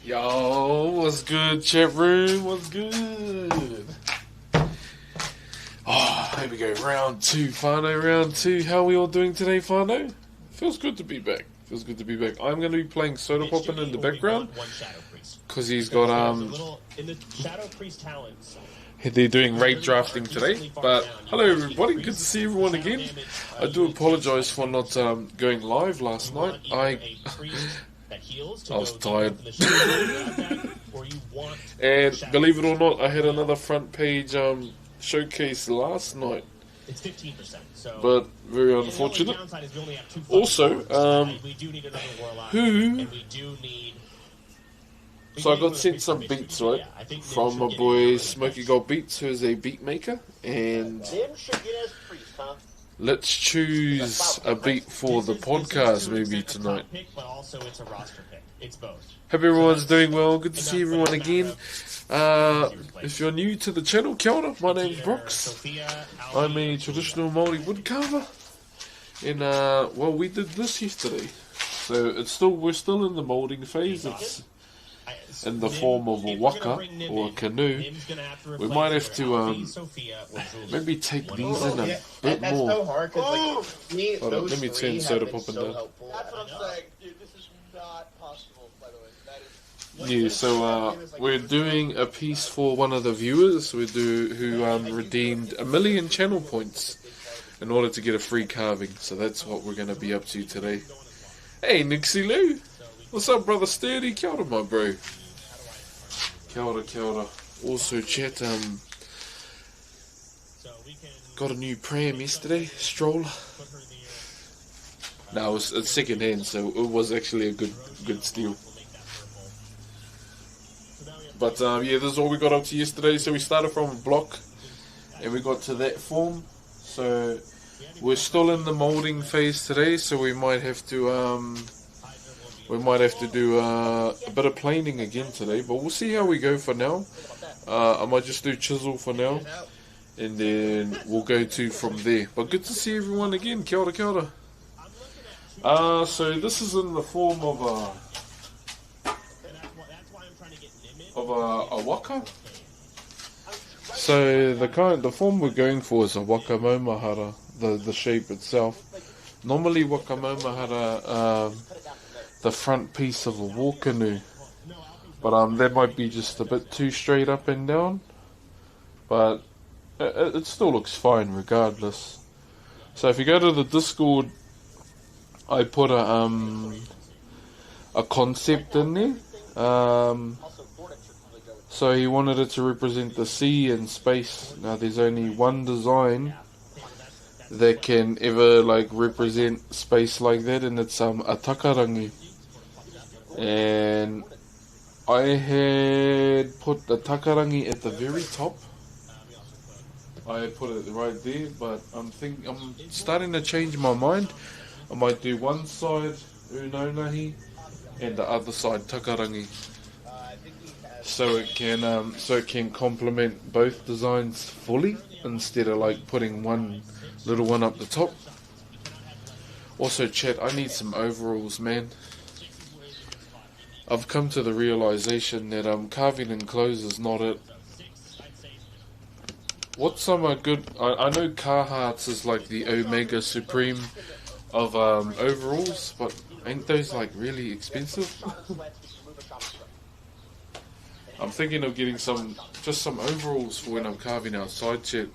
Yo, what's good, chat room? What's good? Oh, here we go. Round 2, whanau, round 2. How are we all doing today, whanau? Feels good to be back. Feels good to be back. I'm going to be playing Soda Poppin' in the background. Because he's got, they're doing raid drafting today. But, hello everybody. Good to see everyone again. I do apologize for not going live last night. I was tired. And believe it or not, I had another front page showcase last night. It's 15%. But very unfortunate. Also, so I got sent some beats, right, from my boy Smoky Gold Beats, who is a beat maker, and let's choose a beat for the podcast maybe tonight. Hope everyone's doing well. Good to see everyone again. If you're new to the channel, kia ora, my name's Broxh. I'm a traditional Māori woodcarver. And, well, we did this yesterday. So we're still in the moulding phase. It's in the form of a waka, or a canoe. We might have to, maybe take these in a bit more. Hold on, let me turn Soda Poppin' down. That's what I'm saying. Dude, this is not possible, by the way. Yeah, so we're doing a piece for one of the viewers who redeemed 1 million channel points in order to get a free carving. So that's what we're going to be up to today. Hey, Nixie Lou. What's up, brother Sturdy? Kia ora, my bro. Kia ora, kia ora. Also, chat, got a new pram yesterday, stroller. No, it's second hand, so it was actually a good steal. But yeah, this is all we got up to yesterday. So we started from a block, and we got to that form. So we're still in the moulding phase today. So we might have to do a bit of planing again today. But we'll see how we go for now. I might just do chisel for now, and then we'll go to from there. But good to see everyone again. Kia ora, kia ora. So this is in the form of a waka. So the form we're going for is a waka maumahara, the shape itself. Normally waka maumahara, the front piece of a war canoe, but that might be just a bit too straight up and down, but it still looks fine regardless. So if you go to the Discord, I put a concept in there. So he wanted it to represent the sea and space. Now there's only one design that can ever represent space like that, and it's a takarangi. And I had put the takarangi at the very top. I put it right there, but I'm starting to change my mind. I might do one side unonahi and the other side takarangi, so it can complement both designs fully instead of putting one little one up the top. Also, chat, I need some overalls, man. I've come to the realization that carving in clothes is not it. What's some good? I know Carhartts is like the Omega Supreme of overalls, but ain't those really expensive? I'm thinking of getting some overalls for when I'm carving outside, chat.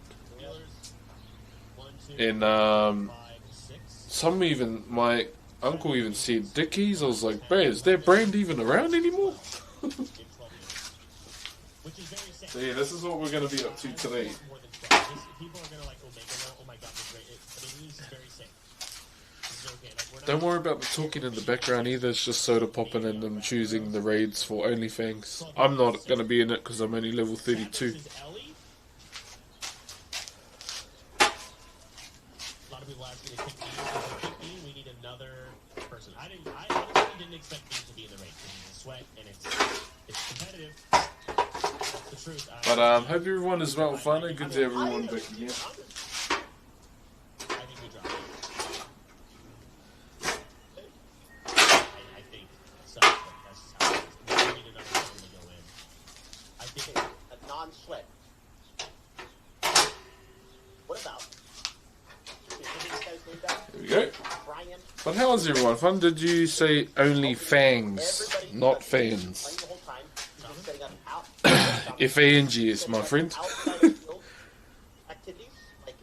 And my uncle even said Dickies. I was like, bro, is that brand even around anymore? So yeah, this is what we're going to be up to today. Don't worry about the talking in the background either. It's just Soda Poppin' and them choosing the raids for OnlyFans. I'm not going to be in it because I'm only level 32. But hope everyone is well, whanau. Good to have everyone back again. But how is everyone? Fun? Did you say only fangs, not fans? F-A-N-G-S, my friend.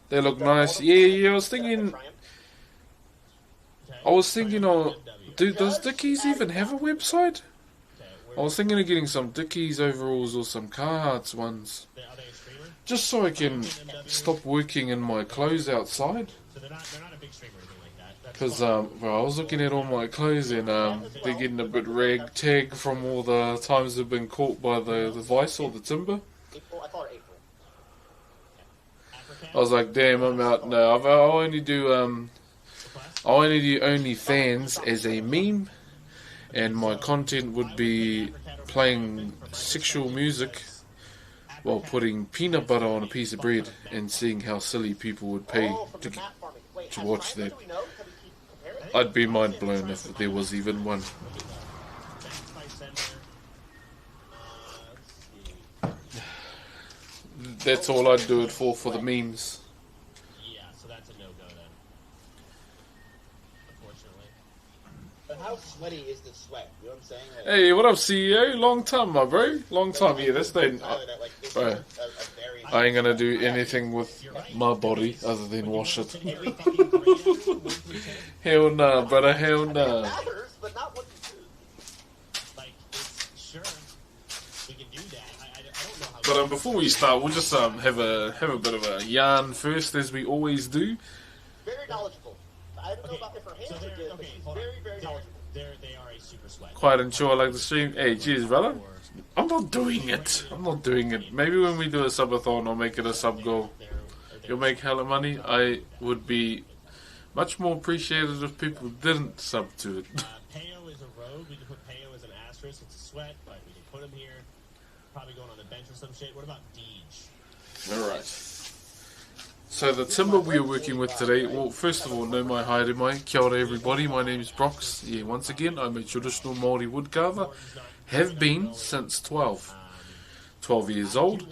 They look nice. Yeah, I was thinking... oh, does Dickies even have a website? I was thinking of getting some Dickies overalls or some Carhartts ones. Just so I can stop working in my clothes outside. Because, I was looking at all my clothes and they're getting a bit ragtag from all the times they've been caught by the vice or the timber. I was like, damn, I'm out now. I only do OnlyFans as a meme, and my content would be playing sexual music while putting peanut butter on a piece of bread and seeing how silly people would pay to watch that. I'd be mind blown if there was even one. That's all I'd do it for the memes. Yeah, so that's a no-go then. Unfortunately. But how sweaty is the sweat? You know what I'm saying? Like, Hey, what up, CEO? Long time, my bro. Long time. Yeah, this day. Bro, I ain't gonna do anything with my body other than wash it. Hell nah, brother. Hell nah. It matters, but not what you do. Like, sure, we can do that. I don't know how. But before we start, we'll just have a bit of a yarn first, as we always do. Very knowledgeable. I don't know about if her hands are good, but she's very, very knowledgeable. They are a super sweat. Quiet and chill, like the stream. Hey, cheers, brother. I'm not doing it. Maybe when we do a subathon, I'll make it a sub goal. You'll make hella money. I would be much more appreciated if people didn't sub to it. Payo is a rogue. We can put Payo as an asterisk. It's a sweat, but we can put him here. Probably going on the bench or some shit. What about Deej? Alright. So the timber we are working with today, well, first of all, no mai haere mai, kia ora everybody, my name is Broxh. Yeah, once again, I'm a traditional Māori woodcarver, have been since 12 years old,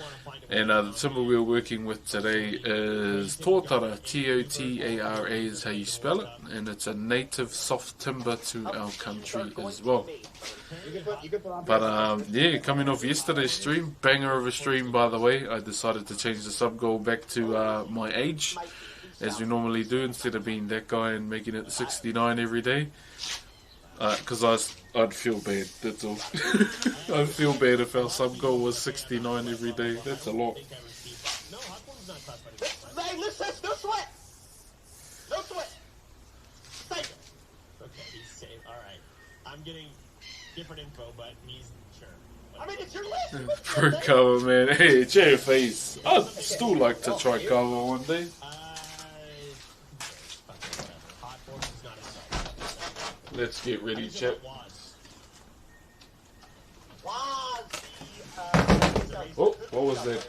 and the timber we are working with today is tōtara, T-O-T-A-R-A is how you spell it, and it's a native soft timber to our country as well. But yeah, coming off yesterday's stream, banger of a stream by the way, I decided to change the sub goal back to my age, as we normally do, instead of being that guy and making it 69 every day. Because I'd feel bad, that's all. I'd feel bad if our sub goal was 69 every day, that's a lot. Hey, listen, no sweat! No sweat! Save it! Okay, he's safe. Alright. I'm getting different info, but he's sure. I mean, it's your list! Pro cover, man. Hey, chair face. I'd still like to try cover one day. Let's get ready, chat. Oh, what was that?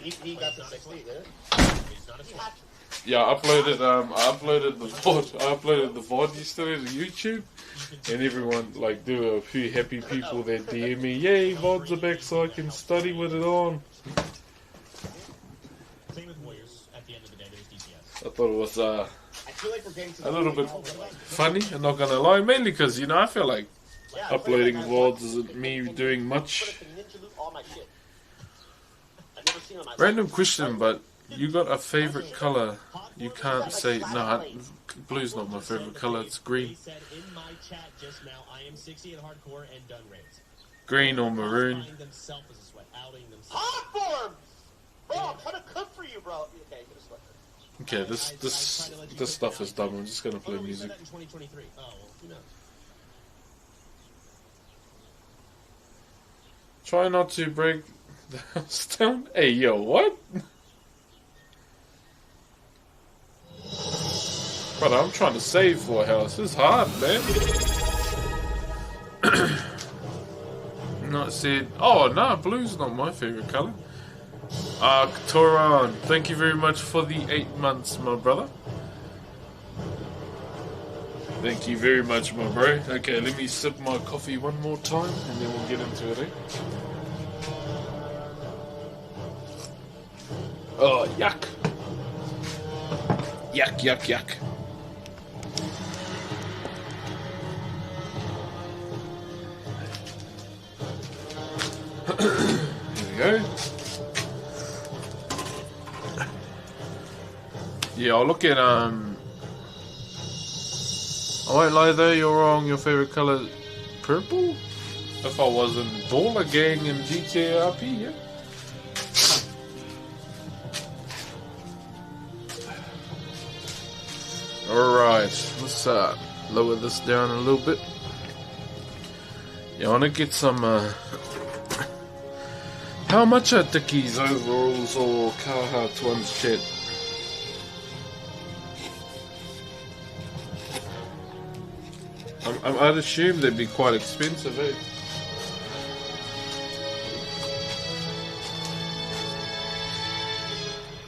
He got the 60, did it? Yeah, I uploaded the VOD. I uploaded the VOD yesterday to YouTube, and everyone, like, there were a few happy people that DM me, yay, VODs are back so I can study with it on. Same with Warriors. At the end of the day, there's DPS. I thought it was I feel like we're getting to a little bit funny, I'm not gonna lie, mainly because, you know, I feel like uploading VODs isn't me doing much. Random question, but you got a favorite color? You can't say, nah, blue's not my favorite color, it's green. Green or maroon. Hot forms! Bro, I'm trying to cook for you, bro. Okay, you can sweat. Okay, this stuff is dumb. I'm just gonna play music. Try not to break the house down. Hey, yo, what? Brother, I'm trying to save for a house. It's hard, man. Not said. Oh, nah, blue's not my favorite color. Toran, thank you very much for the 8 months, my brother. Thank you very much, my bro. Okay, let me sip my coffee one more time, and then we'll get into it, eh? Oh, yuck. Yuck, yuck, yuck. Here we go. Yeah, I'll look at I won't lie though, you're wrong, your favourite colour is purple? If I wasn't Baller Gang in GTA RP, yeah. Alright, let's lower this down a little bit. Yeah, I wanna get some how much are Dickies overalls or Carhartt ones, chat? I'd assume they'd be quite expensive, eh?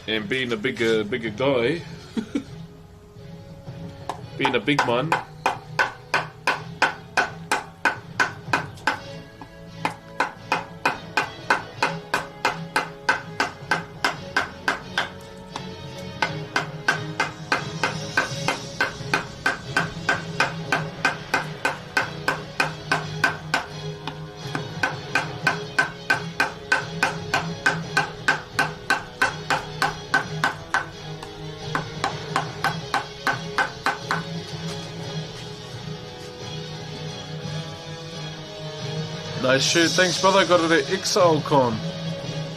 And being a bigger guy, being a big man. Nice shoot, thanks brother, got it at ExileCon.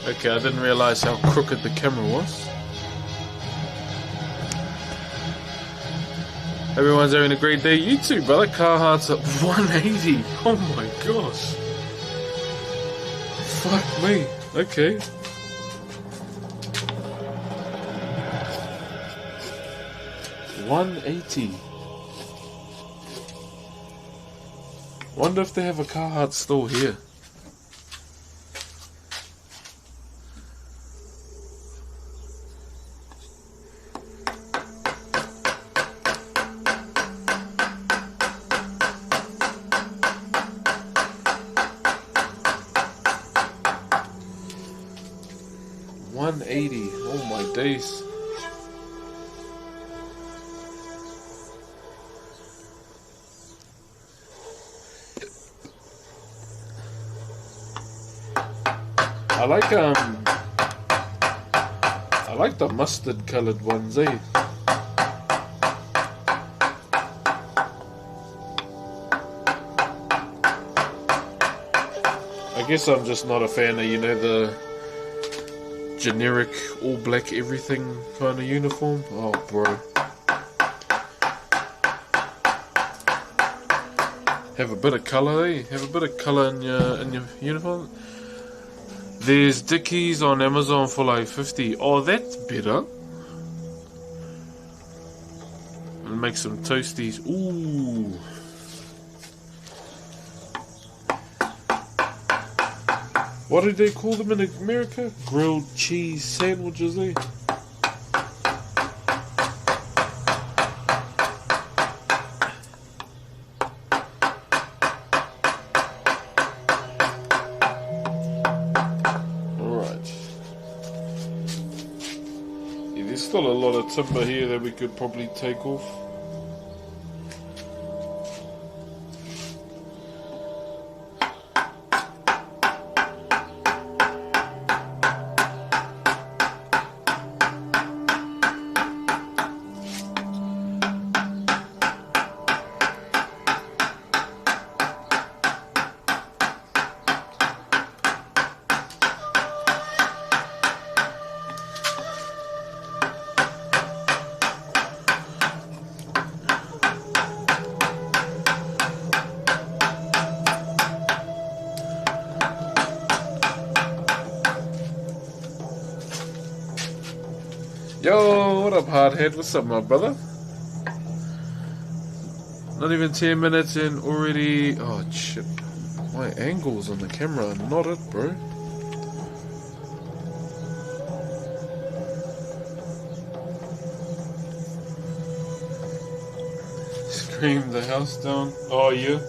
Okay, I didn't realise how crooked the camera was. Everyone's having a great day, you too brother. Carhartt's at 180, oh my gosh. Fuck me, okay. $180. Wonder if they have a Carhartt store here. $180. Oh my days. I like the mustard colored ones, eh? I guess I'm just not a fan of, you know, the generic all black everything kind of uniform. Oh, bro. Have a bit of colour, eh? Have a bit of colour in your uniform. There's Dickies on Amazon for like 50. Oh, that's better. And make some toasties. Ooh. What did they call them in America? Grilled cheese sandwiches, eh? Still a lot of timber here that we could probably take off. Yo, what up, hardhead? What's up, my brother? Not even 10 minutes in already. Oh, shit. My angles on the camera are not it, bro. Scream the house down. Oh, you?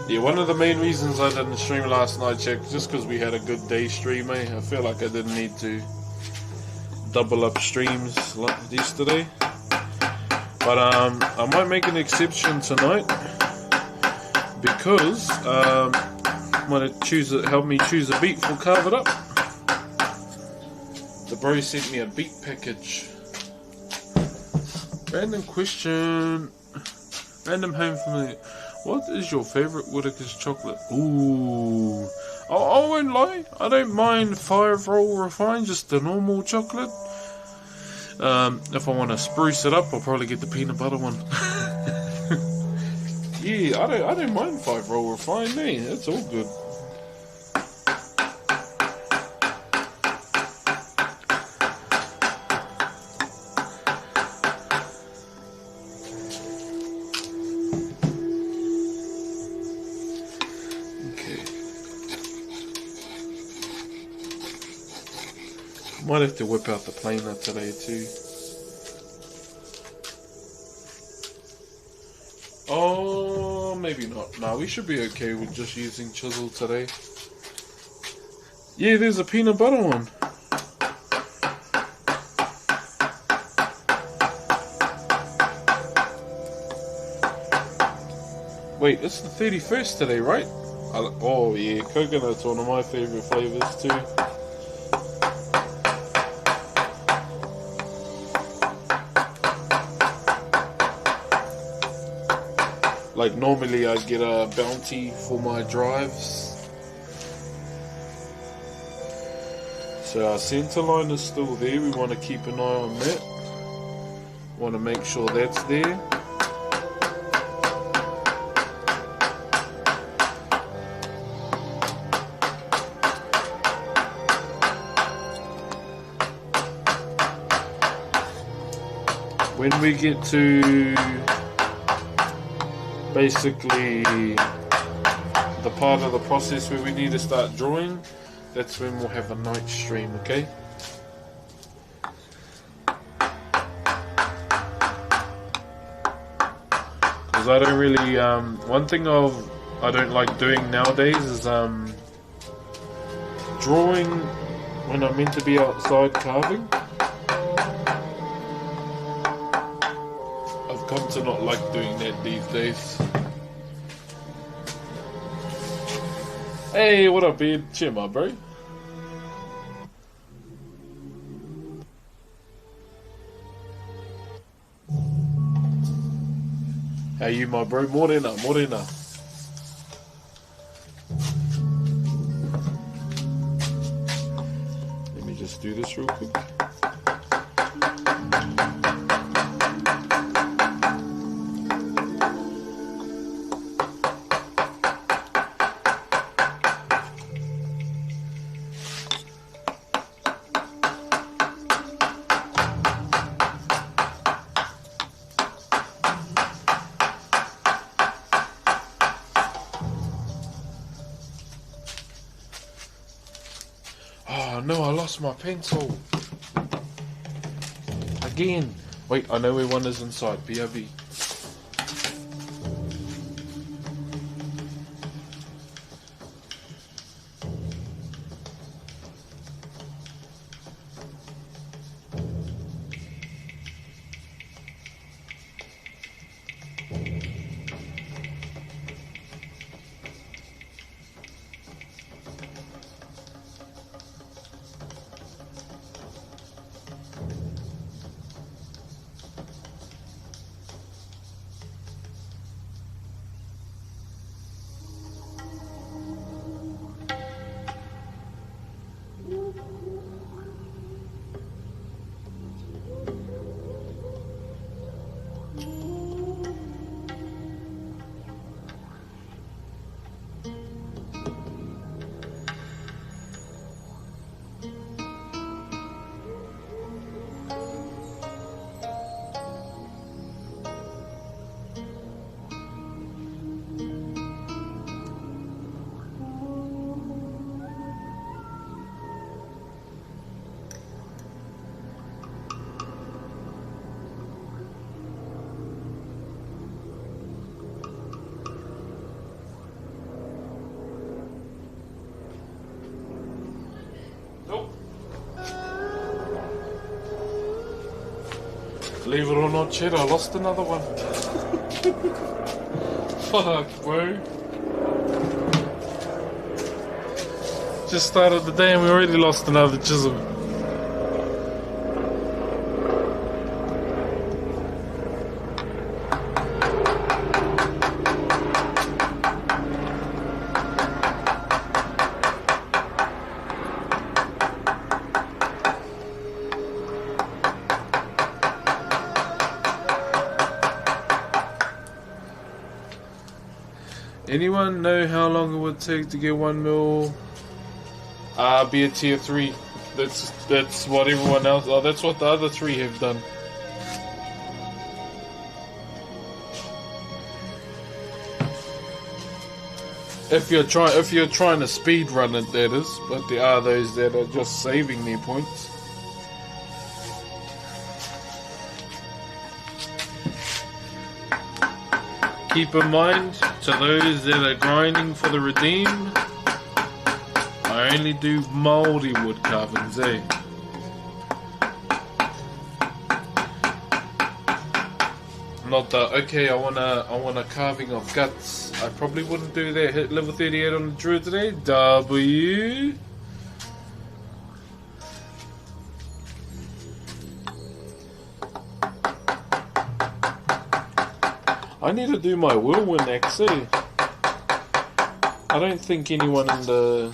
Yeah, one of the main reasons I didn't stream last night, check, just because we had a good day stream, eh? I feel like I didn't need to double up streams like yesterday. But I might make an exception tonight because I'm gonna help me choose a beat for Carve It Up. The bro sent me a beat package. Random question. Random home family. What is your favourite Whittaker's chocolate? Ooh. I won't lie. I don't mind 5-roll refined, just the normal chocolate. If I want to spruce it up, I'll probably get the peanut butter one. Yeah, I don't mind 5-roll refined, eh? That's all good. Might have to whip out the planer today too. Oh, maybe not. Nah, we should be okay with just using chisel today. Yeah, there's a peanut butter one. Wait, it's the 31st today, right? Oh yeah, coconut's one of my favourite flavours too. Like normally I get a bounty for my drives. So our centre line is still there. We want to keep an eye on that. Want to make sure that's there. When we get to basically the part of the process where we need to start drawing, that's when we'll have a night stream, okay? Because I don't really, one thing I don't like doing nowadays is drawing when I'm meant to be outside carving. Come to not like doing that these days. Hey, what up, beard? Cheer, my bro. How you, my bro? Morena, morena. Let me just do this real quick. Oh no, I lost my pencil. Again. Wait, I know where one is inside. BRB. Believe it or not, Chet, I lost another one. Fuck, bro. Just started the day and we already lost another chisel. Anyone know how long it would take to get 1 mil? Be a tier 3. That's what everyone else. Oh, that's what the other 3 have done. If you're trying to speed run it, that is. But there are those that are just saving their points. Keep in mind, to those that are grinding for the redeem, I only do mouldy wood carvings, eh? Not the, okay, I want a carving of guts. I probably wouldn't do that. Hit level 38 on the druid today. W. I need to do my whirlwind axe, eh? I don't think anyone in the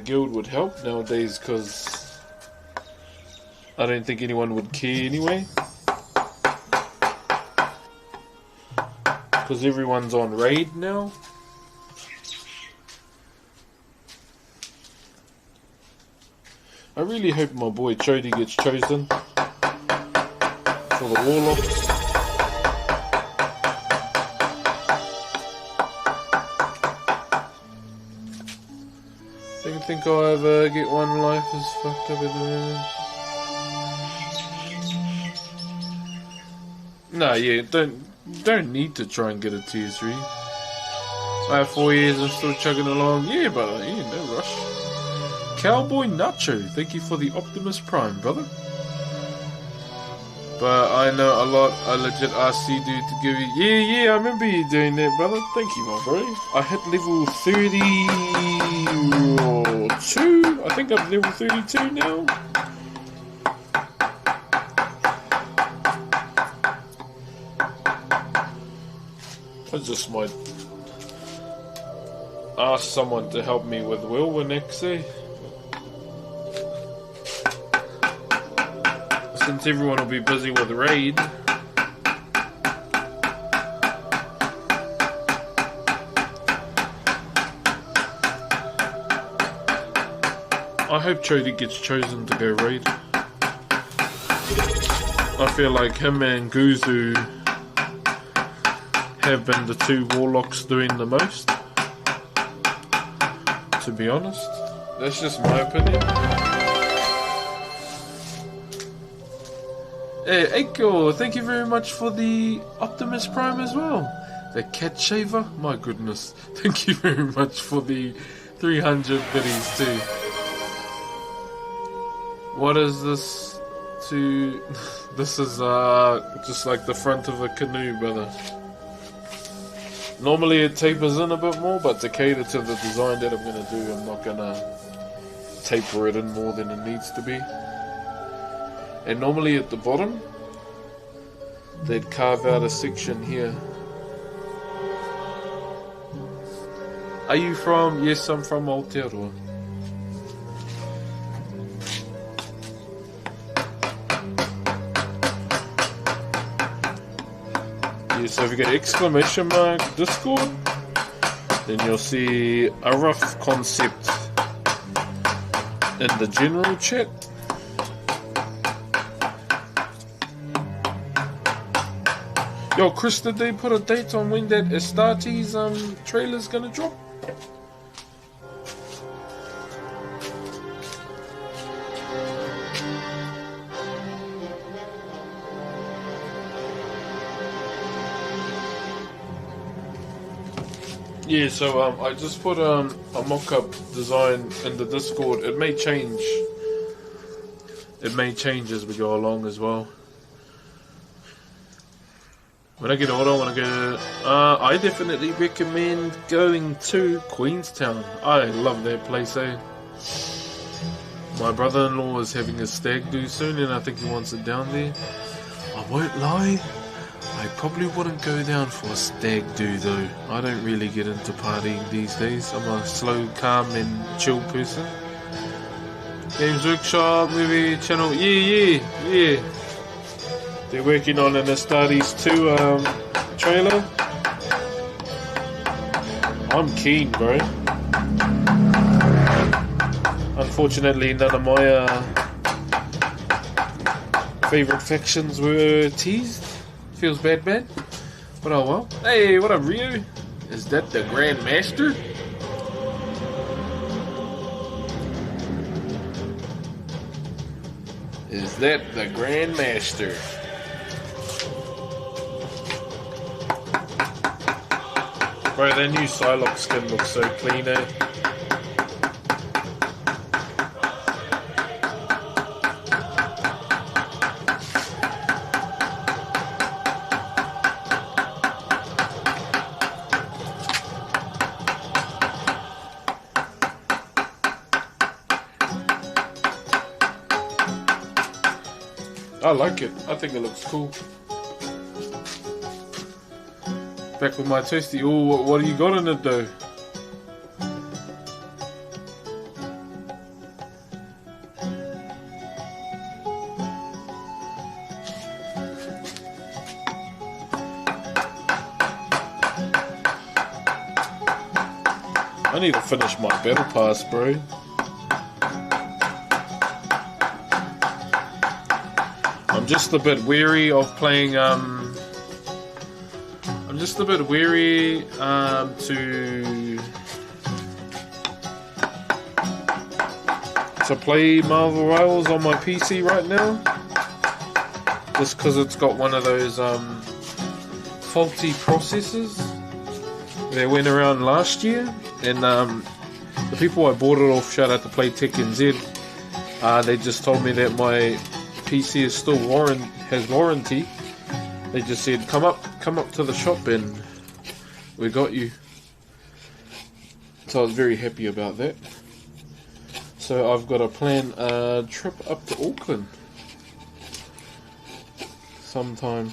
guild would help nowadays, because I don't think anyone would care anyway. Because everyone's on raid now. I really hope my boy Chody gets chosen for the warlocks. Don't think I'll ever get one life as fucked up at the moment. No, yeah, don't need to try and get a tier 3. I have 4 years, I'm still chugging along. Yeah, but yeah, no rush. Cowboy Nacho, thank you for the Optimus Prime, brother. But I know a lot. I legit asked you, dude, to give you. Yeah, I remember you doing that, brother. Thank you, my bro. I hit level 32. I think I'm level 32 now. I just might ask someone to help me with Whirlwind X, eh? Since everyone will be busy with raid. I hope Chody gets chosen to go raid. I feel like him and Guzu have been the 2 warlocks doing the most. To be honest. That's just my opinion. Hey, Eiko, thank you very much for the Optimus Prime as well. The cat shaver, my goodness. Thank you very much for the 300 biddies too. What is this to... This is just like the front of a canoe, brother. Normally it tapers in a bit more, but to cater to the design that I'm going to do, I'm not going to taper it in more than it needs to be. And normally at the bottom, they'd carve out a section here. Are you from? Yes, I'm from Aotearoa. Yeah, so if you get exclamation mark Discord, then you'll see a rough concept in the general chat. Yo, Chris, did they put a date on when that Astartes trailer's gonna drop? Yeah, so I just put a mock-up design in the Discord. It may change it may change as we go along as well. When I get older, I want to go. I definitely recommend going to Queenstown. I love that place, eh? My brother-in-law is having a stag do soon, and I think he wants it down there. I won't lie, I probably wouldn't go down for a stag do though. I don't really get into partying these days. I'm a slow, calm, and chill person. Games Workshop, movie channel, yeah. They're working on an Astartes 2 trailer. I'm keen, bro. Unfortunately, none of my favorite factions were teased. Feels bad, man. But oh well. Hey, what up, Ryu? Is that the Grand Master? Is that the Grand Master? Bro, that new Psylocke skin looks so clean, eh? I like it. I think it looks cool. Back with my toasty. Oh, what do you got in it though? I need to finish my battle pass, bro. I'm just a bit weary of playing, I'm just a bit weary to play Marvel Rivals on my PC right now. Just because it's got one of those faulty processors that went around last year. And the people I bought it off, shout out to Play Tech NZ, they just told me that my PC is still has warranty. They just said come up to the shop and we got you. So I was very happy about that. So I've got to plan a trip up to Auckland sometime.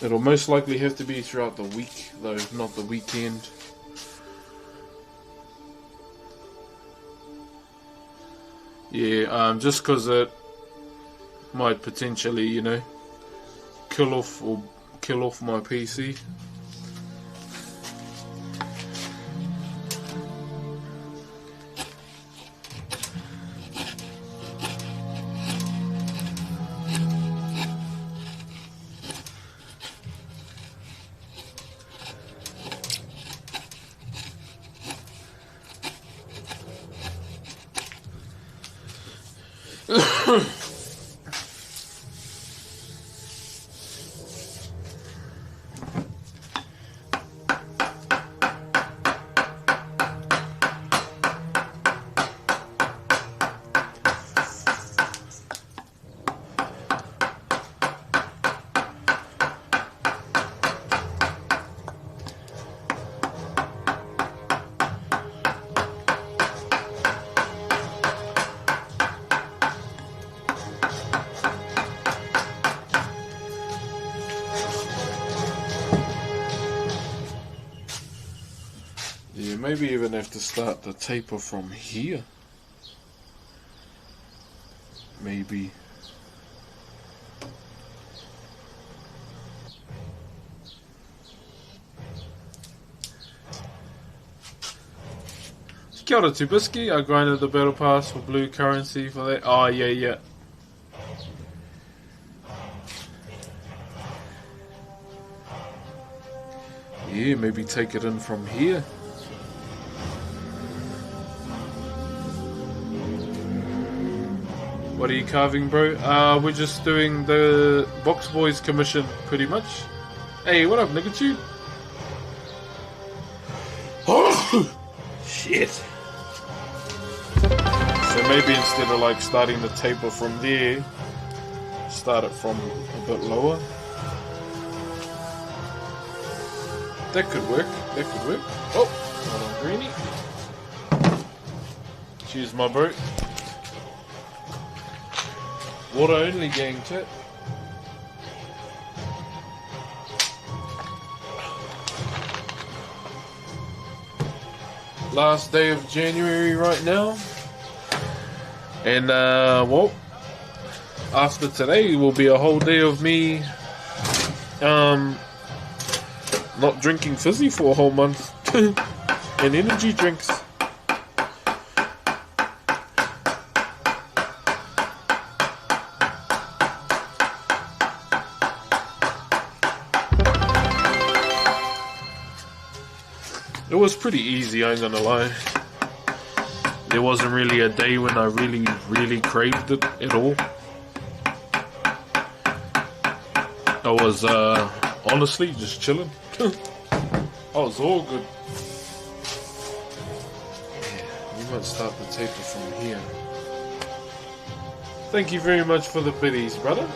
It'll most likely have to be throughout the week though, not the weekend. Yeah, just because it might potentially, you know, kill off my PC. Yeah, maybe even have to start the taper from here. Maybe. Kia ora Tubiski, I grinded the battle pass for blue currency for that. Oh yeah. Yeah, maybe take it in from here. What are you carving, bro? We're just doing the Box Boys commission, pretty much. Hey, what up, Niggachu? Shit. So maybe instead of like starting the taper from there, start it from a bit lower. That could work. That could work. Oh, hold on, Greenie. Cheers, my bro. Water only, gang, chat. Last day of January right now. And, well, after today will be a whole day of me, not drinking fizzy for a whole month. And energy drinks. It was pretty easy, I ain't gonna lie. There wasn't really a day when I really craved it at all. I was honestly just chilling. I was all good. Yeah, we might start the taper from here. Thank you very much for the biddies, brother.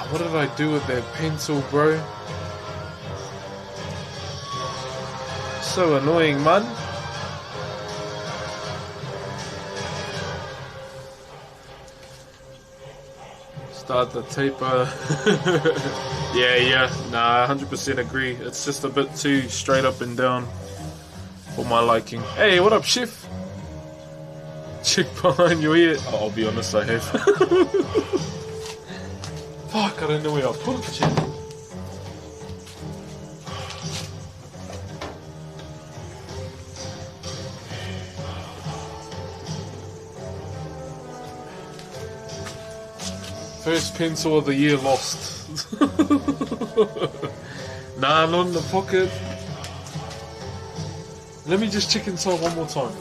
What did I do with that pencil, bro? So annoying, man. Start the taper. Yeah, nah, 100% agree. It's just a bit too straight up and down for my liking. Hey, what up, chef? Chick behind your ear. Oh, I'll be honest, I have. Fuck, I don't know where I put it, shit. First pencil of the year lost. Nah, not in the pocket. Let me just check inside one more time.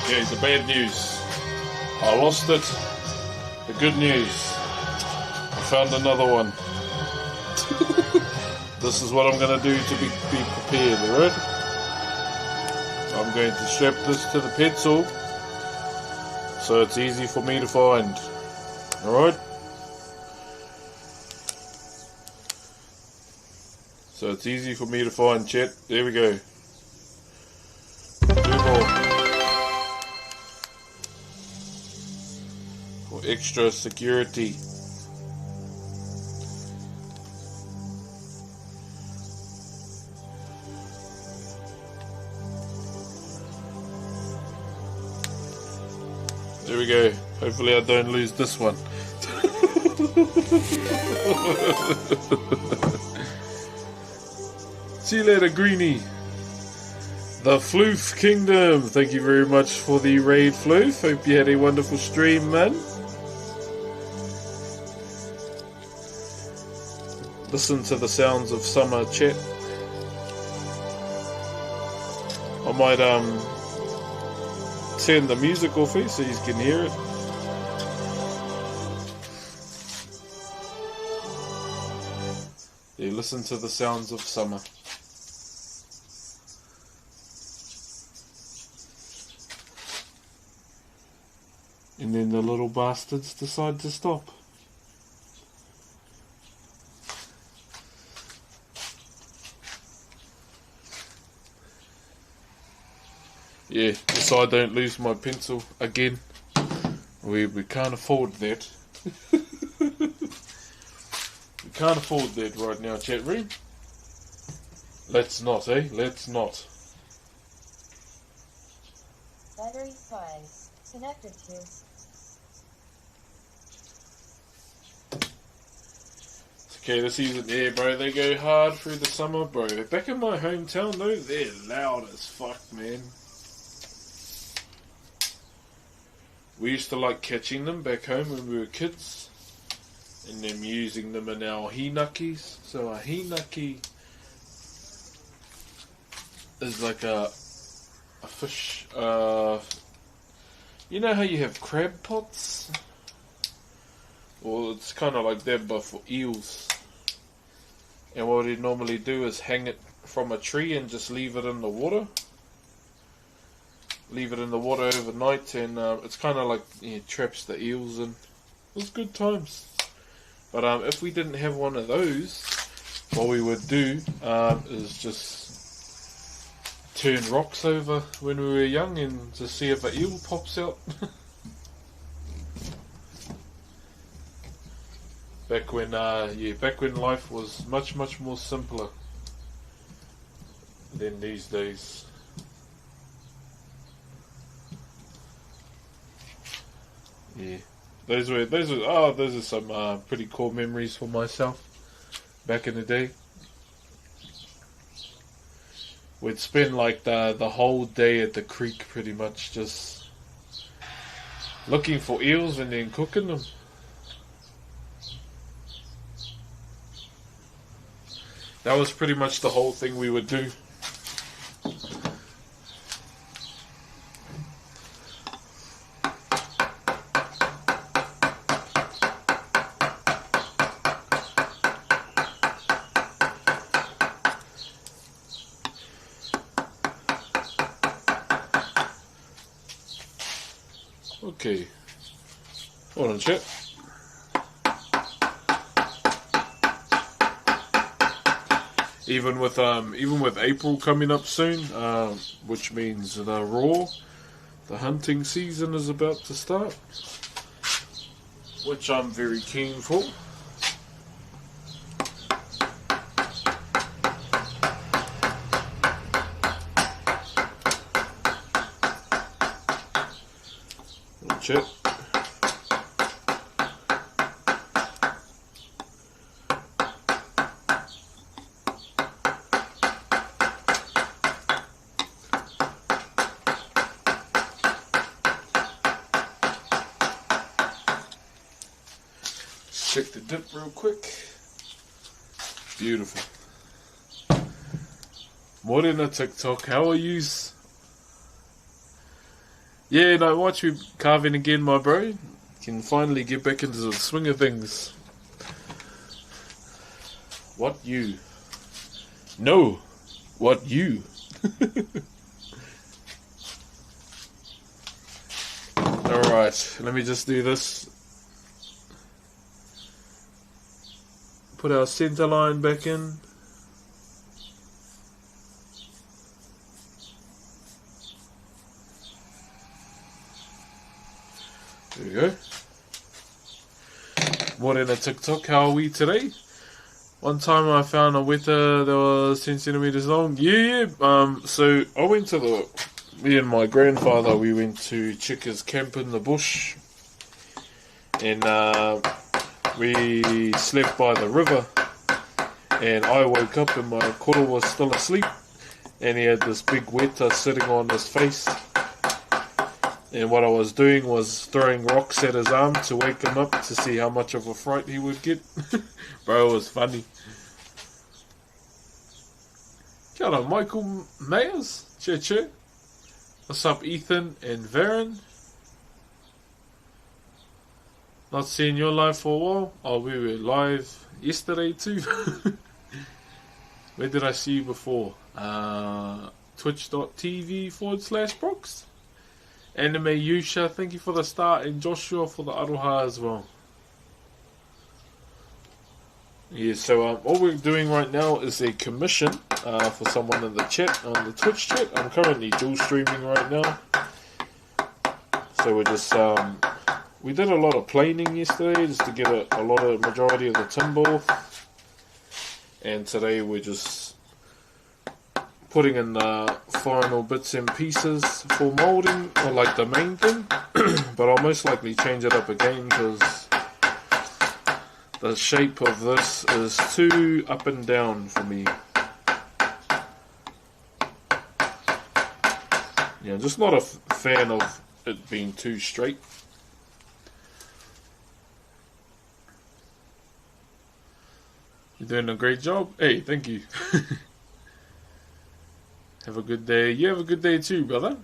Okay, the bad news. I lost it. The good news. I found another one. This is what I'm going to do to be prepared, alright? I'm going to strap this to the pencil so it's easy for me to find. Alright? So it's easy for me to find, chat. There we go. Two more. For extra security. There we go. Hopefully I don't lose this one. See you later, Greenie. The Floof Kingdom. Thank you very much for the raid, Floof. Hope you had a wonderful stream, man. Listen to the sounds of summer, chat. I might turn the music off here so you can hear it. Yeah, listen to the sounds of summer. And then the little bastards decide to stop. Yeah, just so I don't lose my pencil again. We can't afford that. We can't afford that right now, chat room. Let's not, eh? Let's not. Battery 5. Connected to. Okay, the season, yeah, bro, they go hard through the summer, bro. Back in my hometown, though, they're loud as fuck, man. We used to like catching them back home when we were kids, and then using them in our hinakis. So a hinaki is like a fish, you know how you have crab pots? Well, it's kind of like that, but for eels. And what we normally do is hang it from a tree and just leave it in the water. Leave it in the water overnight, and it's kind of like, yeah, traps the eels in. It was good times. But if we didn't have one of those, what we would do is just turn rocks over when we were young and just see if an eel pops out. Back when life was much more simpler than these days. Yeah, those are some pretty cool memories for myself. Back in the day, we'd spend like the whole day at the creek, pretty much just looking for eels and then cooking them. That was pretty much the whole thing we would do. Okay, hold on, chat. Even with April coming up soon, which means the hunting season is about to start, which I'm very keen for. Chat. Check the dip real quick. Beautiful. Morena TikTok, how are yous? Yeah, no, watch me carving again, my bro. Can finally get back into the swing of things. What you? No, what you? Alright, let me just do this. Put our center line back in. There we go. Morena TikTok, how are we today? One time I found a weta that was 10 centimeters long. Yeah. So I went to me and my grandfather, we went to Chicka's camp in the bush, and we slept by the river, and I woke up and my koro was still asleep, and he had this big weta sitting on his face, and what I was doing was throwing rocks at his arm to wake him up to see how much of a fright he would get. Bro, it was funny. Kia ora, Michael Mayers. Che. What's up, Ethan and Varen? Not seeing your live for a while. Oh, we were live yesterday too. Where did I see you before? Twitch.tv/Broxh. Anime Yusha, thank you for the start, and Joshua for the aroha as well. Yeah, so all we're doing right now is a commission for someone in the chat, on the Twitch chat. I'm currently dual streaming right now. So we're just, we did a lot of planing yesterday just to get a majority of the timber off. And today we're just putting in the final bits and pieces for moulding, or like the main thing. But I'll most likely change it up again because the shape of this is too up and down for me. Yeah, I'm just not a fan of it being too straight. You're doing a great job. Hey, thank you. Have a good day. You have a good day too, brother.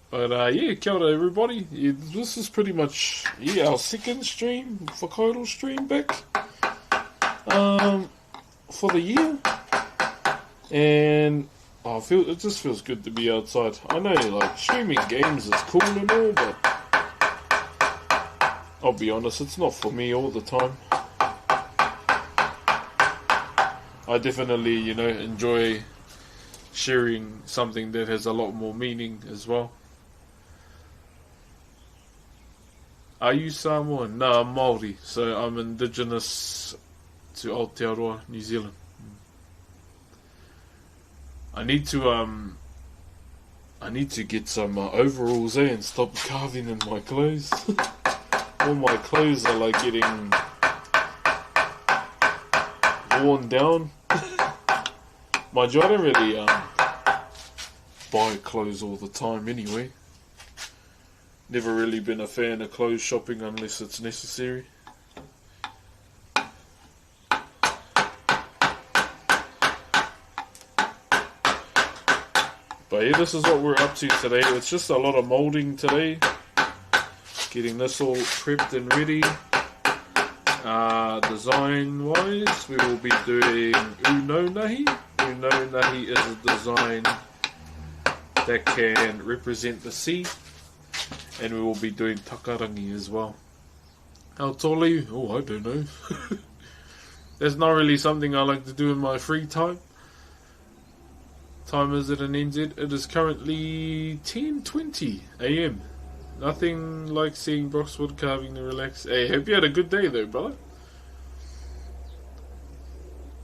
But yeah, kia ora everybody. Yeah, this is pretty much our second stream, Whakairo stream back for the year. And it just feels good to be outside. I know like streaming games is cool and all, but I'll be honest, it's not for me all the time. I definitely, enjoy sharing something that has a lot more meaning as well. Are you Samoan? No, I'm Māori, so I'm indigenous to Aotearoa, New Zealand. I need to get some overalls and stop carving in my clothes. All my clothes are like getting worn down. Mind you, I don't really buy clothes all the time anyway. Never really been a fan of clothes shopping unless it's necessary. But yeah, this is what we're up to today. It's just a lot of moulding today. Getting this all prepped and ready. Design wise, we will be doing Uno Nahi. Uno Nahi is a design that can represent the sea. And we will be doing takarangi as well. How tall are you? Oh, I don't know. That's not really something I like to do in my free time. Time is it in NZ? It is currently 10:20 AM. Nothing like seeing Broxh wood carving to relax. Hey, hope you had a good day though, brother.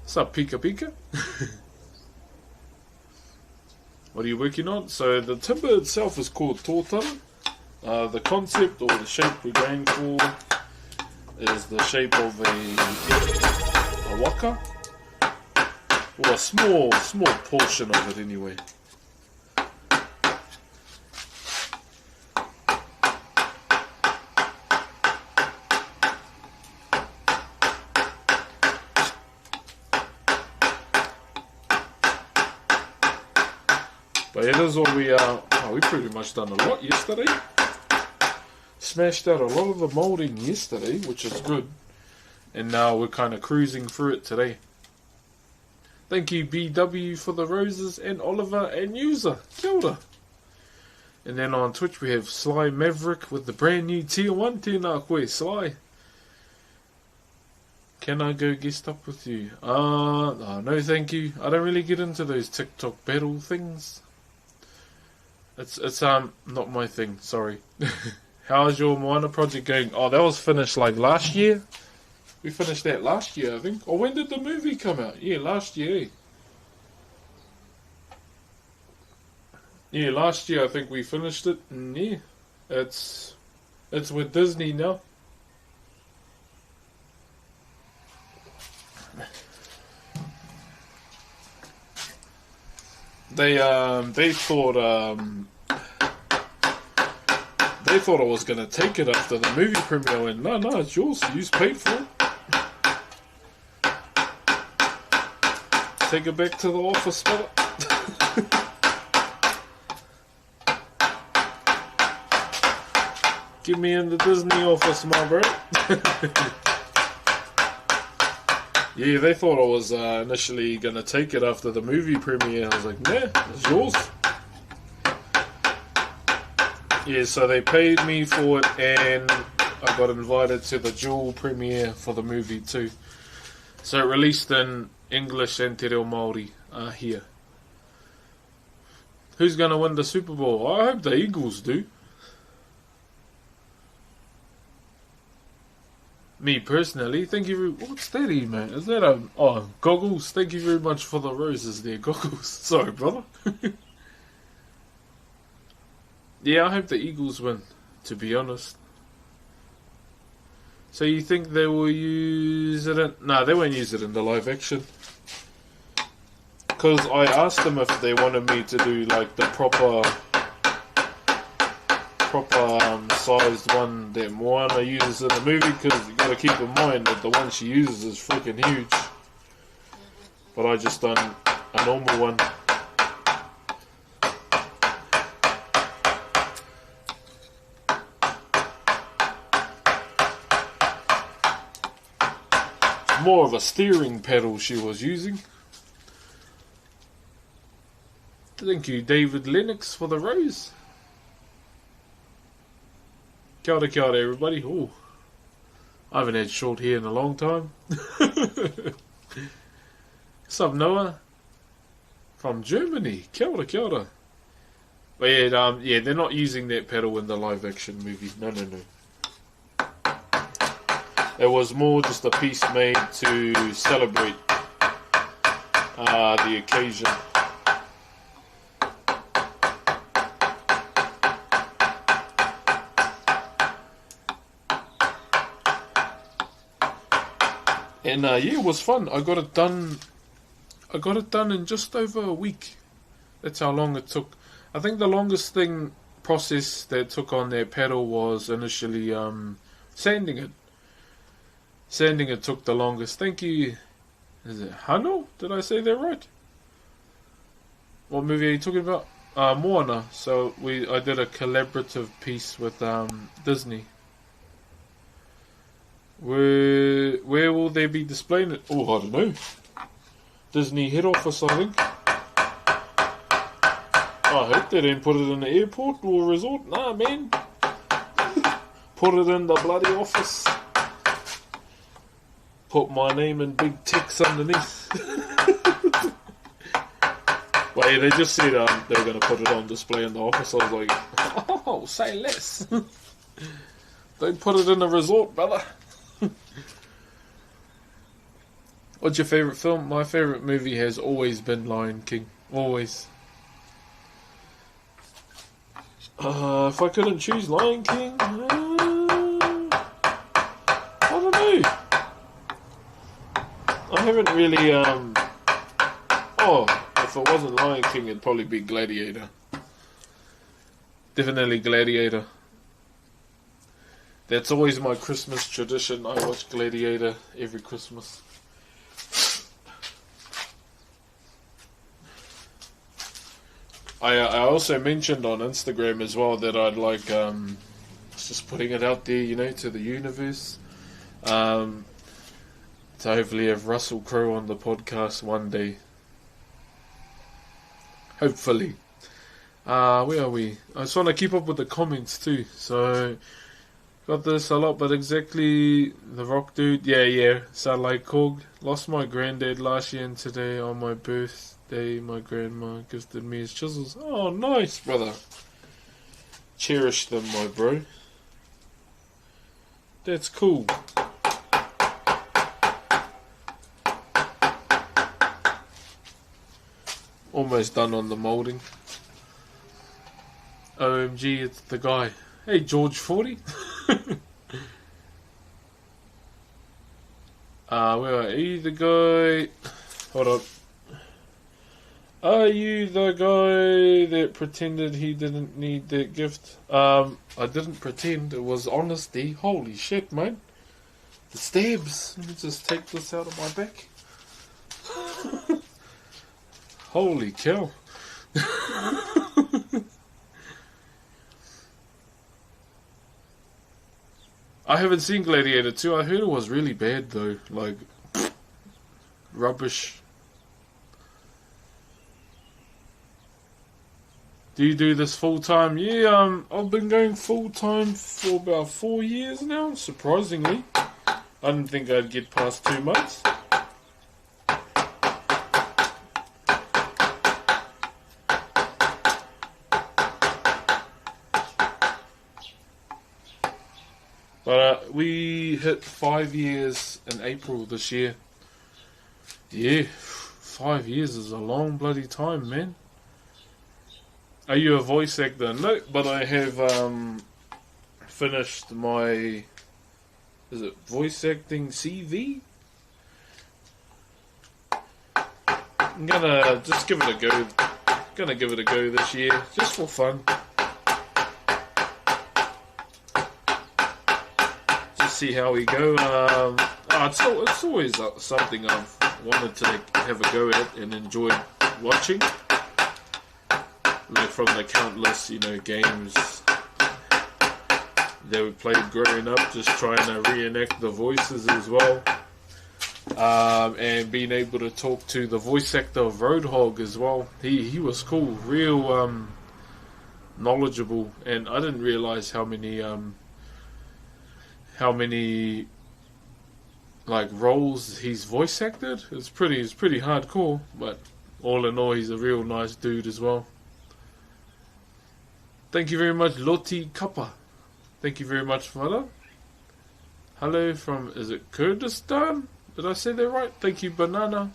What's up, Pika Pika? What are you working on? So the timber itself is called tōtara. The concept or the shape we're going for is the shape of a waka, or a small portion of it anyway. But it is what we are. We pretty much done a lot yesterday. Smashed out a lot of the moulding yesterday, which is good. And now we're kind of cruising through it today. Thank you BW for the roses, and Oliver and User. Kia ora. And then on Twitch we have Sly Maverick with the brand new Tier 1. Tēnā koe, Sly. Can I go guest up with you? No thank you. I don't really get into those TikTok battle things. It's not my thing, sorry. How's your Moana project going? Oh, that was finished like last year. We finished that last year, I think. Or when did the movie come out? Yeah, last year. Yeah, last year I think we finished it, and yeah, it's with Disney now. They thought I was gonna take it after the movie premiere. I went, no, it's yours. You paid for it. Take it back to the office, brother. Get me in the Disney office, my bro. Yeah, they thought I was initially going to take it after the movie premiere. I was like, nah, it's yours. Yeah, so they paid me for it, and I got invited to the dual premiere for the movie too. So it released in English and Te Reo Māori here. Who's going to win the Super Bowl? I hope the Eagles do. Me personally, thank you very... What's that, man? Is that a... Oh, goggles? Thank you very much for the roses there, goggles. Sorry, brother. Yeah, I hope the Eagles win, to be honest. So you think they will use it in... No, they won't use it in the live action. Because I asked them if they wanted me to do, like, the proper sized one that Moana uses in the movie, because you got to keep in mind that the one she uses is freaking huge. But I just done a normal one. More of a steering pedal she was using. Thank you, David Lennox, for the rose. Kia ora, everybody. Ooh, I haven't had short hair in a long time. What's up, Noah? From Germany. Kia ora. But yeah, they're not using that pedal in the live action movie. No. It was more just a piece made to celebrate the occasion. And yeah, it was fun. I got it done in just over a week. That's how long it took. I think the longest process that took on their pedal was initially sanding it. Sanding it took the longest. Thank you. Is it whanau? Did I say that right? What movie are you talking about? Moana. So I did a collaborative piece with Disney. Where will they be displaying it? Oh, I don't know. Disney head office, I think. I hope they didn't put it in the airport or resort. Nah, man. Put it in the bloody office. Put my name in big text underneath. But yeah, they just said they were going to put it on display in the office. I was like, oh, say less. Don't put it in the resort, brother. What's your favourite film? My favourite movie has always been Lion King. Always. If I couldn't choose Lion King, I don't know. I haven't really, if it wasn't Lion King, it'd probably be Gladiator. Definitely Gladiator. That's always my Christmas tradition. I watch Gladiator every Christmas. I also mentioned on Instagram as well that I'd like, just putting it out there, to the universe. To hopefully have Russell Crowe on the podcast one day. Hopefully. Where are we? I just want to keep up with the comments too. So, got this a lot, but exactly the rock dude. Yeah. Satellite Cog. Lost my granddad last year, and today on my birthday, my grandma gifted me his chisels. Oh, nice, brother. Cherish them, my bro. That's cool. Almost done on the moulding. OMG, it's the guy. Hey, George 40. Where are you, the guy? Hold up. Are you the guy that pretended he didn't need that gift? I didn't pretend. It was honesty. Holy shit, man. The stabs. Let me just take this out of my back. Holy cow. I haven't seen Gladiator 2. I heard it was really bad though. Like, rubbish. Do you do this full time? Yeah, I've been going full time for about 4 years now, surprisingly. I didn't think I'd get past 2 months. But we hit 5 years in April this year. Yeah, 5 years is a long bloody time, man. Are you a voice actor? No, but I have finished my, is it voice acting CV? I'm gonna just give it a go. Gonna give it a go this year, just for fun. Just see how we go. It's always something I've wanted to have a go at and enjoy watching. Like from the countless, games that we played growing up, just trying to reenact the voices as well. And being able to talk to the voice actor of Roadhog as well. He was cool, real knowledgeable, and I didn't realize how many like roles he's voice acted. It's pretty hardcore, but all in all, he's a real nice dude as well. Thank you very much, Loti Kappa. Thank you very much, Fada. Hello from, is it Kurdistan? Did I say that right? Thank you, Banana.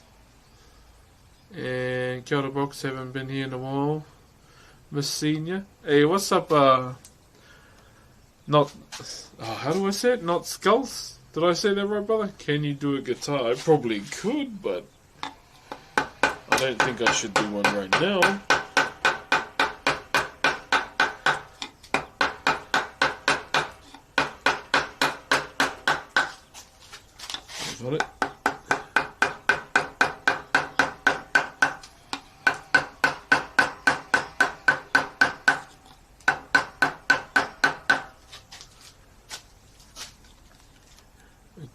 And kia ora, Broxh, haven't been here in a while. Miss Senior. Hey, what's up, how do I say it? Not Skulls? Did I say that right, brother? Can you do a guitar? I probably could, but I don't think I should do one right now. Got it.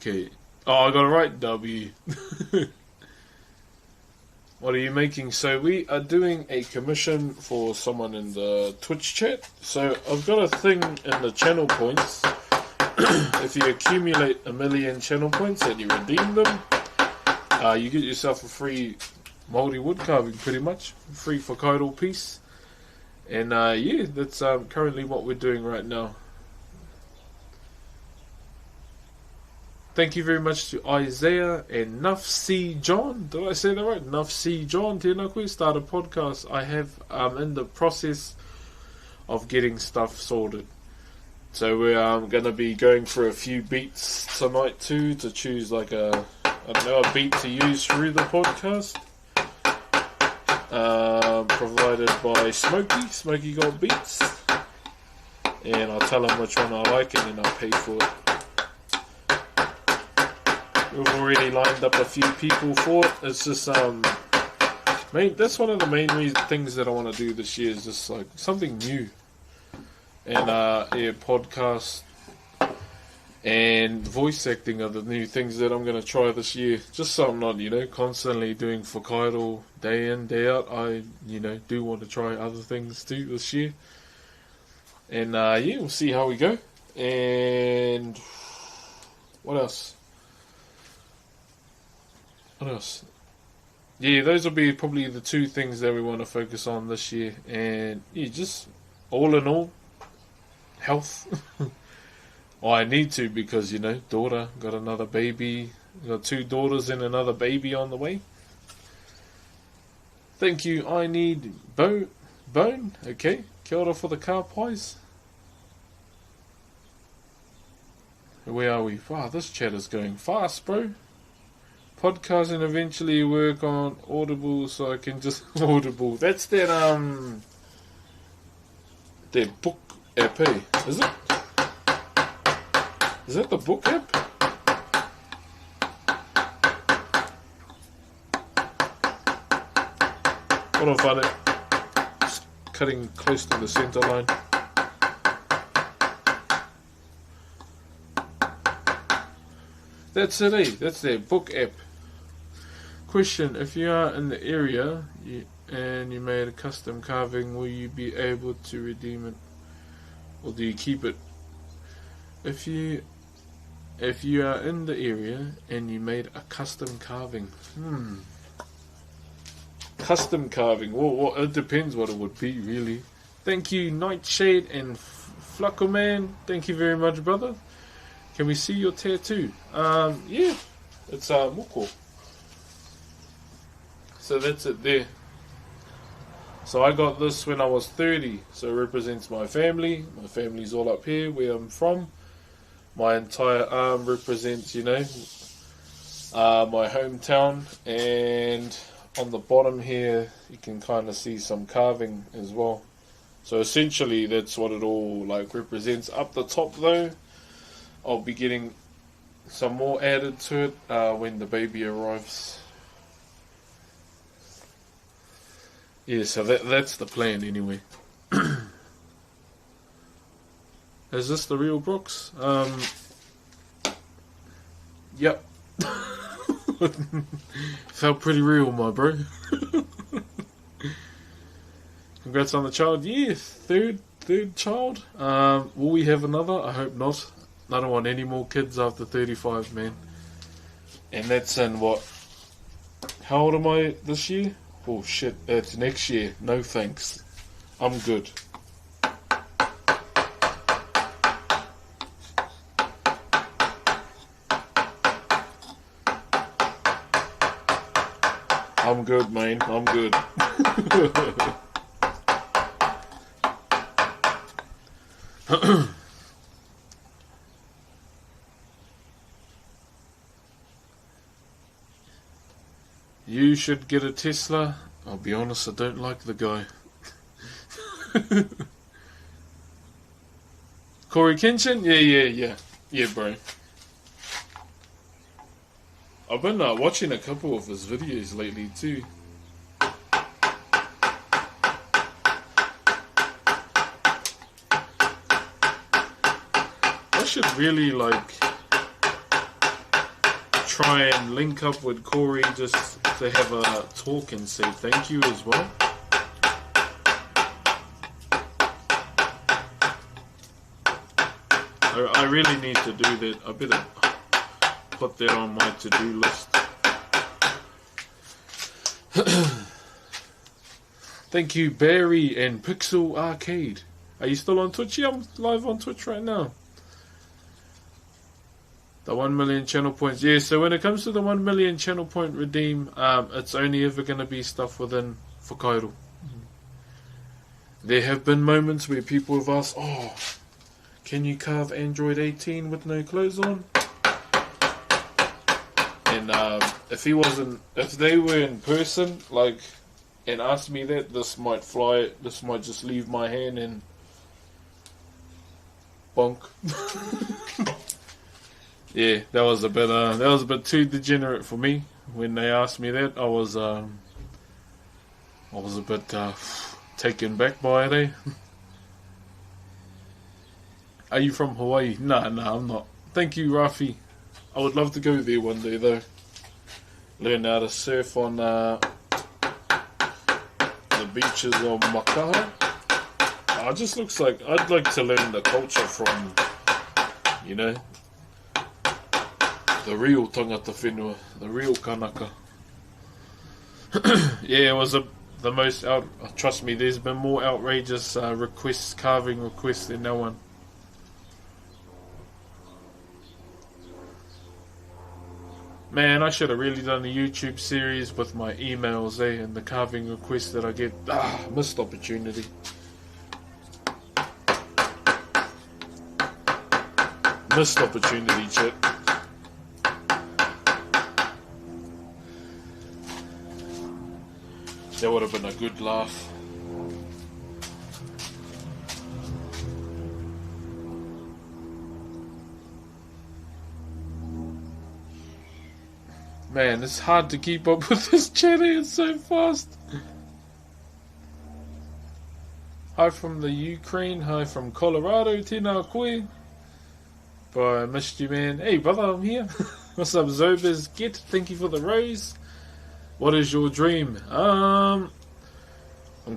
Okay. Oh, I got it right, W. What are you making? So we are doing a commission for someone in the Twitch chat. So I've got a thing in the channel points. If you accumulate 1 million channel points and you redeem them, you get yourself a free Māori wood carving, pretty much. Free Whakairo piece. And yeah, that's currently what we're doing right now. Thank you very much to Isaiah and Nuff C. John. Did I say that right? Nuff C. John. Tēnā koe, start a podcast. I have in the process of getting stuff sorted. So we're going to be going for a few beats tonight too, to choose like a beat to use through the podcast. Provided by Smokey. Smokey got beats. And I'll tell him which one I like and then I'll pay for it. We've already lined up a few people for it. It's just, that's one of the main things that I want to do this year, is just like something new. And podcast and voice acting are the new things that I'm going to try this year. Just so I'm not, constantly doing Whakairo day in, day out. I, do want to try other things too this year. And yeah, we'll see how we go. And what else? Yeah, those will be probably the two things that we want to focus on this year. And yeah, just all in all, health. Well, I need to because, daughter, got another baby, got 2 daughters and another baby on the way. Thank you, I need bone. Okay, Kia ora for the car pies. Where are we? Wow, this chat is going fast, bro. Podcast and eventually work on Audible so I can just Audible. That's that book app, eh? Is it? Is that the book app? Hold on, find it. Just cutting close to the center line. That's it, eh? That's their book app. Question: if you are in the area and you made a custom carving, will you be able to redeem it, or do you keep it? If you are in the area and you made a custom carving, custom carving. Well, it depends what it would be, really. Thank you, Nightshade and Fluckerman. Thank you very much, brother. Can we see your tattoo? Yeah, it's moko. So that's it there. So I got this when I was 30. So it represents my family. My family's all up here where I'm from. My entire arm represents, you know, my hometown. And on the bottom here, you can kind of see some carving as well. So essentially, that's what it all like represents. Up the top though, I'll be getting some more added to it when the baby arrives. Yeah, so that's the plan anyway. Is this the real Broxh? Yep. Felt pretty real, my bro. Congrats on the child. Yeah, third child. Will we have another? I hope not. I don't want any more kids after 35, man. And that's in what? How old am I this year? Oh shit, that's next year. No thanks. I'm good. I'm good, man. I'm good. You should get a Tesla. I'll be honest, I don't like the guy. Corey Kenshin? Yeah, bro. I've been watching a couple of his videos lately too. I should really try and link up with Corey just to have a talk and say thank you as well. I really need to do that. I better put that on my to-do list. Thank you, Barry and Pixel Arcade. Are you still on Twitch? Yeah, I'm live on Twitch right now. The 1 million channel points. Yeah, so when it comes to the 1 million channel point redeem, it's only ever going to be stuff within Whakairo. There have been moments where people have asked, oh, can you carve Android 18 with no clothes on? And if they were in person, and asked me that, this might fly, this might just leave my hand and bonk. Yeah, that was a bit too degenerate for me. When they asked me that, I was a bit taken back by it, eh? Are you from Hawaii? No, I'm not. Thank you, Rafi. I would love to go there one day, though. Learn how to surf on the beaches of Makaha. It just looks like I'd like to learn the culture from, you know, the real tangata whenua, the real kanaka. Yeah, it was the most trust me, there's been more outrageous carving requests than no one. Man, I should have really done a YouTube series with my emails, and the carving requests that I get. Missed opportunity. Missed opportunity, chat. That would have been a good laugh. Man, it's hard to keep up with this chatting, it's so fast. Hi from the Ukraine, hi from Colorado, tēnā koe. Bro, I missed you, man. Hey, brother, I'm here. What's up, Zobers? Get, thank you for the rose. What is your dream? I'm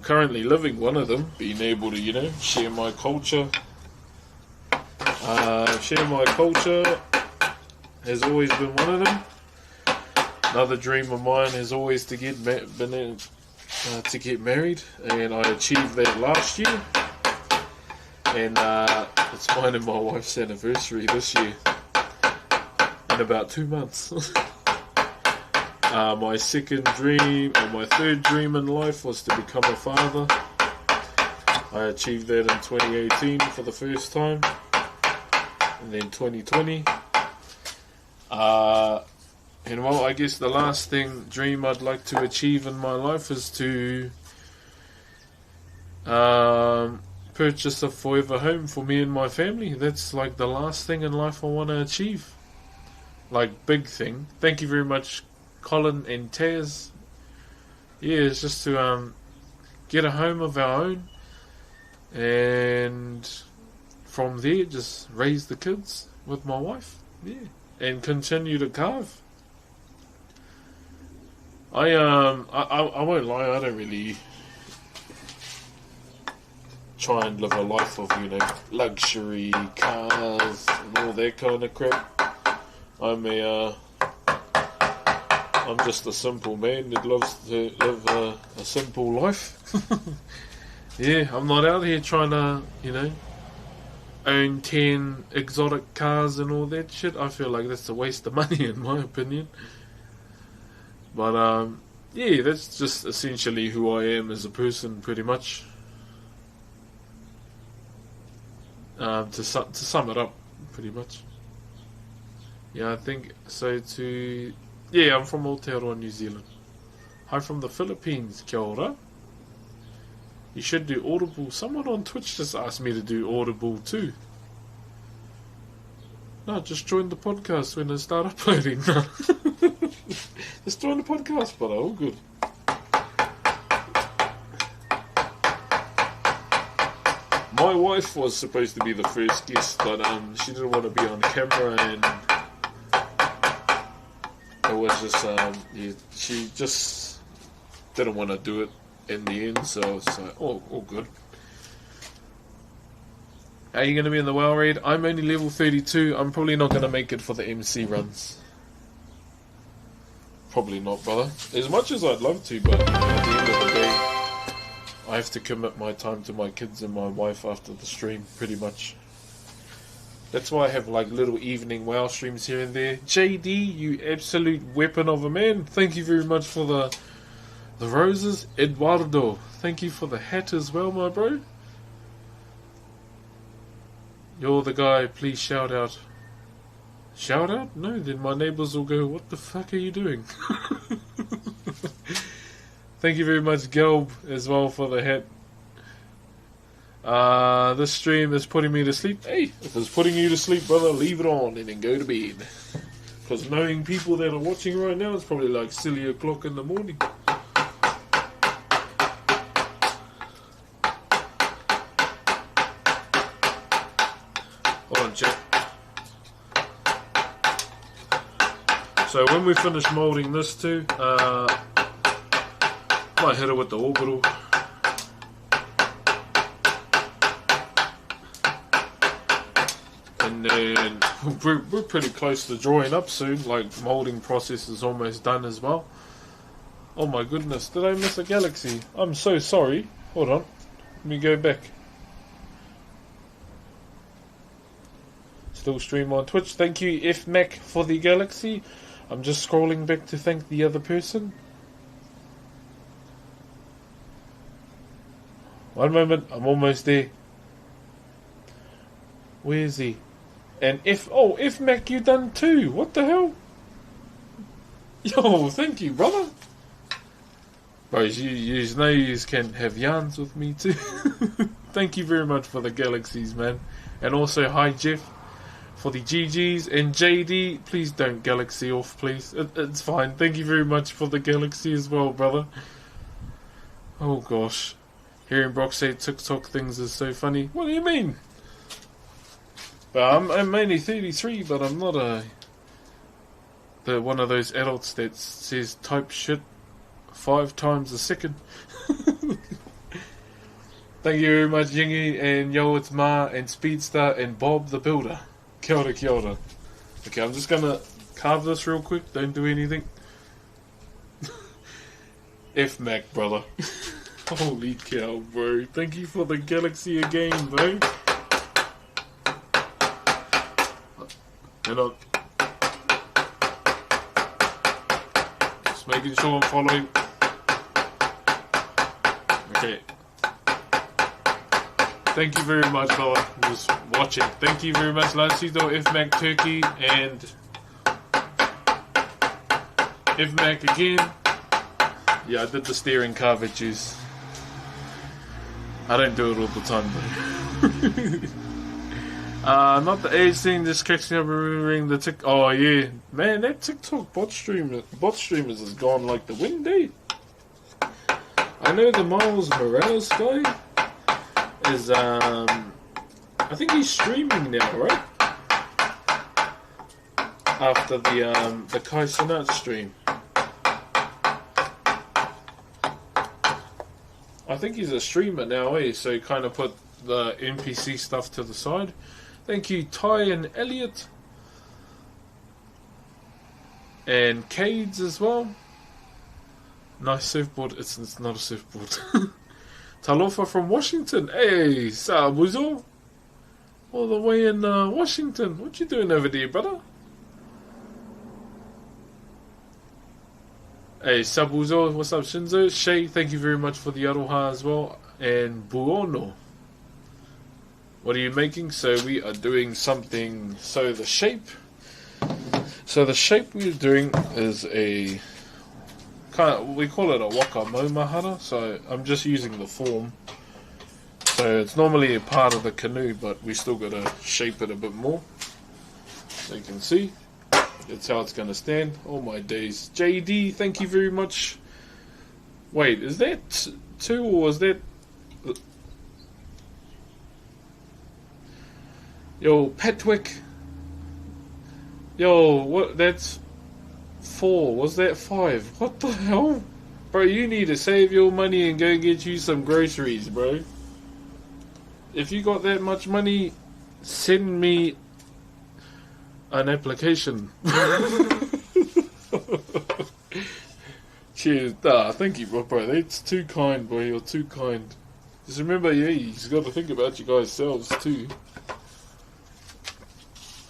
currently living one of them, being able to, you know, share my culture. Share my culture has always been one of them. Another dream of mine is always to get married, and I achieved that last year. And it's mine and my wife's anniversary this year, in about 2 months. My second dream, or my third dream in life, was to become a father. I achieved that in 2018 for the first time, and then 2020. And well, I guess the last dream I'd like to achieve in my life is to purchase a forever home for me and my family. That's like the last thing in life I want to achieve. Like, big thing. Thank you very much, Colin and Taz. Yeah, it's just to get a home of our own, and from there just raise the kids with my wife. Yeah, and continue to carve. I won't lie, I don't really try and live a life of, you know, luxury cars and all that kind of crap. I'm just a simple man that loves to live a simple life. Yeah, I'm not out here trying to, you know, own 10 exotic cars and all that shit. I feel like that's a waste of money, in my opinion. But yeah, that's just essentially who I am as a person, pretty much. To sum it up, pretty much. Yeah, I think so. Yeah, I'm from Aotearoa, New Zealand. Hi from the Philippines, kia ora. You should do Audible. Someone on Twitch just asked me to do Audible too. No, just join the podcast when I start uploading. Just join the podcast, but all good. My wife was supposed to be the first guest, but she didn't want to be on camera, and it was just yeah, she just didn't want to do it in the end. So it's like, oh, all good. Are you going to be in the WoW raid? I'm only level 32. I'm probably not going to make it for the MC runs. Probably not, brother. As much as I'd love to, but at the end of the day, I have to commit my time to my kids and my wife after the stream, pretty much. That's why I have like little evening WoW streams here and there. JD, you absolute weapon of a man. Thank you very much for the roses. Eduardo, thank you for the hat as well, my bro. You're the guy, please shout out. Shout out? No, then my neighbours will go, what the fuck are you doing? Thank you very much, Gelb, as well, for the hat. This stream is putting me to sleep. Hey, if it's putting you to sleep, brother, leave it on and then go to bed. Because knowing people that are watching right now, it's probably like silly o'clock in the morning. Hold on, chat. So when we finish moulding this too, might hit it with the orbital. And then we're pretty close to drawing up soon, like moulding process is almost done as well. Oh my goodness, did I miss a galaxy? I'm so sorry. Hold on, let me go back. Still stream on Twitch. Thank you, FMac, for the galaxy. I'm just scrolling back to thank the other person. One moment, I'm almost there. Where is he? And F Mac, you done too. What the hell? Yo, thank you, brother. Bro, you know you can have yarns with me too. Thank you very much for the galaxies, man. And also, hi Jeff for the GGs. And JD, please don't galaxy off, please. It's fine. Thank you very much for the galaxy as well, brother. Oh gosh. Hearing Broxh say TikTok things is so funny. What do you mean? But I'm only 33, but I'm not one of those adults that says type shit 5 times a second. Thank you very much, Yingy, and Yo, it's Ma, and Speedster, and Bob the Builder. Kia ora, kia ora. Okay, I'm just gonna carve this real quick, don't do anything. F Mac, brother. Holy cow, bro. Thank you for the galaxy again, bro. And just making sure I'm following. Okay. Thank you very much, brother, for just watching. Thank you very much, Lancito, F Mac Turkey, and F Mac again. Yeah, I did the steering carvages. I don't do it all the time, though. Not the age thing, just catching up, remembering the tick. Oh, yeah. Man, that TikTok bot streamers is gone like the wind, eh? I know the Miles Morales guy is, I think he's streaming now, right? After the Kai Cenat stream. I think he's a streamer now, eh? So he kind of put the NPC stuff to the side. Thank you, Ty and Elliot. And Cades as well. Nice surfboard. It's not a surfboard. Talofa from Washington. Hey, Sabuzo. All the way in Washington. What you doing over there, brother? Hey, Sabuzo. What's up, Shinzo? Shay, thank you very much for the aroha as well. And Buono. What are you making? So we are doing something. So the shape we're doing is a we call it a waka maumahara. So I'm just using the form. So it's normally a part of the canoe, but we still got to shape it a bit more. So you can see that's how it's going to stand. Oh my days. JD, thank you very much. Wait, is that 2 or is that? Yo, Petwick. Yo, what? That's 4. Was that 5? What the hell? Bro, you need to save your money and go get you some groceries, bro. If you got that much money, send me an application. Cheers. Thank you, bro. That's too kind, bro. You're too kind. Just remember, yeah, you've got to think about you guys' selves, too.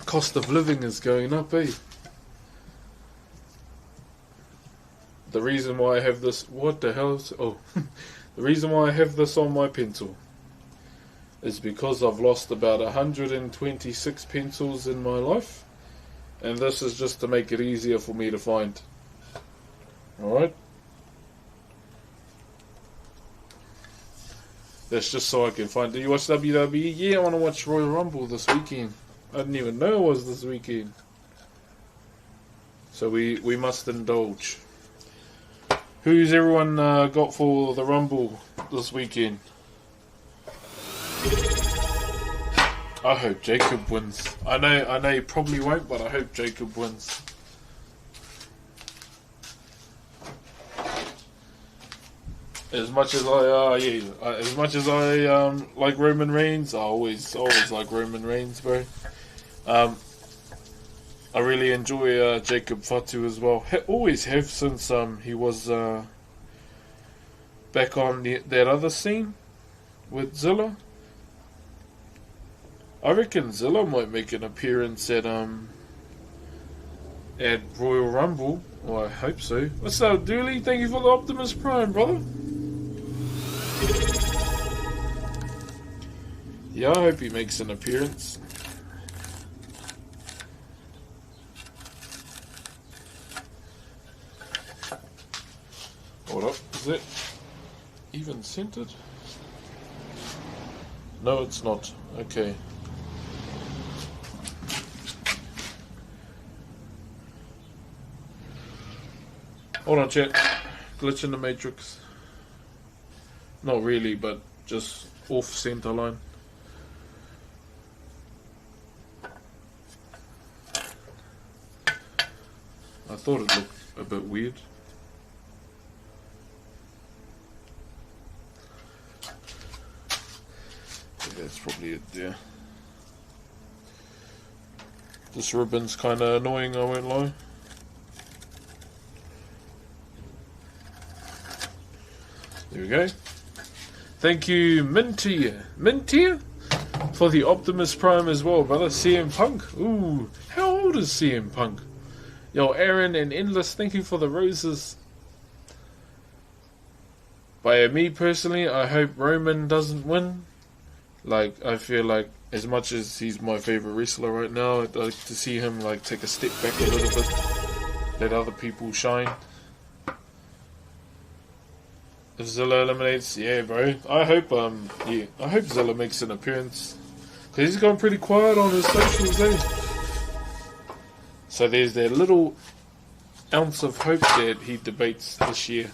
Cost of living is going up, eh? The reason why I have this... What the hell? Oh. The reason why I have this on my pencil is because I've lost about 126 pencils in my life. And this is just to make it easier for me to find. Alright? That's just so I can find... Do you watch WWE? Yeah, I want to watch Royal Rumble this weekend. I didn't even know it was this weekend. So we must indulge. Who's everyone got for the Rumble this weekend? I hope Jacob wins. I know he probably won't, but I hope Jacob wins. As much as I like Roman Reigns, I always like Roman Reigns, bro. I really enjoy Jacob Fatu as well. Always have since he was back on that other scene with Zilla. I reckon Zilla might make an appearance at Royal Rumble. Well, I hope so. What's up, Dooley? Thank you for the Optimus Prime, brother. Yeah, I hope he makes an appearance. Is it even centered? No, it's not. Okay. Hold on, chat. Glitch in the matrix. Not really, but just off center line. I thought it looked a bit weird. That's probably it there. This ribbon's kind of annoying, I won't lie. There we go. Thank you, Mintier, for the Optimus Prime as well, brother. CM Punk. Ooh, how old is CM Punk? Yo, Aaron and Endless, thank you for the roses. By me personally, I hope Roman doesn't win. Like, I feel like as much as he's my favorite wrestler right now, I'd like to see him like take a step back a little bit, let other people shine. If Zilla eliminates, yeah, bro. I hope Zilla makes an appearance, cause he's gone pretty quiet on his socials, eh? So there's that little ounce of hope that he debates this year.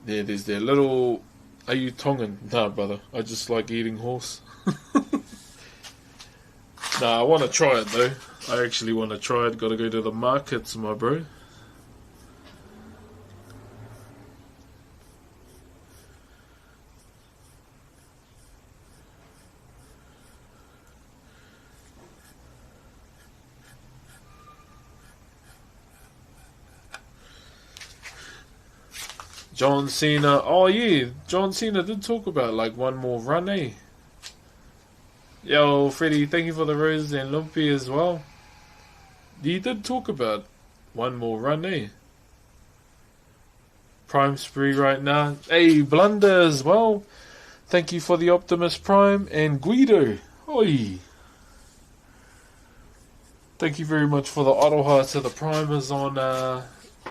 Yeah, there's that little... Are you Tongan? Nah, brother. I just like eating horse. Nah, I want to try it, though. I actually want to try it. Got to go to the markets, my bro. John Cena. Oh yeah, John Cena did talk about like one more run, eh? Yo, Freddy, thank you for the rose and Lumpy as well. He did talk about one more run, eh? Prime spree right now. Hey, Blunder as well. Thank you for the Optimus Prime and Guido. Oi. Thank you very much for the Aloha to the Primers on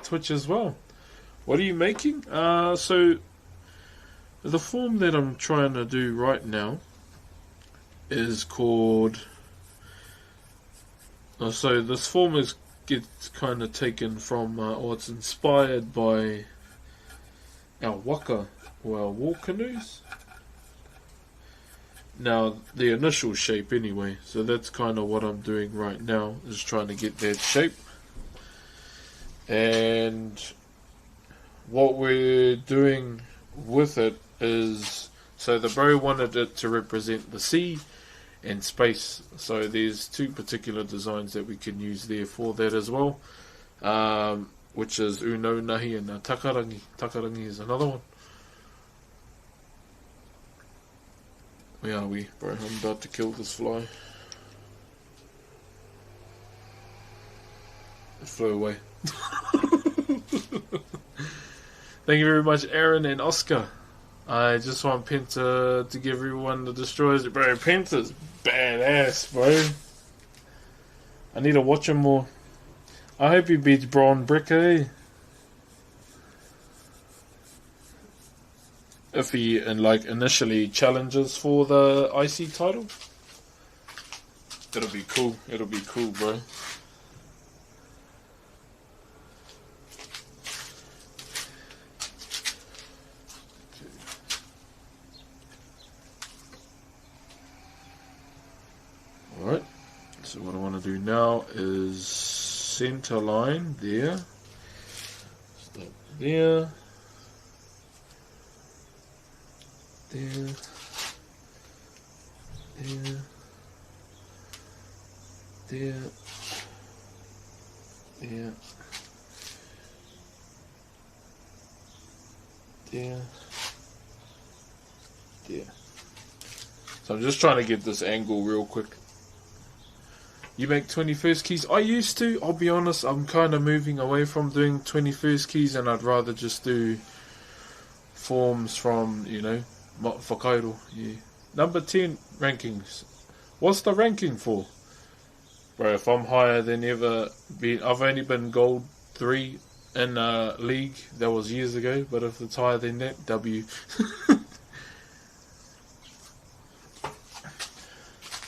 Twitch as well. What are you making? So the form that I'm trying to do right now is called... so this form gets kind of taken from, or it's inspired by our waka, or our war canoes. Now, the initial shape anyway, so that's kind of what I'm doing right now, is trying to get that shape. And what we're doing with it is, so the bro wanted it to represent the sea and space, so there's two particular designs that we can use there for that as well, which is Uno Nahi and Takarangi. Takarangi is another one. Where are we, bro? I'm about to kill this fly. It flew away. Thank you very much, Aaron and Oscar. I just want Penta to give everyone the destroyers. Bro, Penta's badass, bro. I need to watch him more. I hope he beats Braun Breaker, eh? If he initially challenges for the IC title. It'll be cool. It'll be cool, bro. Alright, so what I want to do now is center line there, stop there, there, there, there, there, there, there. So I'm just trying to get this angle real quick. You make 21st keys? I used to. I'll be honest, I'm kind of moving away from doing 21st keys, and I'd rather just do forms from, you know, Whakairo. Yeah. Number 10 rankings. What's the ranking for? Bro, if I'm higher than ever, I've only been gold 3 in league. That was years ago, but if it's higher than that, W.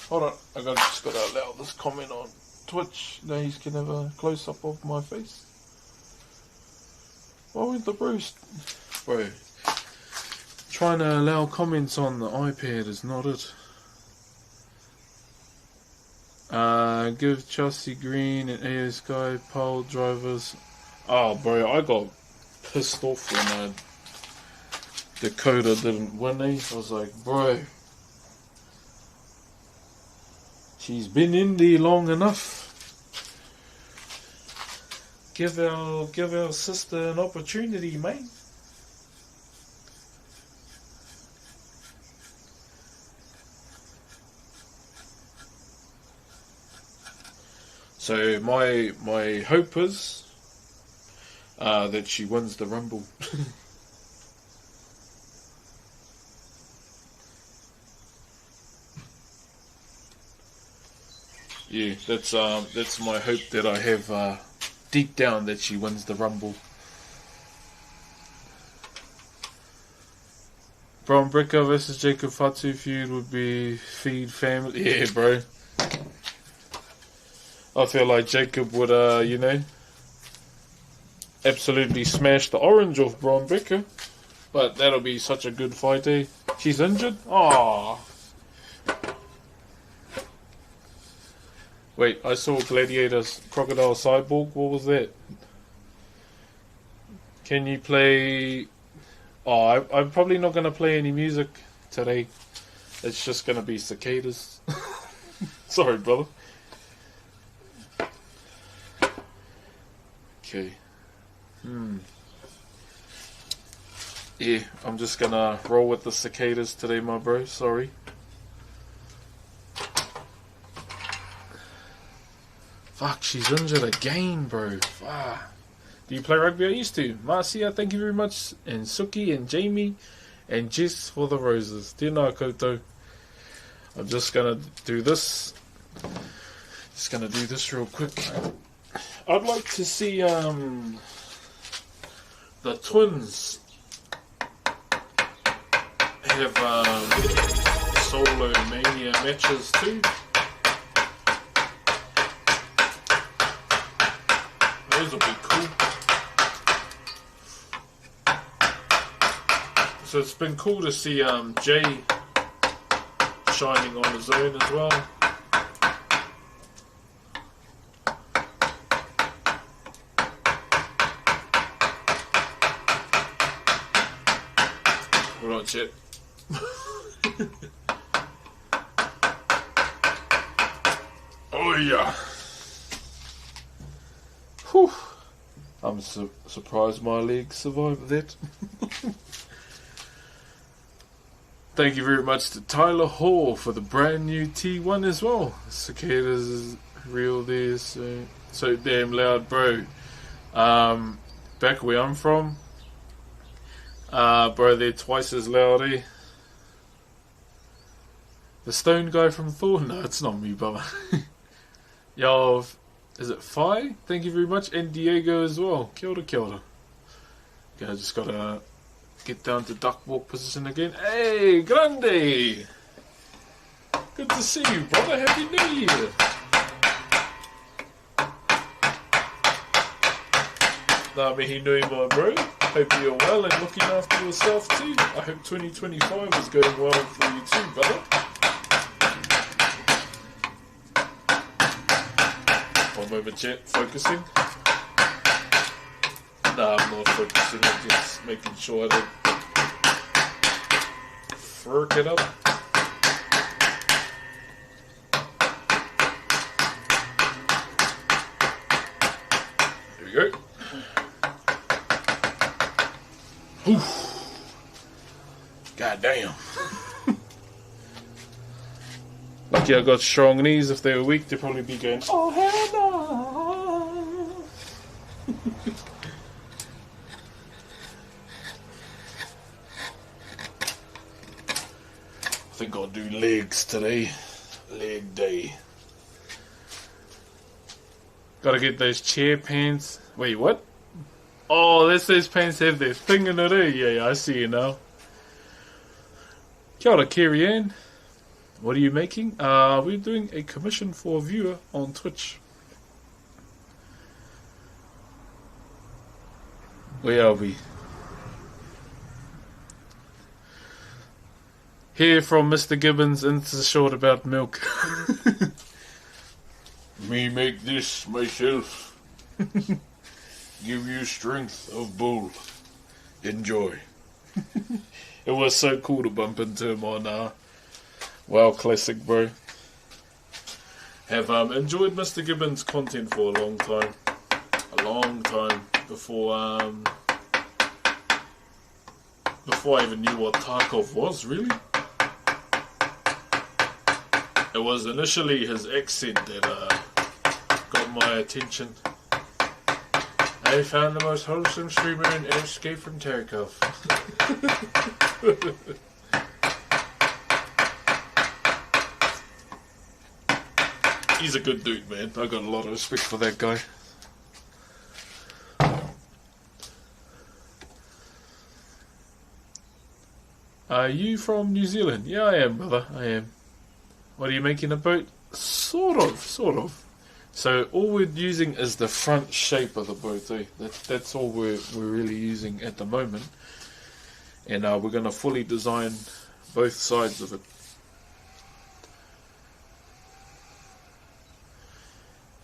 Hold on, just gotta allow this comment on Twitch. Now you can have a close up of my face. Why went the Bruce? Bro, trying to allow comments on the iPad is not it. Give Chelsea Green and AO Sky pole drivers. Oh, bro, I got pissed off when Dakota didn't win. I was like, bro, she's been in there long enough. Give our sister an opportunity, mate. So my hope is that she wins the Rumble. Yeah, that's my hope that I have deep down, that she wins the Rumble. Bron Breakker versus Jacob Fatu feud would be feed family. Yeah, bro. I feel like Jacob would, absolutely smash the orange off Bron Breakker. But that'll be such a good fight, eh? She's injured? Aww. Wait, I saw Gladiator's Crocodile Cyborg. What was that? Can you play... Oh, I'm probably not going to play any music today. It's just going to be cicadas. Sorry, brother. Okay. Yeah, I'm just going to roll with the cicadas today, my bro. Sorry. Fuck, she's injured again, bro. Fuck. Do you play rugby? I used to. Marcia, thank you very much. And Suki and Jamie and Jess for the roses. Tēnā koutou. I'm just going to do this. Just going to do this real quick. I'd like to see the twins have solo mania matches too. Those will be cool. So it's been cool to see Jay shining on his own as well. Right, Chet. Oh yeah. Whew. I'm surprised my legs survived that. Thank you very much to Tyler Hall for the brand new T1 as well. Cicadas is real there, so damn loud, bro. Back where I'm from, bro, they're twice as loud, eh? The stone guy from Thor? No, it's not me, brother. Yo, is it Phi? Thank you very much. And Diego as well. Kia ora, kia ora. Okay, I just gotta get down to duck walk position again. Hey, Grande! Good to see you, brother. Happy New Year! Ngā mihi nui, my bro. Hope you're well and looking after yourself too. I hope 2025 is going well for you too, brother. One moment, chat. Focusing. Nah, I'm not focusing. I'm just making sure I don't furk it up. There we go. Oof. God damn. Lucky I got strong knees. If they were weak, they'd probably be going, oh hell no. I think I'll do legs today. Leg day. Gotta get those chair pants. Wait, what? Oh, that's those pants have their thing in it, eh? Yeah, I see you now. Kia ora, Kerry Ann. What are you making? We're doing a commission for a viewer on Twitch. Where are we? Here from Mr. Gibbons into short about milk. Me make this myself. Give you strength of bull. Enjoy. It was so cool to bump into him on WoW Classic, bro. Have enjoyed Mr. Gibbons' content for a long time. A long time before I even knew what Tarkov was, really. It was initially his accent that got my attention. I found the most wholesome streamer in Escape from Tarkov. He's a good dude, man. I got a lot of respect for that guy. Are you from New Zealand? Yeah, I am, brother. I am. What are you making a boat? Sort of. So all we're using is the front shape of the boat, eh? That's all we're really using at the moment. And we're going to fully design both sides of it.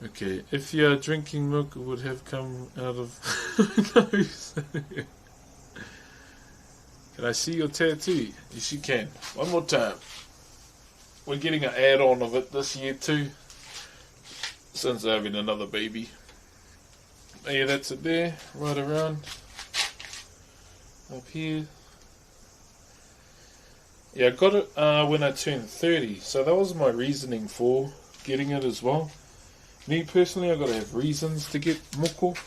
Okay, if you're drinking milk, it would have come out of my nose. Can I see your tattoo? Yes, you can. One more time. We're getting an add-on of it this year too, since having another baby. Oh, yeah, that's it there, right around up here. Yeah, I got it when I turned 30, so that was my reasoning for getting it as well. Me personally, I got to have reasons to get moko,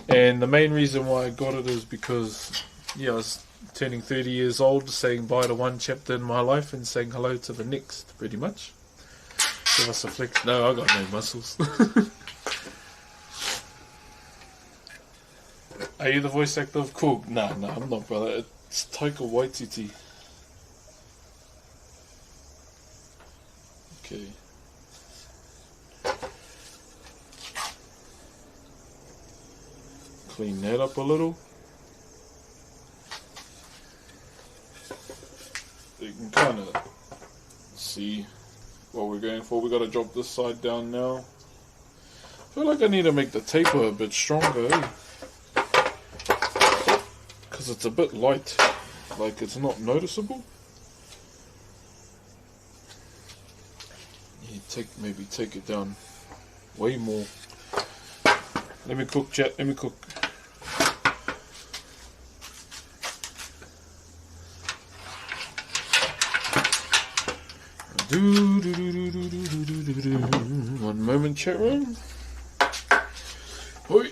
and the main reason why I got it is because, yeah, I was turning 30 years old, saying bye to one chapter in my life and saying hello to the next, pretty much. Give us a flex. No, I got no muscles. Are you the voice actor of Cool? Nah, I'm not, brother. It's Taika Waititi. Okay. Clean that up a little. You can kind of see what we're going for. We got to drop this side down now. I feel like I need to make the taper a bit stronger, eh? Because it's a bit light, like it's not noticeable. You maybe take it down way more. Let me cook, chat. Let me cook. One moment, chat room. Oi.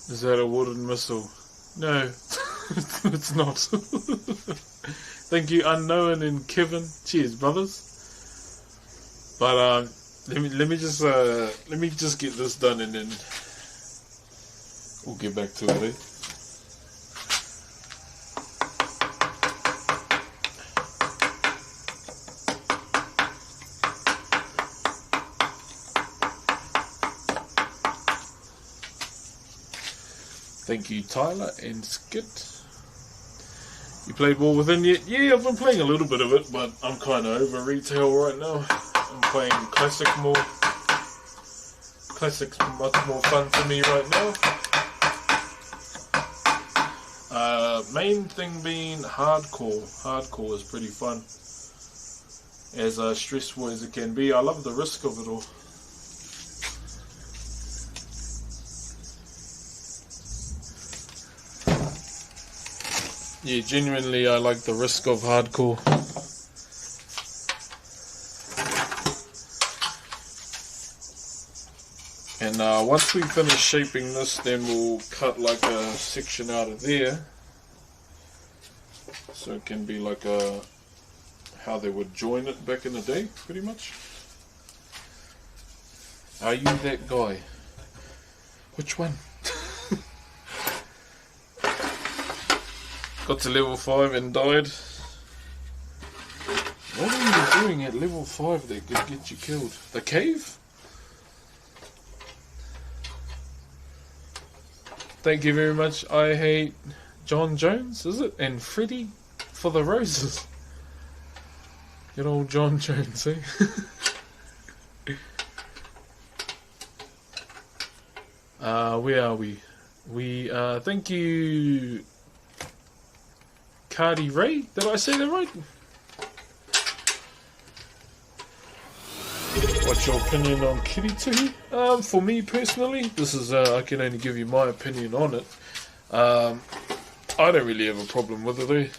Is that a wooden missile? No, it's not. Thank you, Unknown and Kevin. Cheers, brothers. But let me just get this done and then we'll get back to it. Eh? Thank you, Tyler and Skit. You played War Within yet? Yeah, I've been playing a little bit of it, but I'm kind of over retail right now. I'm playing Classic more. Classic's much more fun for me right now. Main thing being hardcore. Hardcore is pretty fun. as stressful as it can be. I love the risk of it all. Yeah, genuinely I like the risk of hardcore. And once we finish shaping this, then we'll cut like a section out of there, so it can be like how they would join it back in the day, pretty much. Are you that guy? Which one? Got to level 5 and died. What are you doing at level 5 that could get you killed? The cave? Thank you very much. I hate John Jones, is it? And Freddie for the roses. Good old John Jones, eh? Where are we? Thank you, Cardi Ray. Did I say that right? What's your opinion on Kirituhi? For me personally, this is I can only give you my opinion on it. I don't really have a problem with it.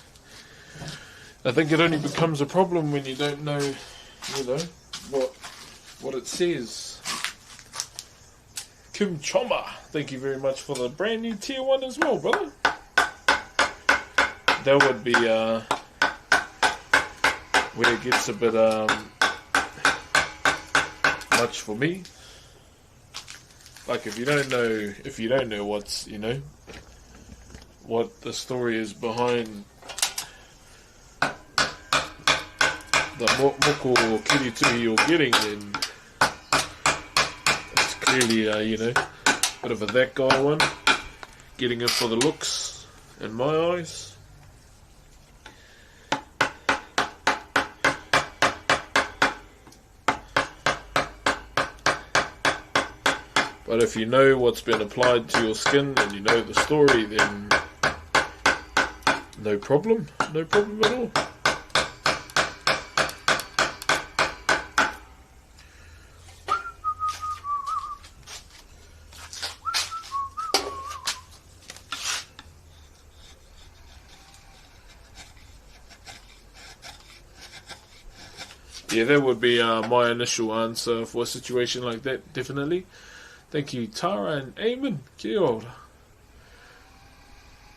I think it only becomes a problem when you don't know, what it says. Kim Choma, thank you very much for the brand new tier 1 as well, brother. That would be where it gets a bit much for me. Like if you don't know what's, what the story is behind the moko or kirituhi you're getting, then it's clearly bit of a that guy one, getting it for the looks in my eyes. But if you know what's been applied to your skin and you know the story, then no problem at all. Yeah, that would be my initial answer for a situation like that, definitely. Thank you, Tara and Eamon. Kia ora.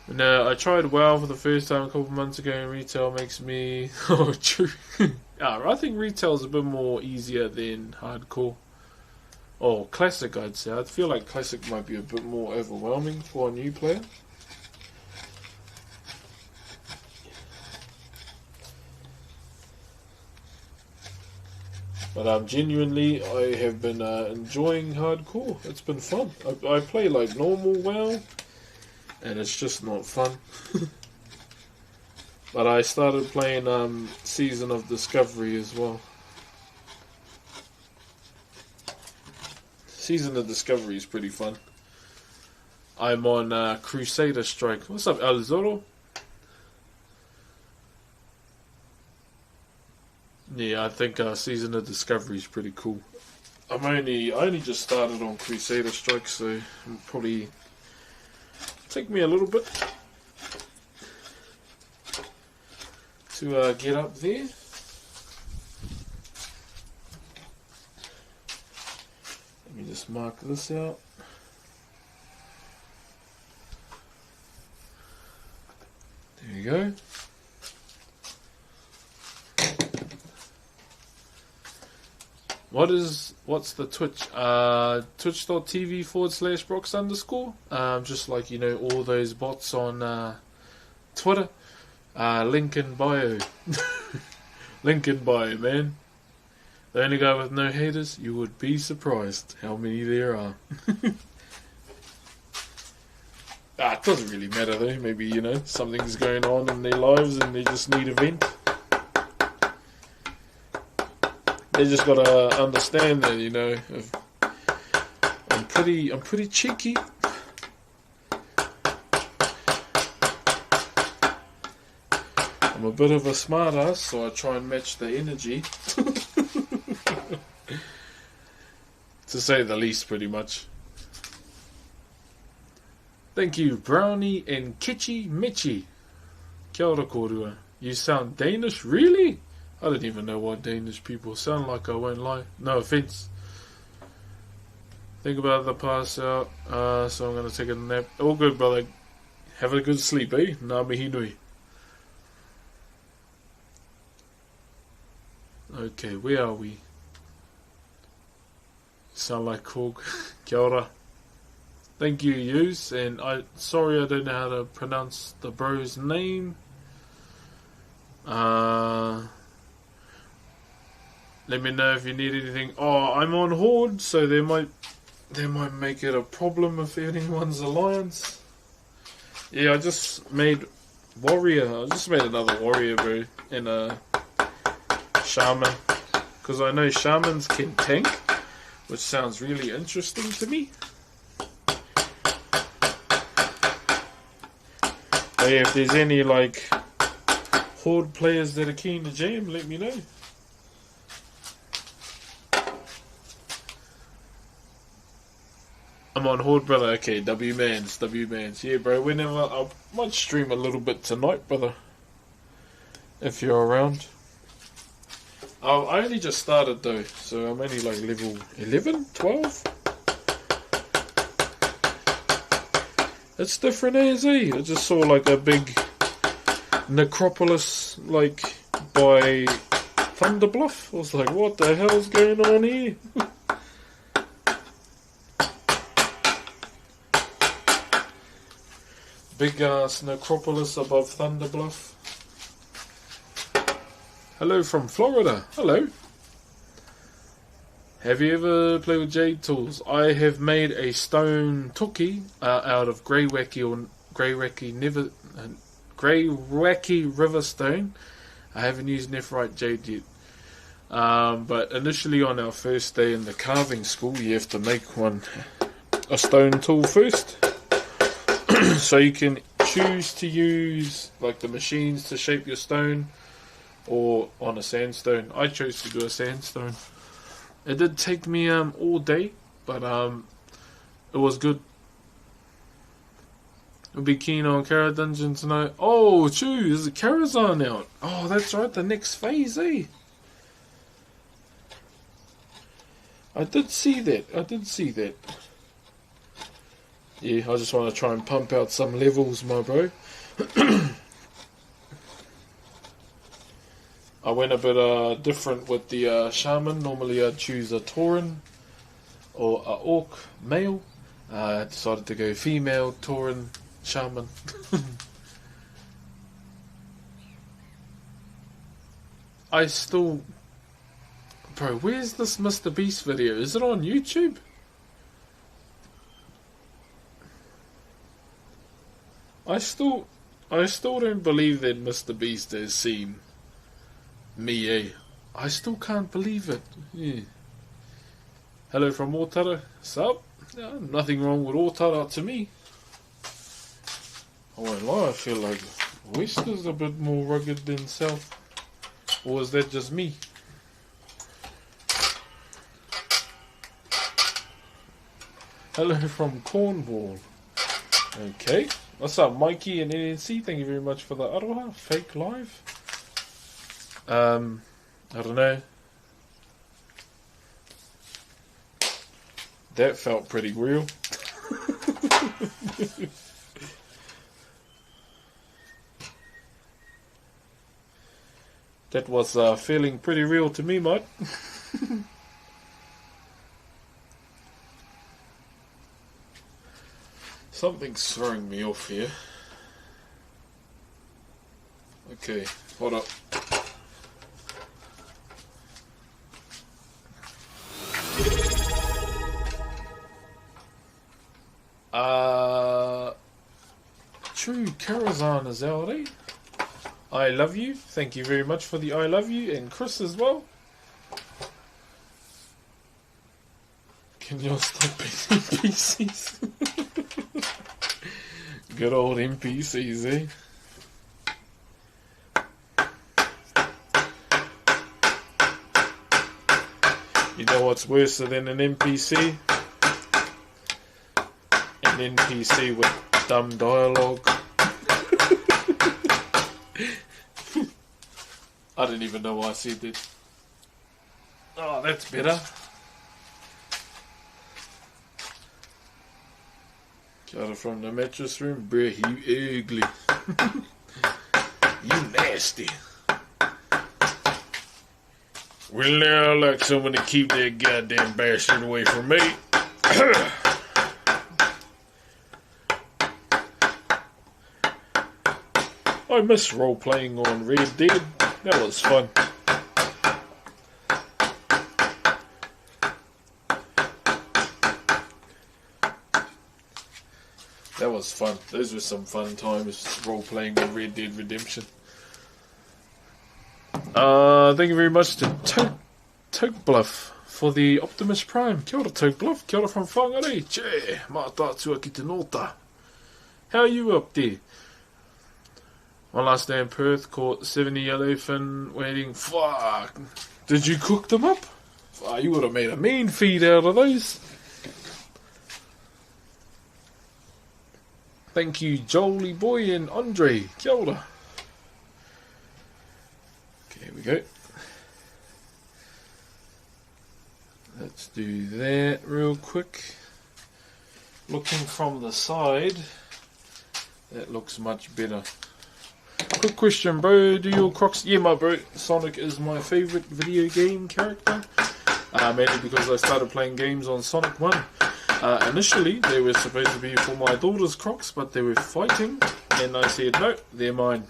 Now, I tried WoW for the first time a couple months ago, and retail makes me... Oh, true. I think retail's a bit more easier than hardcore. Oh, classic, I'd say. I feel like classic might be a bit more overwhelming for a new player. But genuinely, I have been enjoying hardcore. It's been fun. I play like normal WoW, and it's just not fun. But I started playing Season of Discovery as well. Season of Discovery is pretty fun. I'm on Crusader Strike. What's up, El Zoro? Yeah, I think Season of Discovery is pretty cool. I only just started on Crusader Strike, so it'll probably take me a little bit to get up there. Let me just mark this out. There you go. What's the Twitch? Twitch.tv/Broxh_. Just like, all those bots on Twitter. Link in bio. Link in bio, man. The only guy with no haters. You would be surprised how many there are. It doesn't really matter though. Maybe, something's going on in their lives and they just need a vent. They just gotta understand that, if I'm pretty cheeky. I'm a bit of a smart ass, so I try and match the energy. to say the least, pretty much. Thank you, Brownie and Kitchi Michi. Kia ora kōrua. You sound Danish? Really? I don't even know what Danish people sound like, I won't lie. No offense. Think about the pass out. So I'm going to take a nap. All good, brother. Have a good sleep, eh? Ngā mihi nui. Okay, where are we? Sound like Korg. Kia ora. Thank you, Ws. And sorry I don't know how to pronounce the bro's name. Let me know if you need anything. Oh, I'm on Horde, so they might make it a problem if anyone's alliance. Yeah, I just made warrior. I just made another warrior, bro, and a shaman, because I know shamans can tank, which sounds really interesting to me. Hey, if there's any like Horde players that are keen to jam, let me know. I'm on Horde, brother. Okay, W-mans. Yeah, bro, whenever, I might stream a little bit tonight, brother, if you're around. I only just started, though, so I'm only like level 11, 12. It's different as, eh? I just saw like a big necropolis, like, by Thunderbluff. I was like, what the hell's going on here? Big ass necropolis above Thunderbluff. Hello from Florida. Hello. Have you ever played with jade tools? I have made a stone toki out of grey wacky river stone. I haven't used nephrite jade yet. But initially on our first day in the carving school, you have to make a stone tool first. So you can choose to use like the machines to shape your stone, or on a sandstone. I chose to do a sandstone. It did take me all day, but it was good. I'll be keen on Kara Dungeon tonight. Oh, true, there's a Karazhan out. Oh, that's right, the next phase, eh? I did see that. Yeah, I just want to try and pump out some levels, my bro. I went a bit different with the shaman. Normally I'd choose a Tauren or a Orc male. I decided to go female Tauren shaman. I still... Bro, where's this Mr. Beast video? Is it on YouTube? I still don't believe that Mr. Beast has seen me, eh? I still can't believe it. Yeah. Hello from Otara. Sup? Yeah, nothing wrong with Otara to me. I won't lie, I feel like West is a bit more rugged than South. Or is that just me? Hello from Cornwall. Okay. What's up, Mikey and NNC? Thank you very much for the aroha. Fake live. I don't know. That felt pretty real. That was feeling pretty real to me, mate. Something's throwing me off here. Okay, hold up. True, Karazhan is out, eh? I love you. Thank you very much for the I love you, and Chris as well. Can you stop being NPCs? Good old NPCs, eh? You know what's worse than an NPC? An NPC with dumb dialogue. I didn't even know why I said that. Oh, that's better. Got it from the mattress room. Bruh, you ugly. You nasty. Well, now I'd like someone to keep that goddamn bastard away from me. I miss role-playing on Red Dead. That was fun. That was fun. Those were some fun times, role-playing on Red Dead Redemption. Thank you very much to Toke Bluff for the Optimus Prime. Kia ora, Toke Bluff. Kia ora from Whangarei. Che, mā tātua ki te nota. How are you up there? My last day in Perth, caught 70 yellowfin waiting. Fuck. Did you cook them up? Fuck, you would have made a mean feed out of those. Thank you, Jolie Boy and Andre. Kia ora. Okay, here we go. Let's do that real quick. Looking from the side, that looks much better. Quick question, bro. Do your Crocs... Yeah, my bro. Sonic is my favourite video game character. Mainly because I started playing games on Sonic 1. Initially, they were supposed to be for my daughter's Crocs, but they were fighting. And I said, no, they're mine.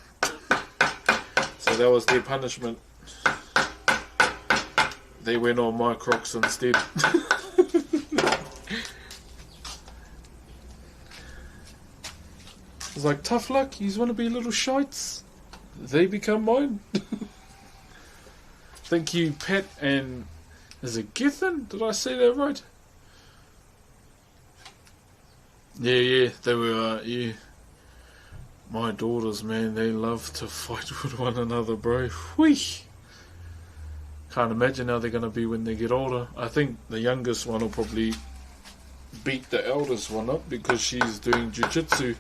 So that was their punishment. They went on my Crocs instead. It's like, tough luck, you want to be little shites? They become mine. Thank you, Pat, and... Is it Gethin? Did I say that right? Yeah, they were, yeah. My daughters, man, they love to fight with one another, bro. Whee! Can't imagine how they're going to be when they get older. I think the youngest one will probably beat the eldest one up because she's doing jiu-jitsu.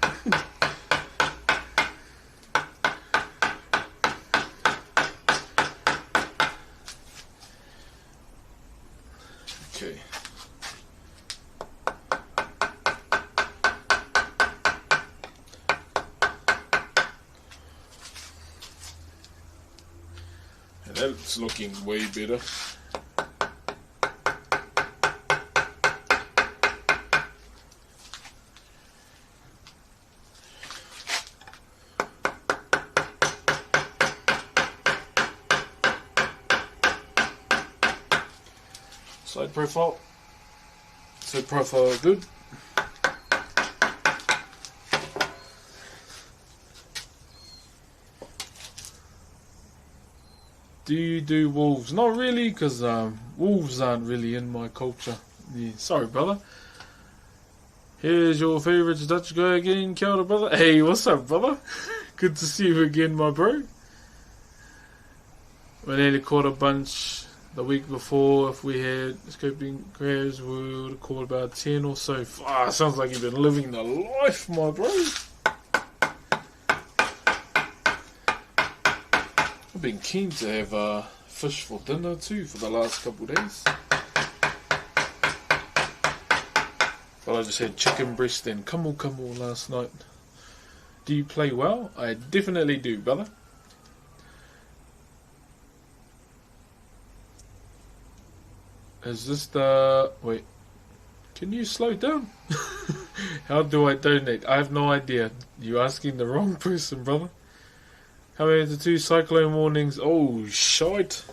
Okay. And that's looking way better. Side profile. Side profile good. Do you do wolves? Not really, because wolves aren't really in my culture. Yeah, sorry, brother. Here's your favourite Dutch guy again. Kia ora, brother. Hey, what's up, brother? Good to see you again, my bro. We nearly caught a bunch the week before. If we had scoping crabs, we would have caught about 10 or so. Sounds like you've been living the life, my bro. I've been keen to have fish for dinner too for the last couple of days. But I just had chicken breast and kumul last night. Do you play well? I definitely do, brother. Is this the... Wait. Can you slow down? How do I donate? I have no idea. You're asking the wrong person, brother. How many of the 2 cyclone warnings? Oh, shite.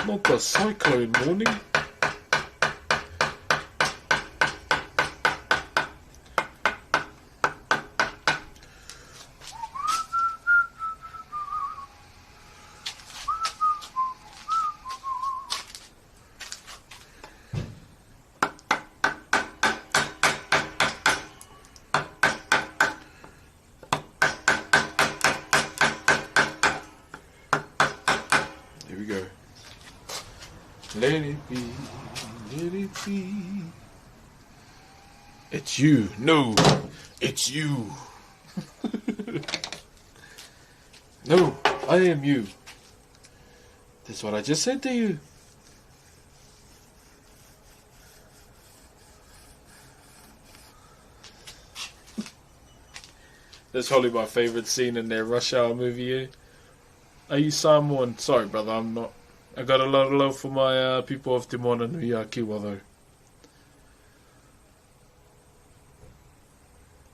Not the cyclone warning. Let it be, let it be. It's you. No, it's you. No, I am you. That's what I just said to you. That's probably my favourite scene in their Rush Hour movie. Are you Samoan? Sorry, brother, I'm not. I got a lot of love for my people of Te Moana Nui a Kiwa, though.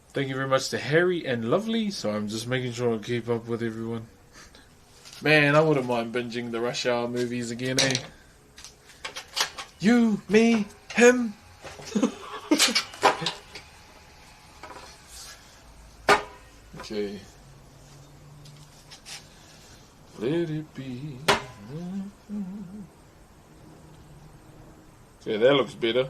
Thank you very much to Harry and Lovely. So I'm just making sure I keep up with everyone. Man, I wouldn't mind binging the Rush Hour movies again, eh? You, me, him. Okay. Let it be. Okay, that looks better.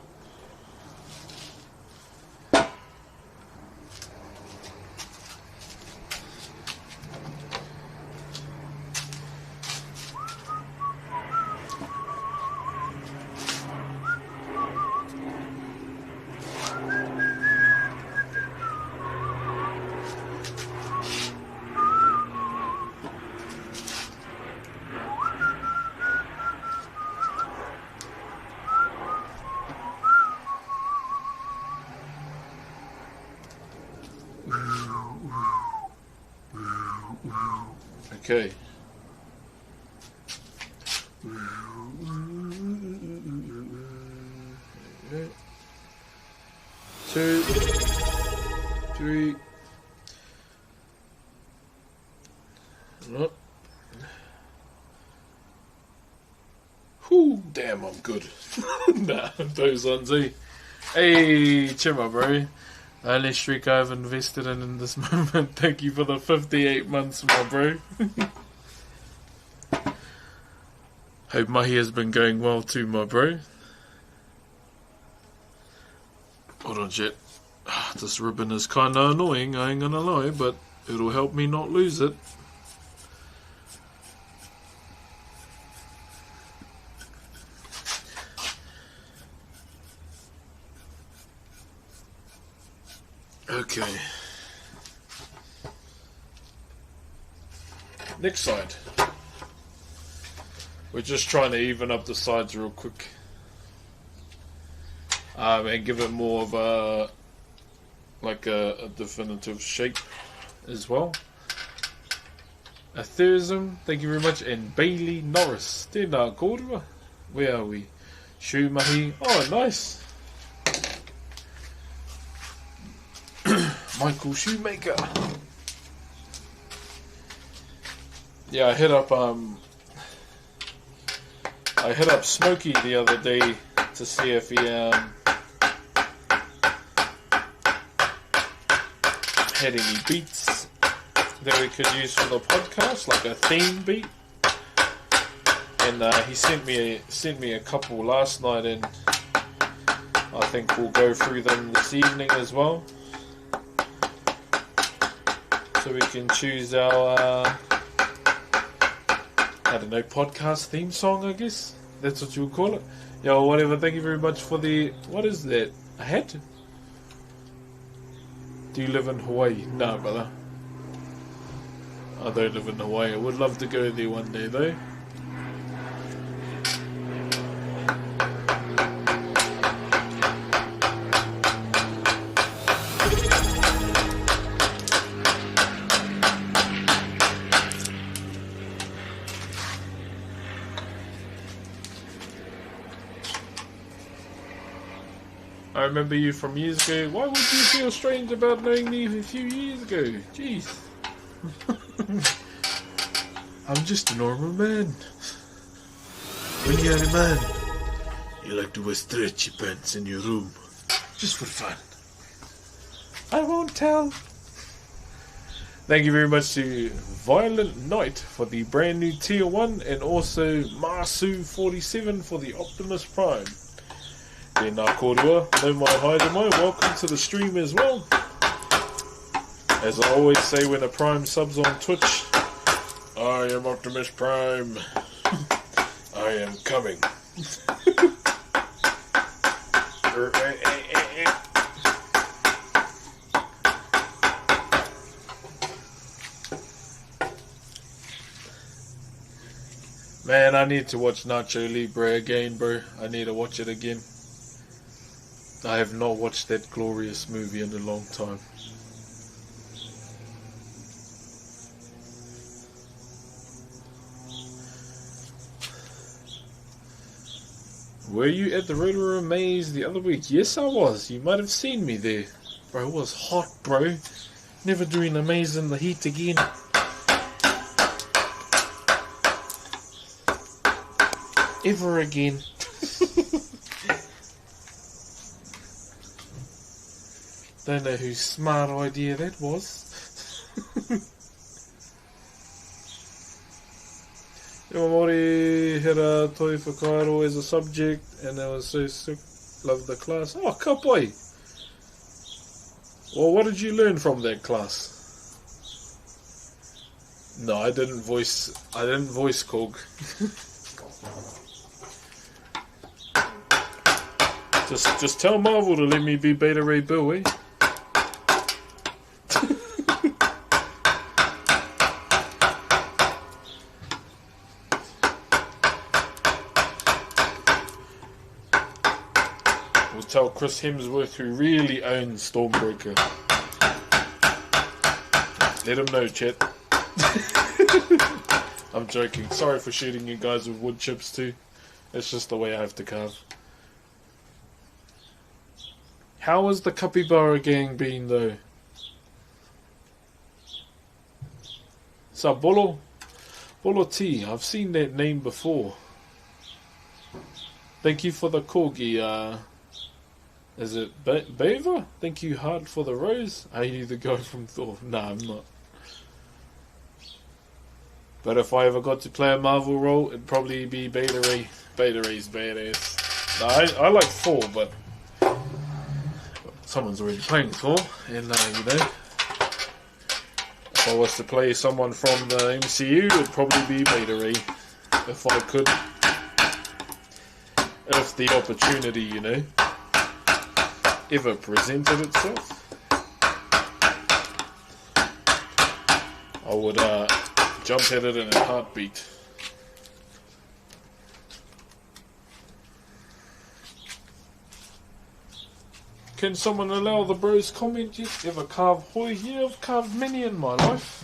Okay. Two, three. Oh. Whew, damn, I'm good. Nah, those ones, eh? Hey, chimma, bro. Only streak I've invested in this moment. Thank you for the 58 months, my bro. Hope Mahi has been going well too, my bro. Hold on, shit. This ribbon is kinda annoying, I ain't gonna lie, but it'll help me not lose it. Okay. Next side. We're just trying to even up the sides real quick. And give it more of a definitive shape as well. Atherism, thank you very much. And Bailey Norris. Tēnā kōrua. Where are we? Shumahi. Oh, nice. Michael Shoemaker. Yeah, I hit up Smokey the other day to see if he had any beats that we could use for the podcast, like a theme beat. And he sent me a couple last night, and I think we'll go through them this evening as well. So we can choose our, I don't know, podcast theme song, I guess. That's what you would call it. Yeah, or whatever. Thank you very much for the, what is that? A hat? Do you live in Hawaii? No, brother. I don't live in Hawaii. I would love to go there one day, though. I remember you from years ago. Why would you feel strange about knowing me a few years ago? Jeez. I'm just a normal man. When you're a man, you like to wear stretchy pants in your room. Just for fun. I won't tell. Thank you very much to Violent Knight for the brand new tier 1, and also Marsu47 for the Optimus Prime. Tēnā kōrua, no mai haere mai, welcome to the stream as well. As I always say when a Prime subs on Twitch, I am Optimus Prime. I am coming. Man, I need to watch Nacho Libre again, bro. I need to watch it again. I have not watched that glorious movie in a long time. Were you at the Roller Maze the other week? Yes, I was. You might have seen me there. Bro, it was hot, bro. Never doing a maze in the heat again. Ever again. Don't know whose smart idea that was. Mori had a toi Whakairo as a subject and I was so sick. Loved the class. Oh, kapoi! Well, what did you learn from that class? No, I didn't voice Cog. Just tell Marvel to let me be Beta Ray Bill, eh? We'll tell Chris Hemsworth, who really owns Stormbreaker. Let him know, chat. I'm joking. Sorry for shooting you guys with wood chips too. It's just the way I have to carve. How has the Capybara gang been though? Sabolo? Bolo T, I've seen that name before. Thank you for the corgi, is it Beaver? Thank you hard for the rose. Are you the guy from Thor? Nah, I'm not. But if I ever got to play a Marvel role, it'd probably be Beta Ray. Beta Ray's badass. Nah, I like Thor, but someone's already playing Thor, and you know, if I was to play someone from the MCU, it'd probably be Beta Ray, if I could, if the opportunity, you know, ever presented itself. I would jump at it in a heartbeat. Can someone allow the bros comment yet? Ever carve hoi? Yeah, I've carved many in my life.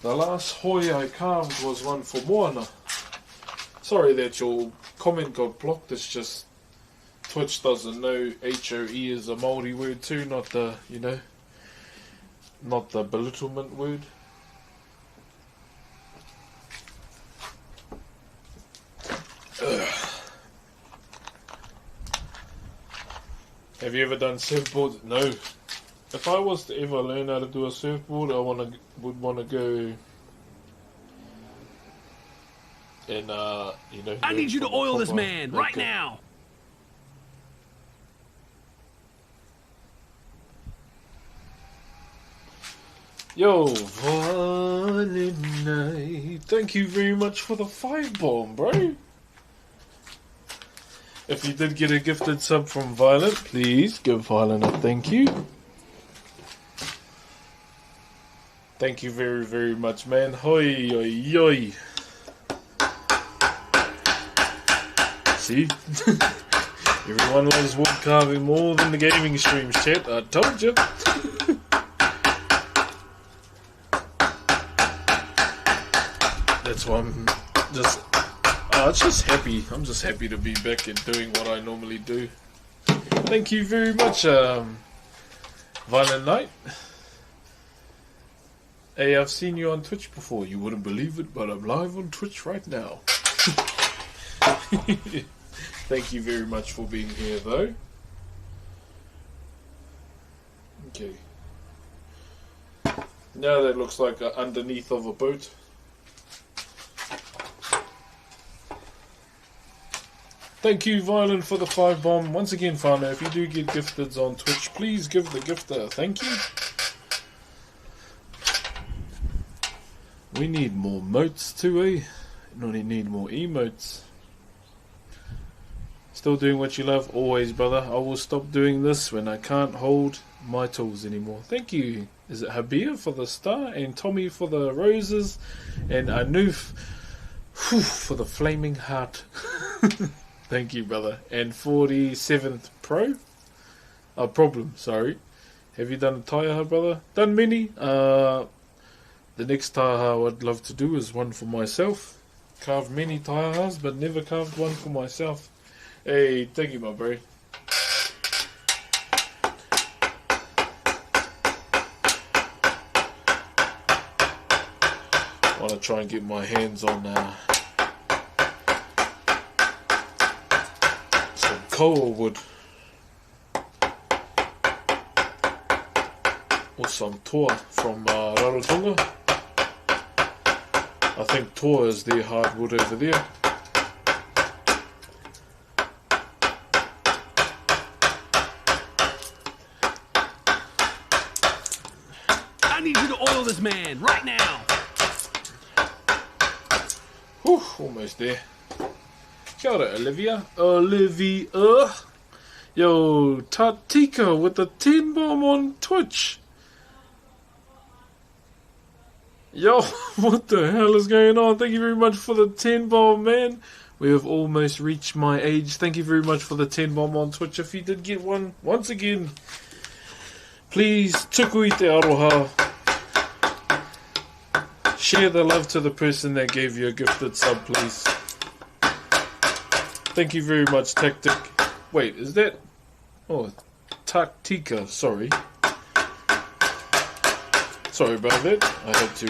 The last hoi I carved was one for Moana. Sorry that your comment got blocked. It's just Twitch doesn't know HOE is a Māori word too, not the, you know, not the belittlement word. Ugh. Have you ever done surfboards? No. If I was to ever learn how to do a surfboard, I would want to go and you know. I need you to oil this man right now. Yo, Violet, thank you very much for the 5 bomb, bro. If you did get a gifted sub from Violet, please give Violet a thank you. Thank you very, very much, man. Hoi, oi, oi. See? Everyone loves wood carving more than the gaming streams, chat. I told you. That's why I'm just... it's just happy. I'm just happy to be back and doing what I normally do. Thank you very much, Violent Knight. Hey, I've seen you on Twitch before. You wouldn't believe it, but I'm live on Twitch right now. Thank you very much for being here, though. Okay. Now that looks like underneath of a boat. Thank you, Violent, for the 5 bomb. Once again, Whanau, if you do get gifteds on Twitch, please give the gifter a thank you. We need more motes too, eh? We need more emotes. Still doing what you love? Always, brother. I will stop doing this when I can't hold my tools anymore. Thank you. Is it Habir for the star? And Tommy for the roses? And Anuf for the flaming heart. Thank you, brother. And 47th Pro? Problem, sorry. Have you done a taiaha, brother? Done many. The next taiaha I'd love to do is one for myself. Carved many taihas, but never carved one for myself. Hey, thank you, my bro. I want to try and get my hands on some koa wood. Or some toa from Rarotonga. I think toa is their hardwood over there. I need you to oil this man right now. Whew, almost there. Kia ora, Olivia. Olivia. Yo, Tatika with the 10 bomb on Twitch. Yo, what the hell is going on? Thank you very much for the 10 bomb, man. We have almost reached my age. Thank you very much for the 10 bomb on Twitch. If you did get one, once again, please, tuku i te aroha. Share the love to the person that gave you a gifted sub, please. Thank you very much, Tactic. Wait, is that... Oh, Taktika, sorry. Sorry about that. I had to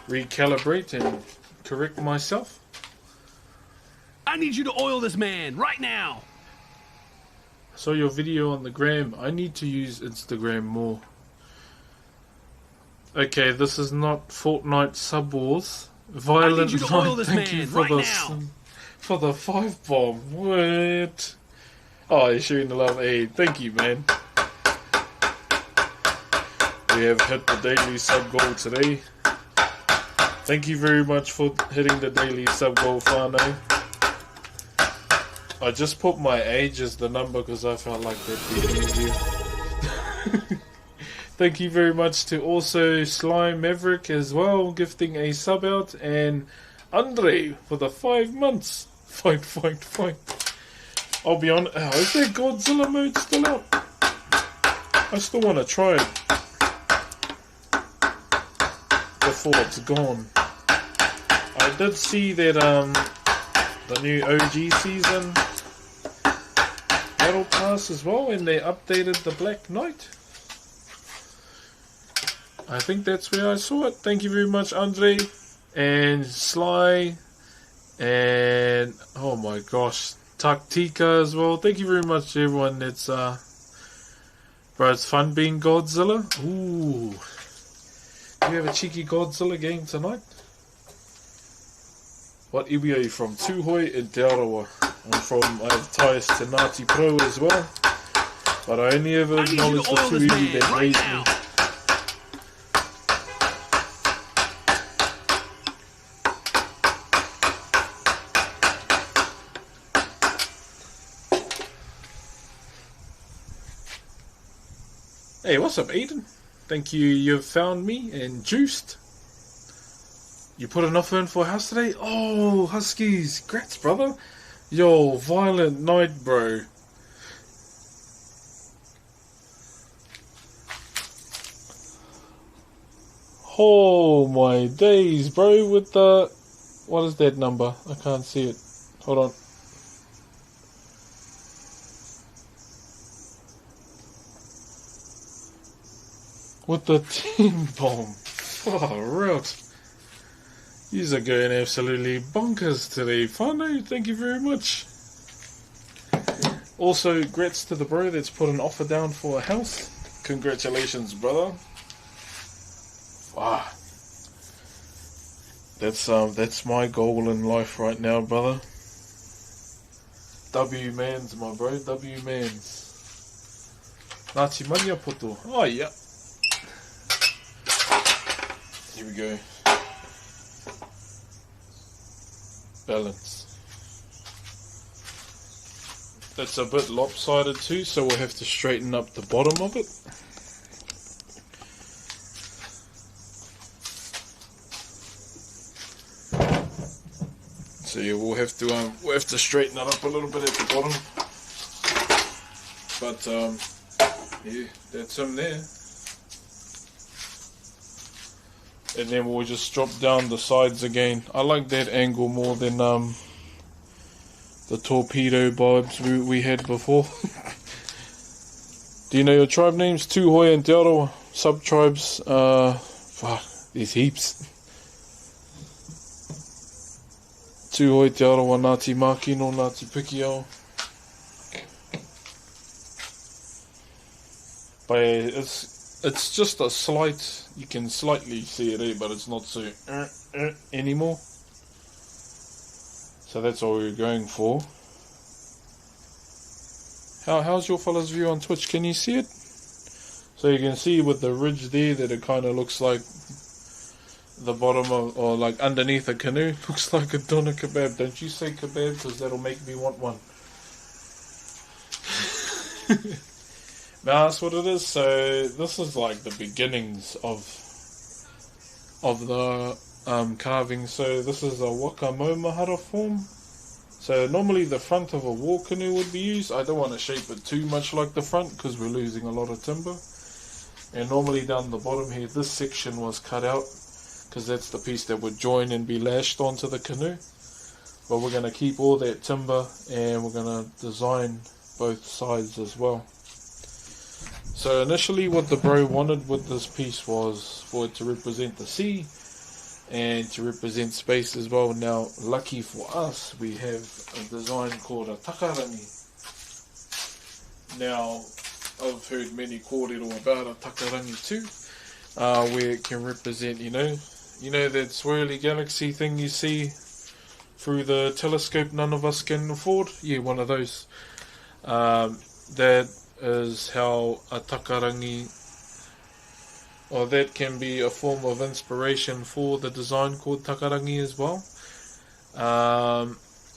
recalibrate and correct myself. I need you to oil this man right now. I saw your video on the gram. I need to use Instagram more. Okay, this is not Fortnite Sub Wars. Violent Night, thank you for for the 5 bomb. What? Oh, you're shooting the love. Hey, thank you, man. We have hit the daily sub goal today. Thank you very much for hitting the daily sub goal, whanau. I just put my age as the number because I felt like that'd be easier. Thank you very much to also Slime Maverick as well, gifting a sub out, and Andre for the 5 months. Fight. I'll be honest. Is that Godzilla mode still out? I still want to try it before it's gone. I did see that the new OG season Battle Pass as well, and they updated the Black Knight. I think that's where I saw it. Thank you very much, Andre and Sly, and oh my gosh, Taktika as well. Thank you very much to everyone that's bro, it's fun being Godzilla. Ooh, do you have a cheeky Godzilla game tonight? What iwi are you from? Tūhoi in Te Arawa. I have ties to Ngāti Pro as well, but I only ever acknowledge the two iwi that raised me. Hey, what's up, Aiden? Thank you, you've found me and juiced. You put an offer in for a house today? Oh, Huskies, grats, brother. Yo, Violent Night, bro. Oh my days, bro, with the... What is that number? I can't see it. Hold on. With the 10 bomb. Oh, real. Yous are going absolutely bonkers today. whanau, thank you very much. Also, grats to the bro that's put an offer down for a house. Congratulations, brother. Wow. That's my goal in life right now, brother. W-mans, my bro. W-mans. Ngāti Mania poto. Oh, yeah. Here we go. Balance. it's a bit lopsided too, so we'll have to straighten up the bottom of it. So yeah, we'll have to straighten it up a little bit at the bottom. But yeah, that's him there. And then we'll just drop down the sides again. I like that angle more than the torpedo vibes we had before. Do you know your tribe names? Tūhoe and Te Aroha. Sub-tribes, fuck, there's heaps. Tūhoe, Te Aroha, Ngāti Mākino, Ngāti Pikiao. But yeah, it's just a slight, you can slightly see it, but it's not so anymore. So that's all we're going for. How's your fella's view on Twitch? Can you see it? So you can see with the ridge there that it kind of looks like the bottom of, or like underneath a canoe. Looks like a doner kebab. Don't you say kebab, because that'll make me want one. Now that's what it is. So this is like the beginnings of the carving. So this is a wakamoumahara form. So normally the front of a war canoe would be used. I don't want to shape it too much like the front because we're losing a lot of timber. And normally down the bottom here, this section was cut out because that's the piece that would join and be lashed onto the canoe. But we're going to keep all that timber and we're going to design both sides as well. So initially what the bro wanted with this piece was for it to represent the sea and to represent space as well. Now lucky for us, we have a design called a takarangi. Now I've heard many kōrero about a takarangi too, where it can represent, you know that swirly galaxy thing you see through the telescope none of us can afford? Yeah, one of those. That is how a takarangi, or that can be a form of inspiration for the design called takarangi as well.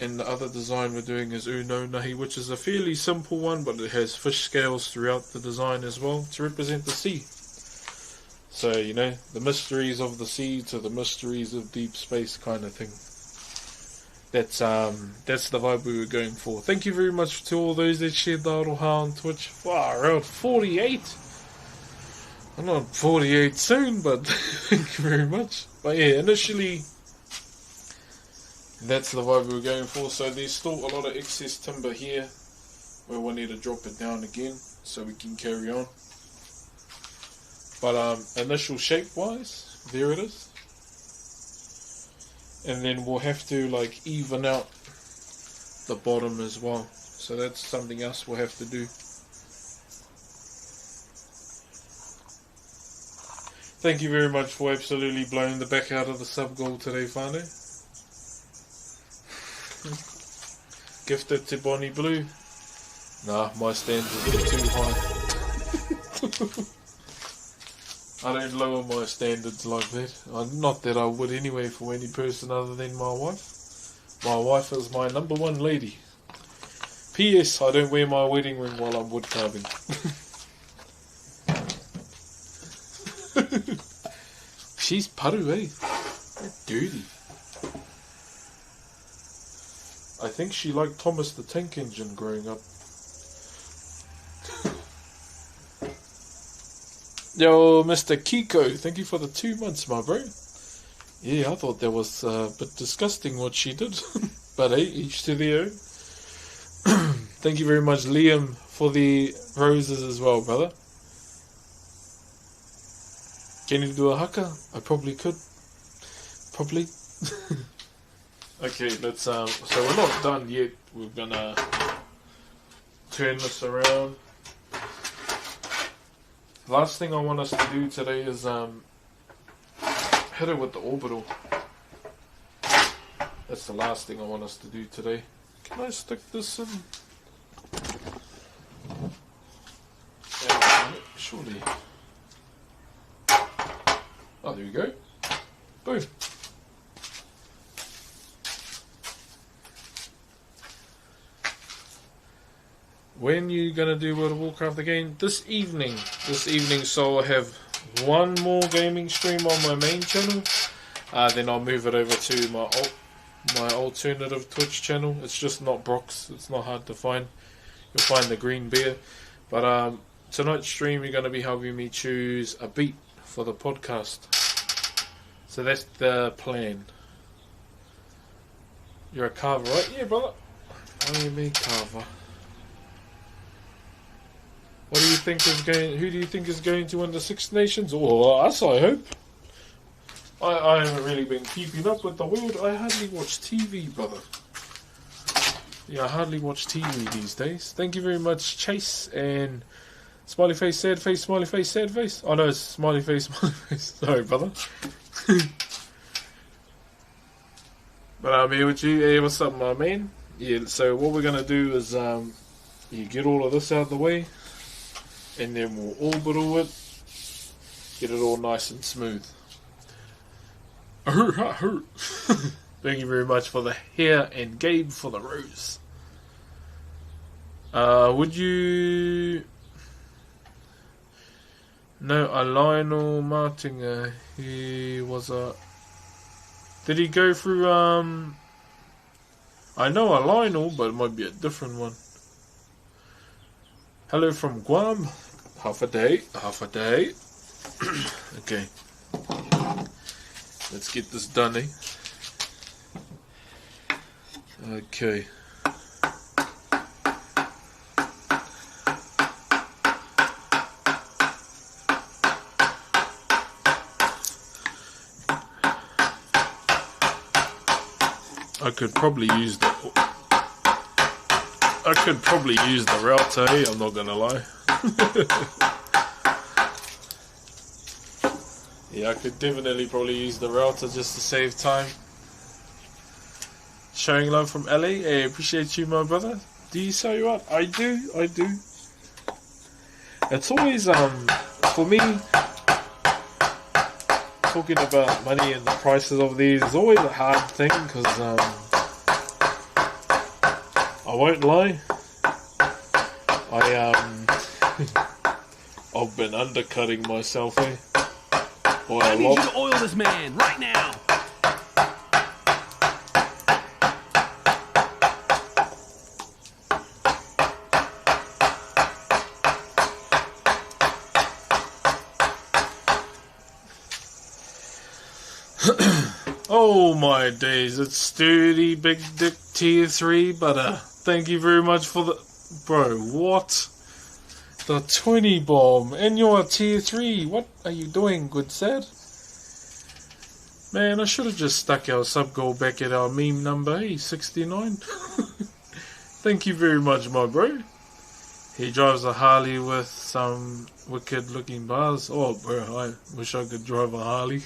And the other design we're doing is uno nahi, which is a fairly simple one, but it has fish scales throughout the design as well to represent the sea. So, you know, the mysteries of the sea to the mysteries of deep space kind of thing. That's the vibe we were going for. Thank you very much to all those that shared the aroha on Twitch. Wow, around 48. I'm not 48 soon, but thank you very much. But yeah, initially, that's the vibe we were going for. So there's still a lot of excess timber here where we'll need to drop it down again so we can carry on. But initial shape wise, there it is. And then we'll have to like even out the bottom as well. So that's something else we'll have to do. Thank you very much for absolutely blowing the back out of the sub goal today, whanau. Gifted to Bonnie Blue. Nah, my standards are too high. I don't lower my standards like that. Not that I would anyway for any person other than my wife. My wife is my number one lady. P.S. I don't wear my wedding ring while I'm wood carving. She's paru, eh? Dirty. I think she liked Thomas the Tank Engine growing up. Yo, Mr. Kiko, thank you for the 2 months, my bro. Yeah, I thought that was a bit disgusting what she did. But hey, each to their own. Thank you very much, Liam, for the roses as well, brother. Can you do a haka? I probably could. Probably. Okay, let's so we're not done yet. We're gonna turn this around. Last thing I want us to do today is hit it with the orbital. That's the last thing I want us to do today. Can I stick this in? Surely. Oh, there we go. Boom. when you gonna do World of Warcraft again? This evening. So I'll have one more gaming stream on my main channel. Then I'll move it over to my alternative Twitch channel. It's just not Broxh. It's not hard to find. You'll find the green bear. But tonight's stream, you're going to be helping me choose a beat for the podcast. So that's the plan. You're a carver, right? Yeah, brother. I am a carver. What do you think is going? Who do you think is going to win the Six Nations? Or us, I hope. I haven't really been keeping up with the world. I hardly watch TV, brother. Yeah, I hardly watch TV these days. Thank you very much, Chase, and smiley face, sad face, smiley face, sad face. Oh no, it's smiley face, smiley face. Sorry, brother. But I'm here with you. Hey, what's up, my man? Yeah, so what we're going to do is you get all of this out of the way, and then we'll orbital it, get it all nice and smooth. Thank you very much for the hair, and Gabe for the rose. Would you know a Lionel Martin? He was a... Did he go through, I know a Lionel, but it might be a different one. Hello from Guam. Half a day. Okay. Let's get this done, eh? Okay. I could probably use the router, eh? I'm not gonna lie. Yeah, I could definitely probably use the router just to save time. Showing love from LA. Hey, appreciate you, my brother. Do you say you what? I do. It's always for me, talking about money and the prices of these is always a hard thing, because I won't lie, I've been undercutting myself, eh? I need you to oil this man right now. Oh my days, it's sturdy big dick tier 3 butter. Thank you very much for the... Bro, what? The 20 bomb, and you're a tier 3. What are you doing, good sad? Man, I should have just stuck our sub goal back at our meme number, hey, 69. Thank you very much, my bro. He drives a Harley with some wicked looking bars. Oh, bro, I wish I could drive a Harley.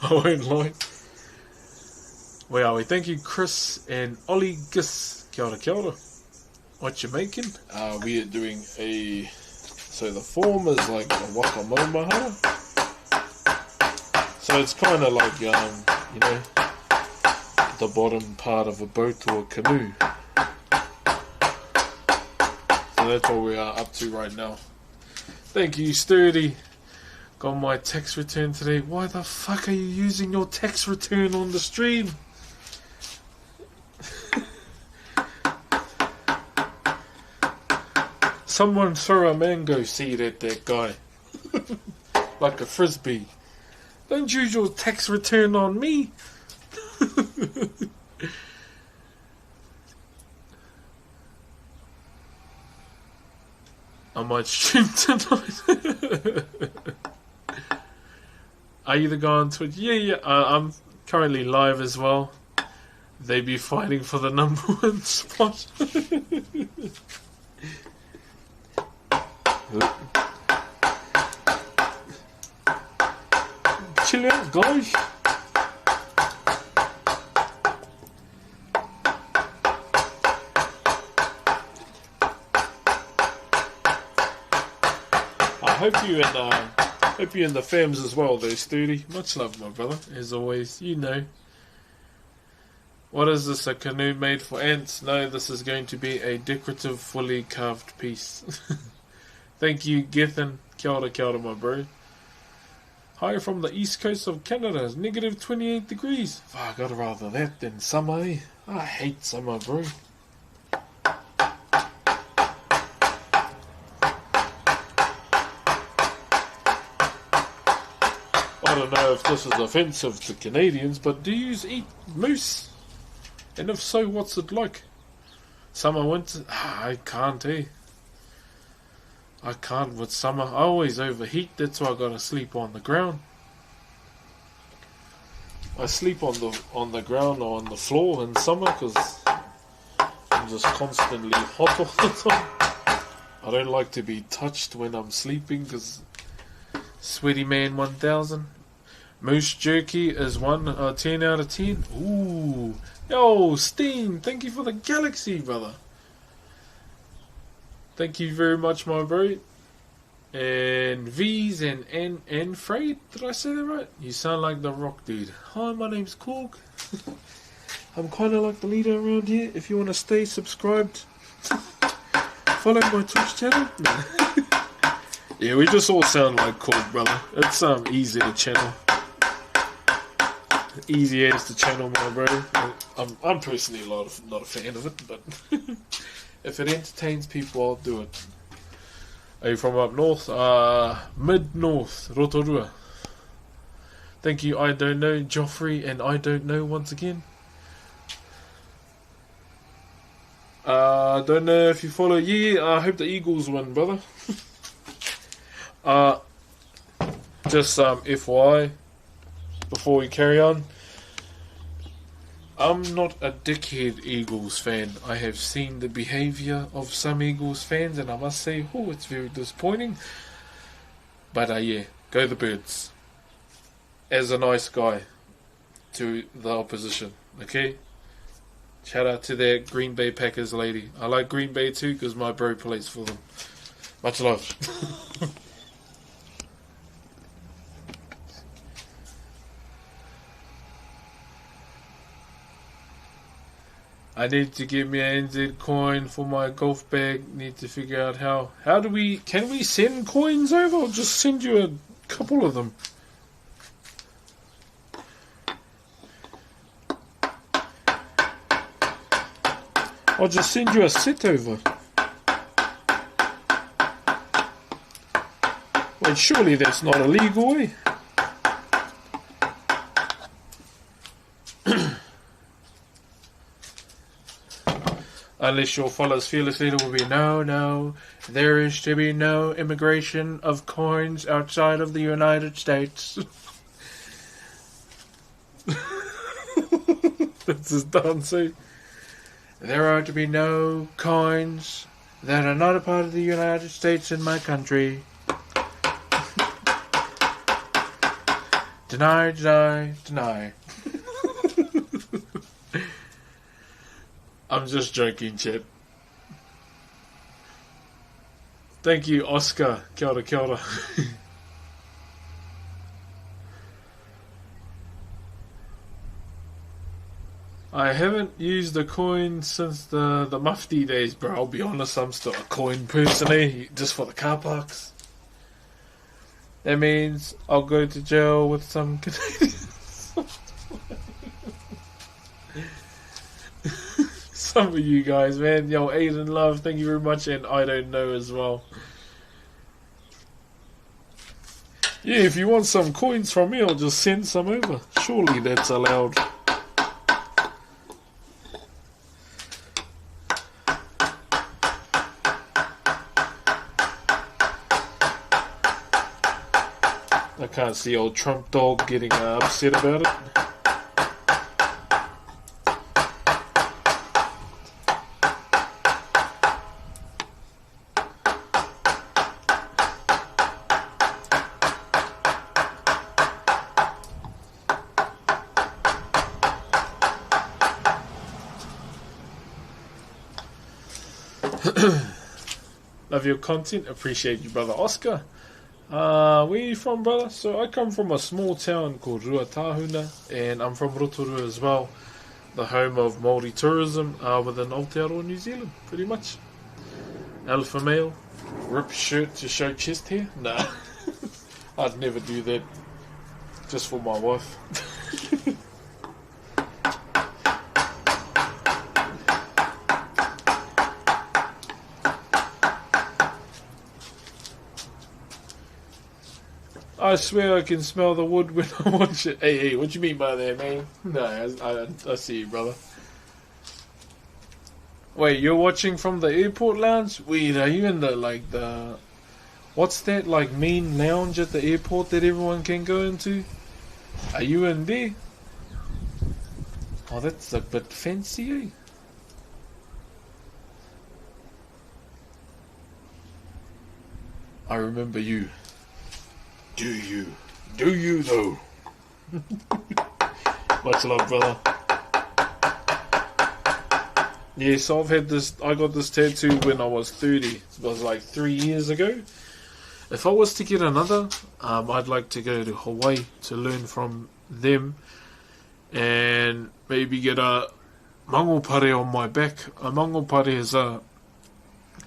I won't lie. Where are we? Thank you, Chris and Ollie Gis. Kia ora, kia ora. What you making? We are doing a... So the form is like a wakamomaha. So it's kind of like, you know, the bottom part of a boat or a canoe. So that's what we are up to right now. Thank you, Sturdy. Got my tax return today. Why the fuck are you using your tax return on the stream? Someone throw a mango seed at that guy. Like a frisbee. Don't use your tax return on me. I might stream tonight. Are you the guy on Twitch? Yeah. I'm currently live as well. They be fighting for the #1 spot. Chill out, guys. Hope you and the fams as well, though, Sturdy. Much love, my brother, as always. You know. What is this, a canoe made for ants? No, this is going to be a decorative, fully carved piece. Thank you, Gethin. Kia ora, my bro. Hi from the east coast of Canada. It's negative 28 degrees. Fuck, I'd rather that than summer, eh? I hate summer, bro. I don't know if this is offensive to Canadians, but do you eat moose? And if so, what's it like? Summer, winter? I can't, eh? I can't with summer. I always overheat, that's why I gotta sleep on the ground. I sleep on the ground or on the floor in summer because I'm just constantly hot all the time. I don't like to be touched when I'm sleeping because Sweaty Man 1000. Moose jerky is 10 out of 10. Ooh. Yo, Steen, thank you for the galaxy, brother. Thank you very much, my bro. And V's and Freight, did I say that right? You sound like the rock dude. Hi, my name's Korg. I'm kind of like the leader around here. If you want to stay subscribed, follow my Twitch channel. Yeah, we just all sound like Korg, brother. It's easy to channel. Easy as to channel, my bro. I'm personally not a fan of it, but if it entertains people, I'll do it. Are you from up north? Mid-north, Rotorua. Thank you, I don't know, Joffrey, and I don't know once again. Don't know if you follow. Yeah, I hope the Eagles win, brother. Just FYI, before we carry on, I'm not a dickhead Eagles fan. I have seen the behaviour of some Eagles fans, and I must say, oh, it's very disappointing. But yeah, go the Birds. As a nice guy to the opposition, okay? Shout out to that Green Bay Packers lady. I like Green Bay too because my bro plays for them. Much love. I need to get me an NZ coin for my golf bag. Need to figure out how do we, can we send coins over? I'll just send you a couple of them. I'll just send you a set over. Wait, surely that's not illegal, eh? Unless your followers fearless leader will be, no, there is to be no immigration of coins outside of the United States. That's his dance, eh? There are to be no coins that are not a part of the United States in my country. Deny, deny, deny. I'm just joking, chat. Thank you, Oscar. Kia ora, kia ora. I haven't used a coin since the mufti days, bro. I'll be honest, I'm still a coin person, eh? Just for the car parks. That means I'll go to jail with some Canadians. Some of you guys, man. Yo, Aiden Love, thank you very much, and I don't know as well. Yeah, if you want some coins from me, I'll just send some over. Surely that's allowed. I can't see old Trump dog getting upset about it. Love your content, appreciate you, brother Oscar. Where are you from, brother? So I come from a small town called Ruatahuna, and I'm from Rotorua as well. the home of Māori tourism within Aotearoa, New Zealand, pretty much. Alpha male, rip shirt to show chest hair? Nah, I'd never do that, just for my wife. I swear I can smell the wood when I watch it. Hey, what you mean by that, man? No, I see you, brother. Wait, you're watching from the airport lounge? Wait, are you in the, what's that, like, main lounge at the airport that everyone can go into? Are you in there? Oh, that's a bit fancy, eh? I remember you. Do you? Do you though? Much love, brother. Yes, I've had this. I got this tattoo when I was 30. It was like 3 years ago. If I was to get another, I'd like to go to Hawaii to learn from them, and maybe get a mangopare on my back. A mangopare is a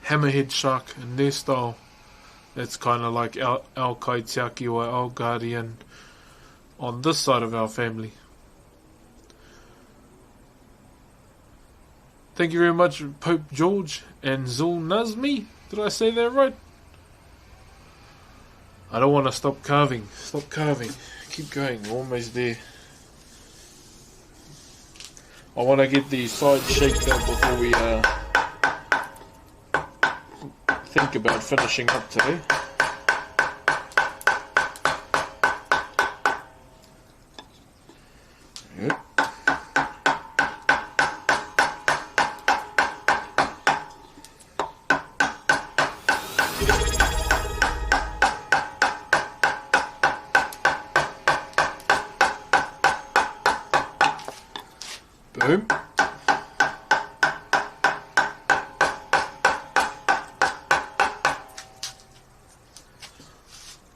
hammerhead shark in their style. It's kind of like our kaitiaki or our guardian on this side of our family. Thank you very much, Pope George and Zul Nazmi. Did I say that right? I don't want to stop carving. Stop carving. Keep going. We're almost there. I want to get the sides shaped up before we think about finishing up today. Yep. Boom.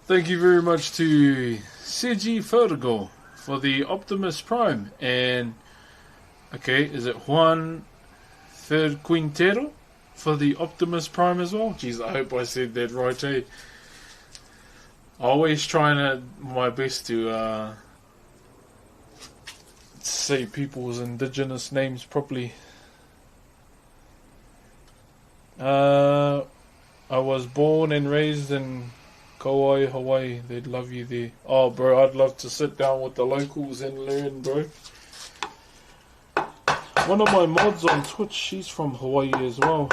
Thank you very much to Sergi Fergo for the Optimus Prime, and okay, is it Juan Quintero for the Optimus Prime as well? Jeez, I hope I said that right, eh? Always trying my best to say people's indigenous names properly. I was born and raised in Kauai, Hawaii. They'd love you there. Oh, bro, I'd love to sit down with the locals and learn, bro. One of my mods on Twitch, she's from Hawaii as well.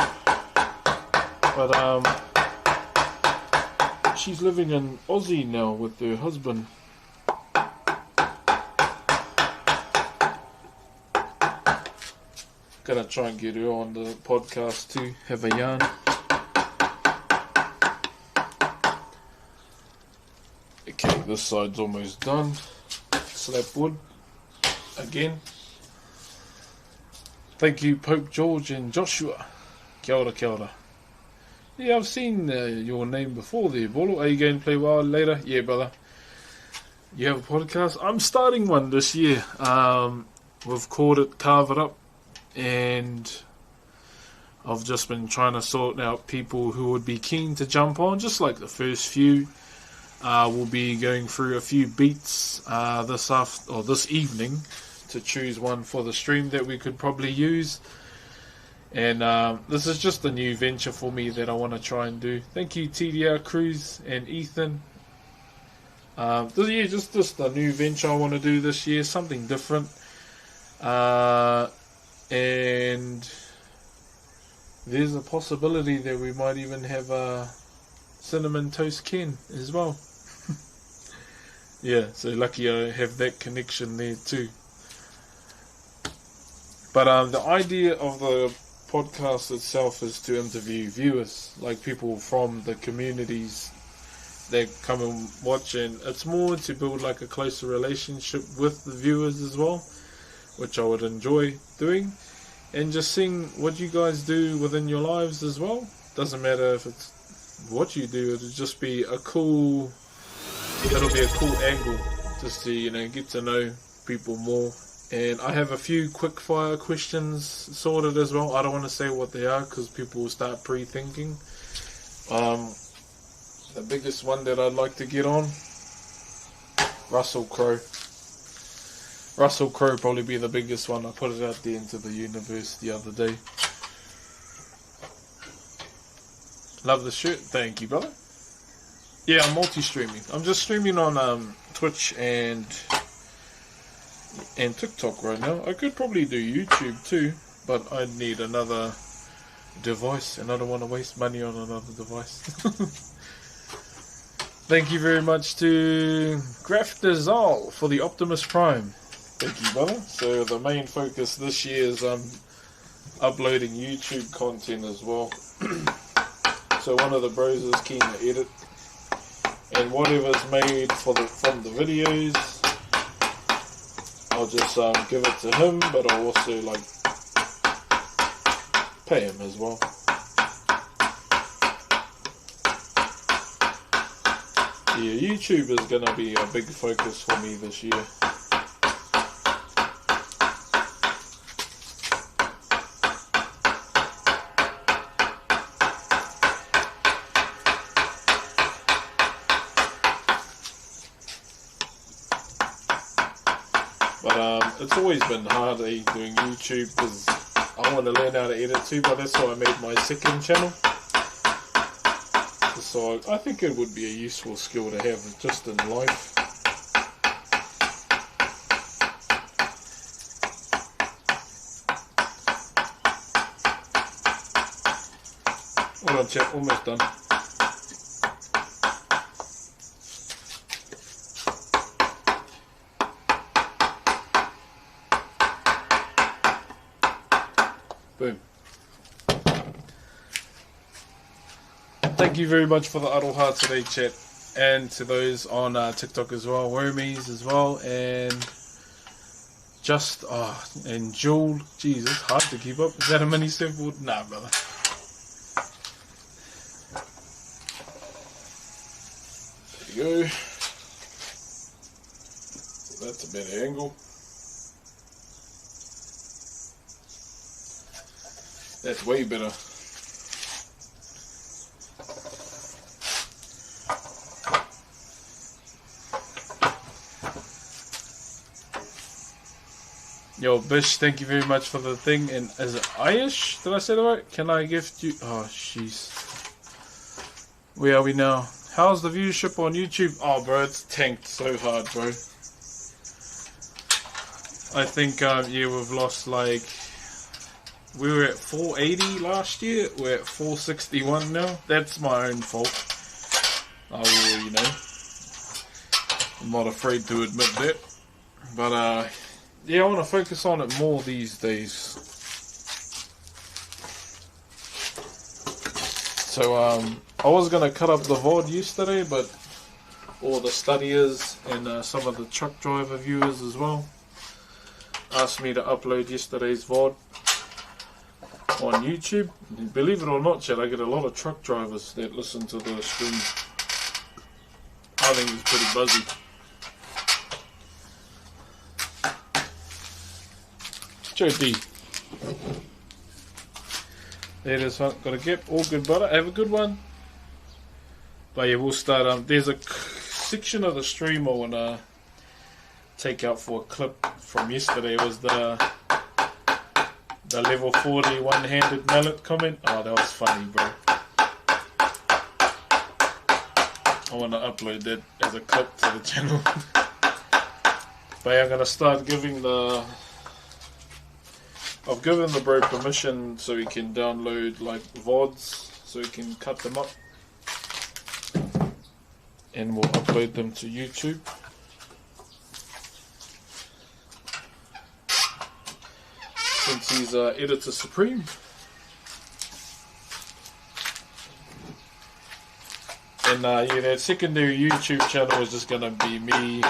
But, she's living in Aussie now with her husband. Gonna try and get her on the podcast too, have a yarn. Okay, this side's almost done. Slap wood again. Thank you, Pope George and Joshua. Kia ora, kia ora. Yeah, I've seen your name before there, Bolo. Are you going to play WoW later? Yeah, brother. You have a podcast? I'm starting one this year. We've called it Carve It Up, and I've just been trying to sort out people who would be keen to jump on, just like the first few. We'll be going through a few beats this evening to choose one for the stream that we could probably use. And this is just a new venture for me that I want to try and do. Thank you, TDR Cruz and Ethan. Just a new venture I want to do this year, something different. And there's a possibility that we might even have a Cinnamon Toast Ken as well. Yeah, so lucky I have that connection there too. But the idea of the podcast itself is to interview viewers, like people from the communities that come and watch, and it's more to build like a closer relationship with the viewers as well, which I would enjoy doing, and just seeing what you guys do within your lives as well. Doesn't matter if it's what you do, it'll just be a cool angle just to, get to know people more And I have a few quick fire questions sorted as well. I don't want to say what they are because people will start pre-thinking. The biggest one that I'd like to get on, Russell Crowe. Russell Crowe probably be the biggest one. I put it out there into the universe the other day. Love the shirt. Thank you, brother. Yeah, I'm multi-streaming. I'm just streaming on Twitch and TikTok right now. I could probably do YouTube too, but I'd need another device, and I don't want to waste money on another device. Thank you very much to Grafterzal for the Optimus Prime. Thank you, brother. So the main focus this year is uploading YouTube content as well. So one of the bros is keen to edit, and whatever's made from the videos, I'll just give it to him, but I'll also like pay him as well. Yeah, YouTube is going to be a big focus for me this year. But it's always been hard doing YouTube because I want to learn how to edit too, but that's why I made my second channel. So I think it would be a useful skill to have just in life. Hold on, chat, almost done. Boom. Thank you very much for the Aroha today, chat, and to those on TikTok as well, Wormies as well, and just and Jewel. Jesus, hard to keep up. Is that a mini surfboard? Nah, brother. There you go. That's a better angle. That's way better. Yo, Bish, thank you very much for the thing. And is it Aish? Did I say that right? Can I gift you? Oh, jeez. Where are we now? How's the viewership on YouTube? Oh, bro, it's tanked so hard, bro. I think, yeah, we've lost like... We were at 480 last year. We're at 461 now. That's my own fault. I will, you know. I'm not afraid to admit that. But, yeah, I want to focus on it more these days. So, I was going to cut up the VOD yesterday, but all the studiers and some of the truck driver viewers as well asked me to upload yesterday's VOD on YouTube. Believe it or not, chat, I get a lot of truck drivers that listen to the stream. I think it's pretty buzzy. Jody. There it is, got a gap. All good, brother. Have a good one. But yeah, we'll start. There's a section of the stream I want to take out for a clip from yesterday. It was the level 40 one-handed mallet comment. Oh, that was funny, bro. I want to upload that as a clip to the channel. But yeah, I'm going to start giving I've given the bro permission so he can download like VODs, so he can cut them up. And we'll upload them to YouTube. Since he's editor supreme. And yeah, that secondary YouTube channel is just gonna be me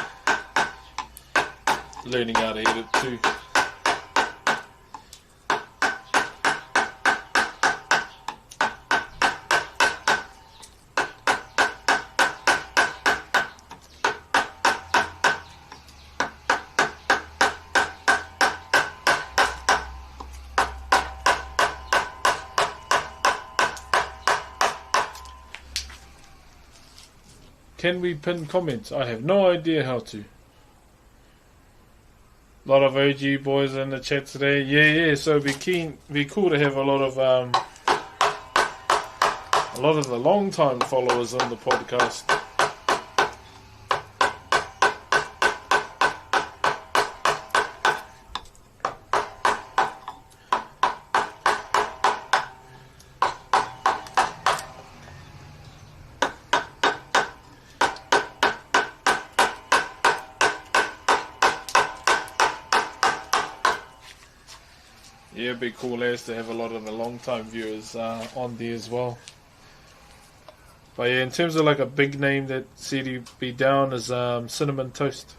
learning how to edit too. Can we pin comments? I have no idea how to. A lot of OG boys in the chat today. Yeah. So be cool to have a lot of the long time followers on the podcast. Yeah, it'd be cool as to have a lot of the long time viewers on there as well. But yeah, in terms of like a big name that said be down is Cinnamon Toast.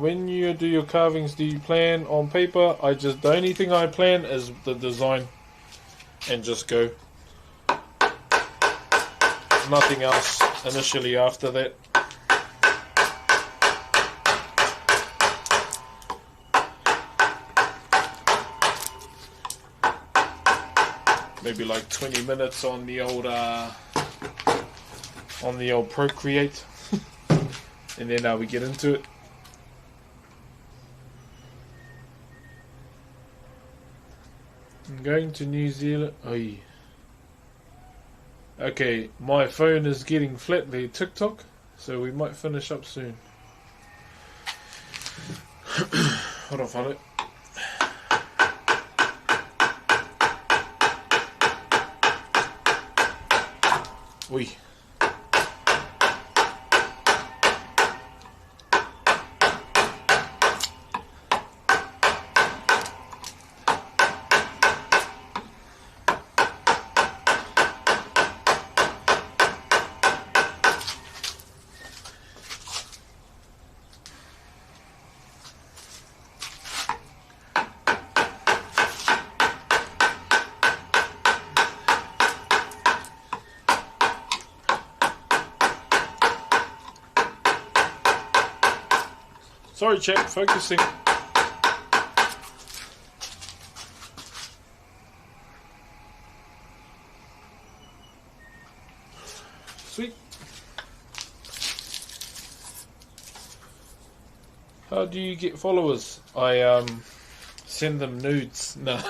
When you do your carvings, do you plan on paper? The only thing I plan is the design and just go. Nothing else initially after that. Maybe like 20 minutes on the old Procreate, and then we get into it. I'm going to New Zealand. Oh, yeah. Okay, my phone is getting flat there, TikTok, so we might finish up soon. Hold on, follow it. Oi. Sorry, chat, focusing. Sweet. How do you get followers? I send them nudes. No.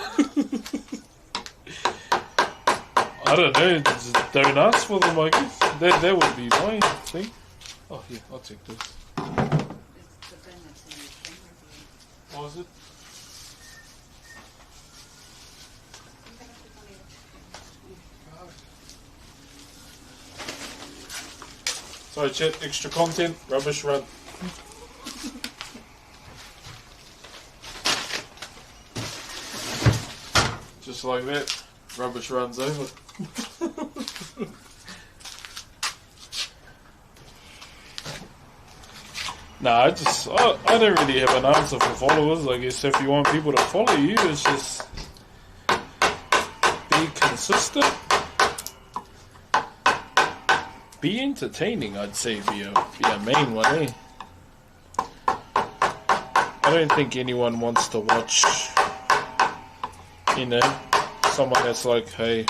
I don't know. Just don't ask for them, I guess. That would be my thing. Oh, yeah, I'll take this. What was it? Sorry, chat, extra content, rubbish run. Just like that, rubbish runs over. Nah, I don't really have an answer for followers. I guess if you want people to follow you, it's just be consistent, be entertaining. I'd say be a main one, eh? I don't think anyone wants to watch, someone that's like, hey,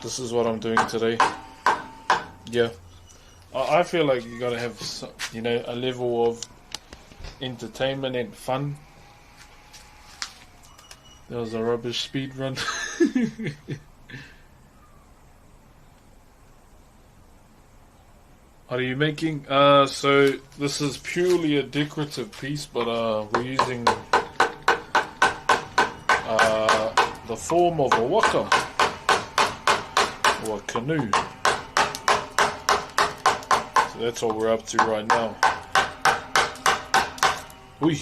this is what I'm doing today. Yeah. I feel like you gotta have, a level of entertainment and fun. That was a rubbish speed run. What are you making? So this is purely a decorative piece, but we're using the form of a waka or a canoe. That's what we're up to right now. Oi.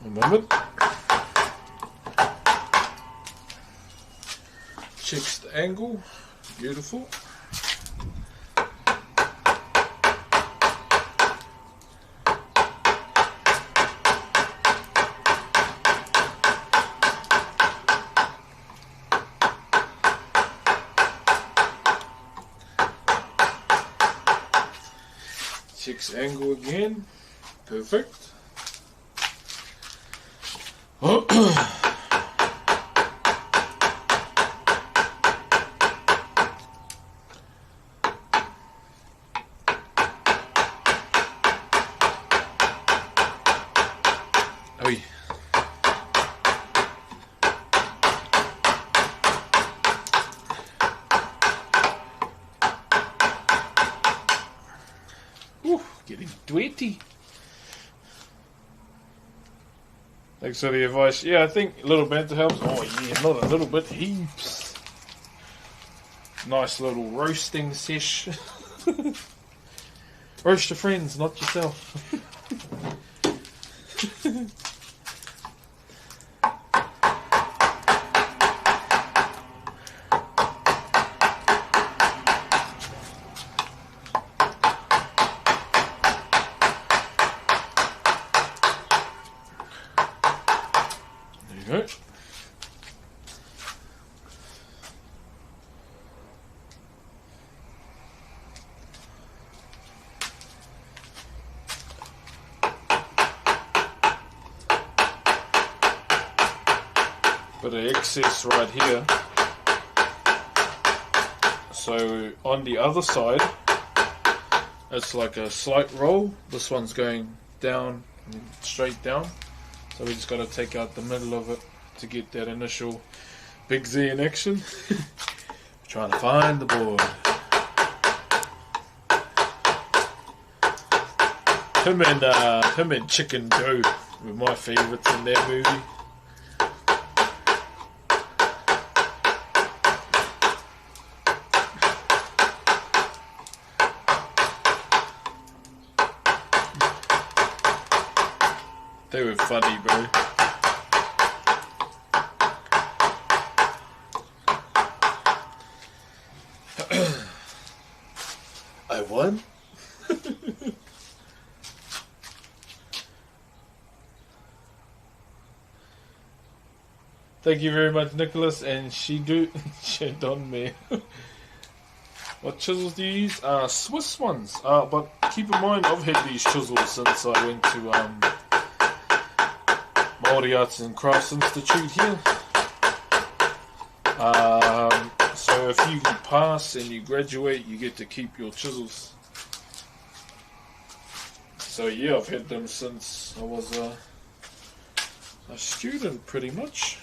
A moment. Checks the angle. Beautiful. Checks angle again. Perfect. Oi. Ooh, getting dirty. Thanks for the advice. Yeah, I think a little bit helps. Oh yeah, not a little bit, heaps. Nice little roasting sesh. Roast your friends, not yourself. There you go. Bit of excess right here. So on the other side, it's like a slight roll. This one's going down and straight down. So we just got to take out the middle of it to get that initial big Z in action. Trying to find the board. Him and Chicken Joe were my favourites in that movie. They were funny, bro. I won? Thank you very much, Nicholas, and she shit on me. What chisels do you use? Swiss ones. But keep in mind, I've had these chisels since I went to Māori Arts and Crafts Institute here. So if you pass and you graduate, you get to keep your chisels. So yeah, I've had them since I was a student, pretty much.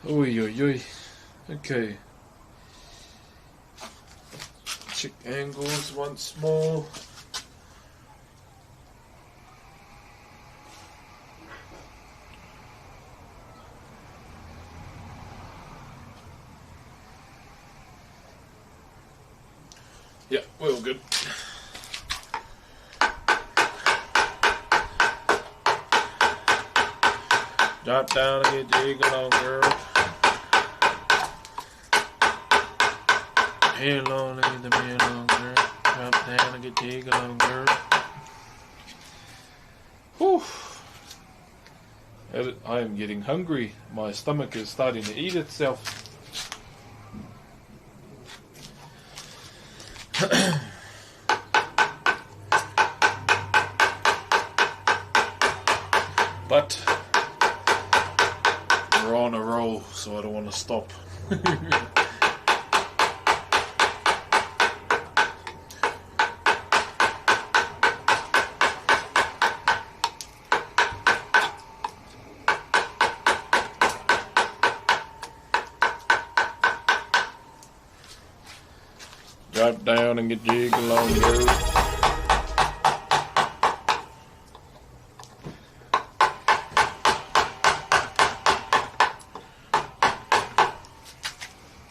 Oi, oi, oi. Okay. Check angles once more. Yeah, we're all good. Drop down and get jiggle on, girl. Hair long, look at the hair long, girl. Drop down and get jiggle on, girl. Whew. I am getting hungry. My stomach is starting to eat itself. But we're on a roll, so I don't want to stop. Drop down and get jiggle on, girl.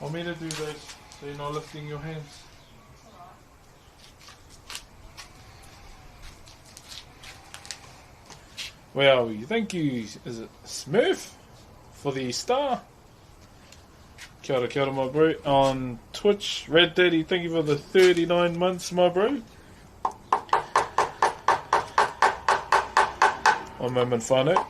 Want me to do this so you're not lifting your hands? Where are we? Thank you. Is it Smurf for the star? Kia ora, my bro. On Twitch, Red Daddy, thank you for the 39 months, my bro. One moment, whanau.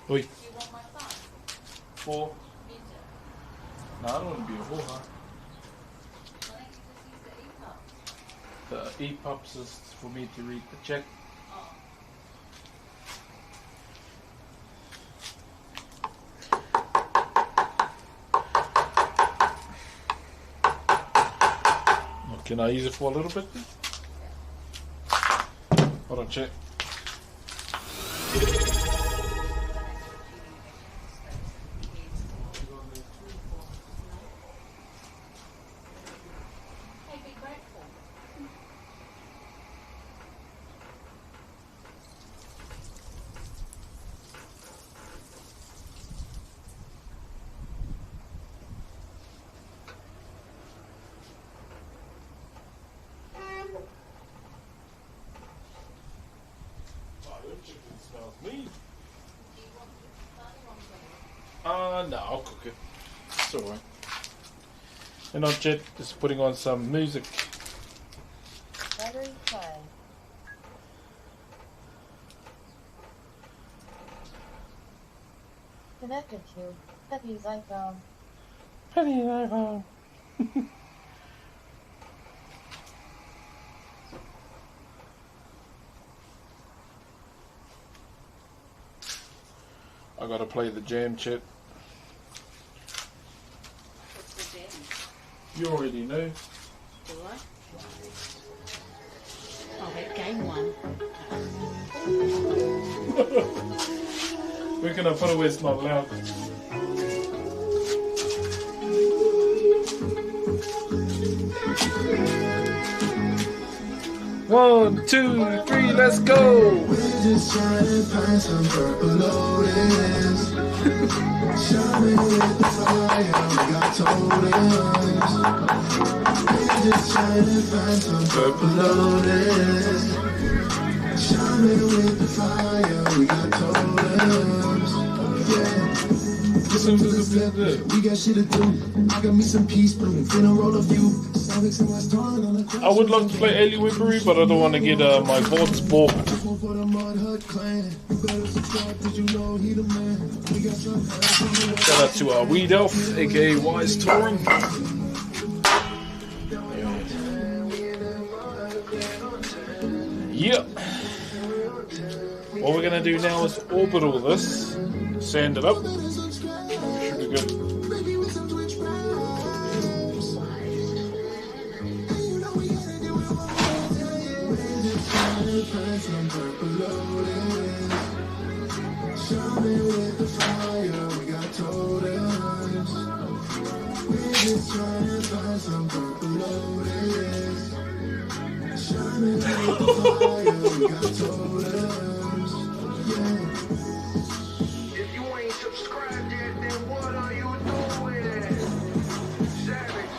Oi. Do you want my phone? 4. Me too. No, I don't want to be a whore, huh? Why don't you just use the EPUB? The EPUBs is for me to read the chat. Oh. Can I use it for a little bit? Hold on, chat. Hey, be grateful. Smells mean. Do you want the phone or No, I'll cook it. It's alright. And now Jet is putting on some music. Battery 5. Connected to Peppy's iPhone. Penny iPhone. I gotta play the jam, Chet. what's the jam? You already know. Do I? Oh, that game one. We're gonna put it where it's not loud. One, 2, 3, let's go! We're just trying to find some purple lotus. Shining with the fire, we got totems. We're just trying to find some purple lotus. Shining with the fire, we got totems. Yeah. We got shit to do. I got me some peace, but I'm finna roll a few. I would love to play Alien Whippery, but I don't want to get my VODs balked. Shout out to our Weed Elf, aka Wise Touring. Yep. What we're gonna do now is orbital this, sand it up, and we should be good. If you ain't subscribed yet, then what are you doing? Savage,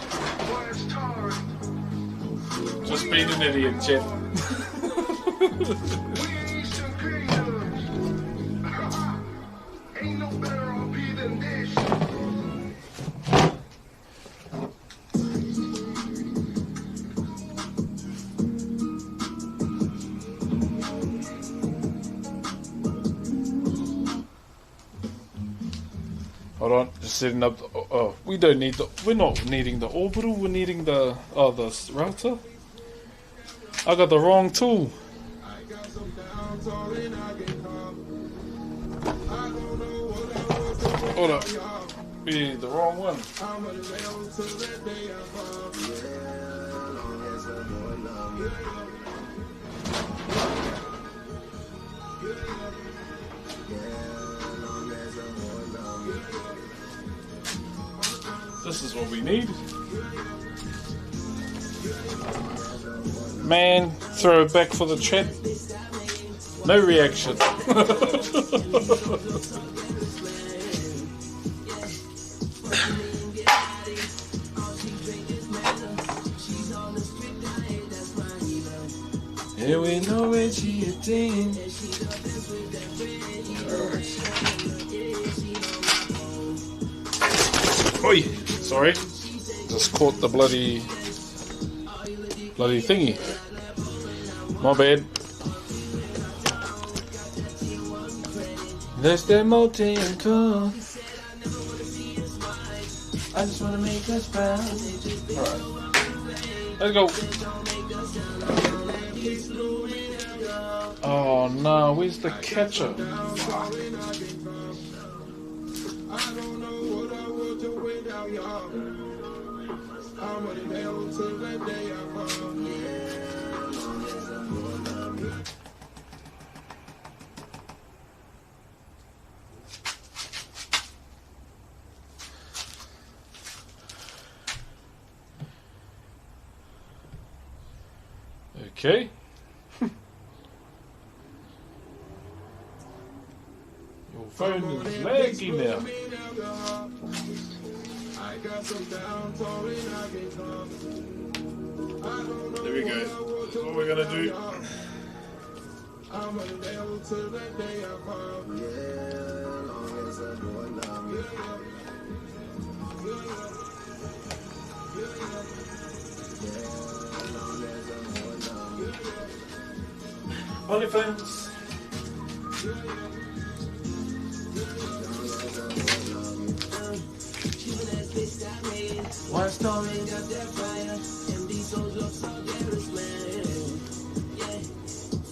where's Taurus? Just being an idiot, Chet. We Eastern creatures. Ain't no better RP than this. Hold on, just setting up. Oh, we don't need the. We're not needing the orbital. We're needing the. Oh, the router. I got the wrong tool. Hold up. We need the wrong one. This is what we need. Man, throw it back for the chat. No reaction. And we know where she a thing. Oi, sorry. Just caught the bloody thingy. My bad. That's that Motown cool. I just wanna make us proud. Alright. Let's go. Oh no, where's the catcher? Fuck. Okay. Your phone is laggy now. There we go. That's what we're gonna do. OnlyFans. One storm and got that fire, and these souls look so dangerous, man. Yeah,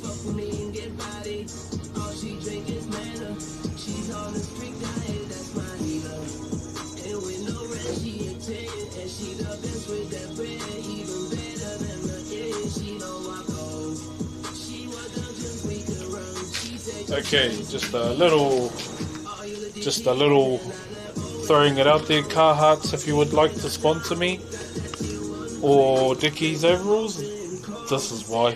fuck with me and get body. All she drink is manna. She's on the strict diet, that's my healer. And with no rest, she a 10, and she the best with that bread, even better than the egg. She don't walk home. She was just we could run. She said, okay, just a little. Throwing it out there, Carhartts, if you would like to sponsor me, or Dickies overalls, this is why.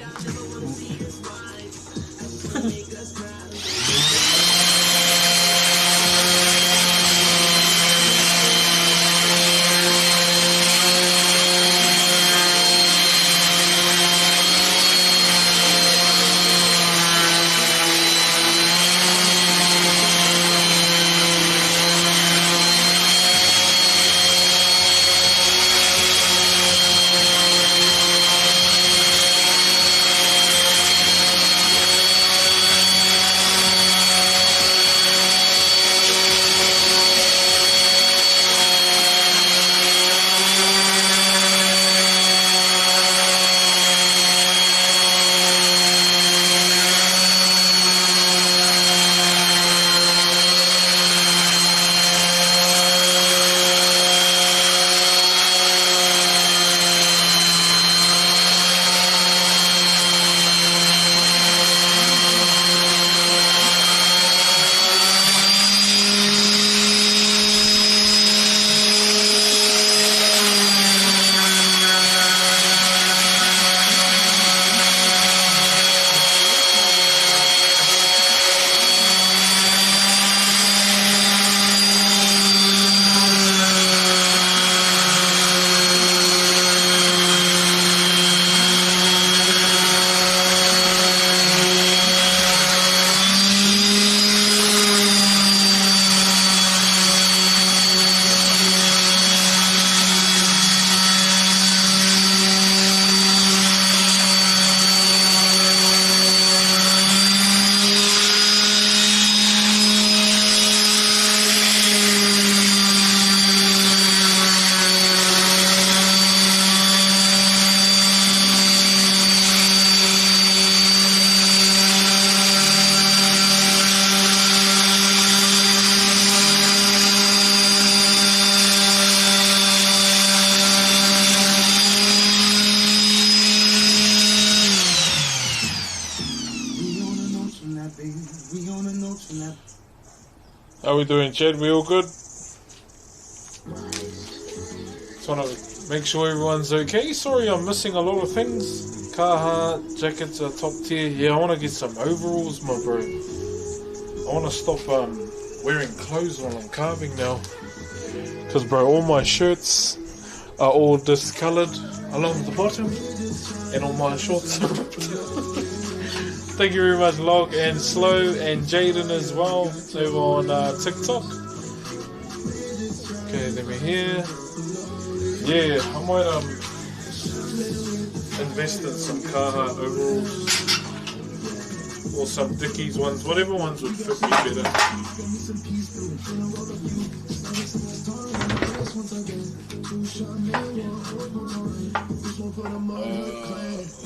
How we doing, Chad? We all good? Just want to make sure everyone's okay. Sorry, I'm missing a lot of things. Carhartt jackets are top tier. Yeah, I want to get some overalls, my bro. I want to stop wearing clothes while I'm carving now. Because, bro, all my shirts are all discolored along the bottom, and all my shorts are Thank you very much, Log and Slow and Jaden as well over on TikTok. Okay, let me hear. Yeah, I might invest in some Carhartt overalls or some Dickies ones, whatever ones would fit me better. That's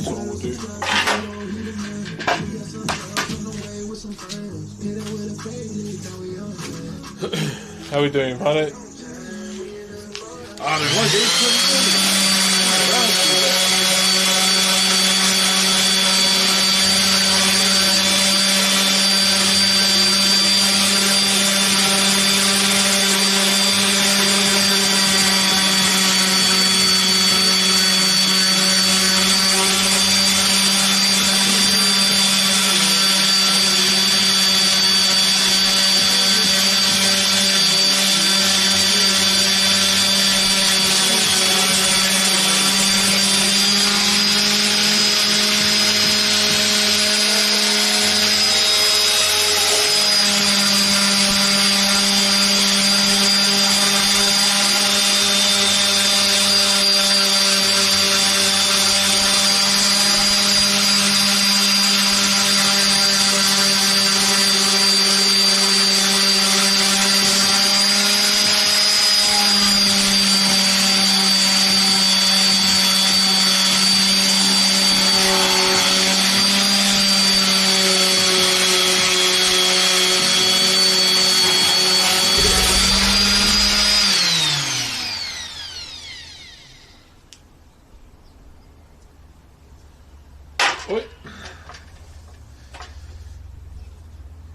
what we'll do. How we doing, buddy? I don't like it.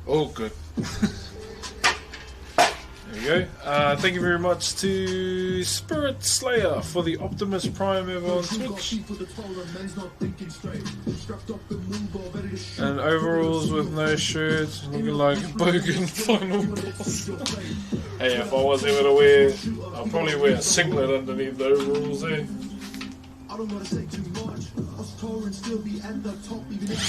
Oh, good. There we go. Thank you very much to Spirit Slayer for the Optimus Prime over on Twitch. And overalls with no shirt, looking like a bogan final boss. Hey, if I was able to wear, I'll probably wear a singlet underneath the overalls there. I don't want to say too much. I was touring, still be at the top, even if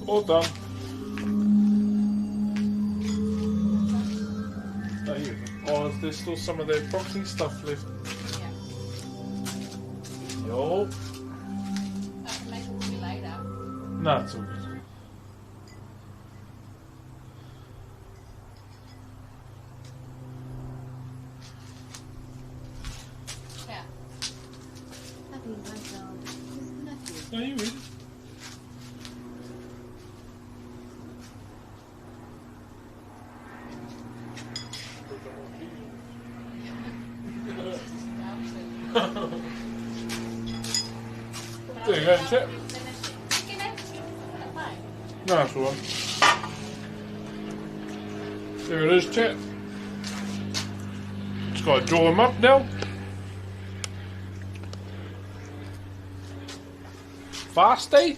all done. Oh, there's still some of their Broxh stuff left. Yeah. Yo. I can make it for you later. No, it's all good. Yeah. Happy myself. Disconnected. No, you read it. There you go, chat. Nice one. There it is, chat. Just gotta draw them up now. Fast, eh?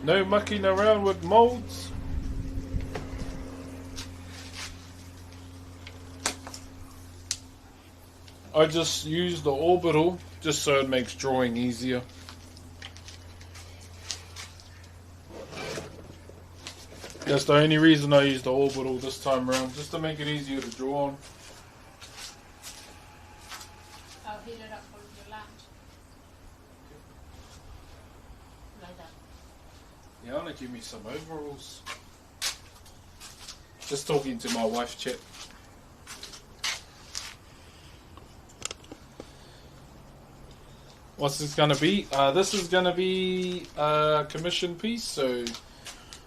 No mucking around with molds. I just use the orbital just so it makes drawing easier. That's the only reason I use the orbital this time around, just to make it easier to draw on. I'll heat it up for your lunch. Like that. Yeah, I want to give me some overalls. Just talking to my wife, chat. What's this gonna be? This is gonna be a commission piece. So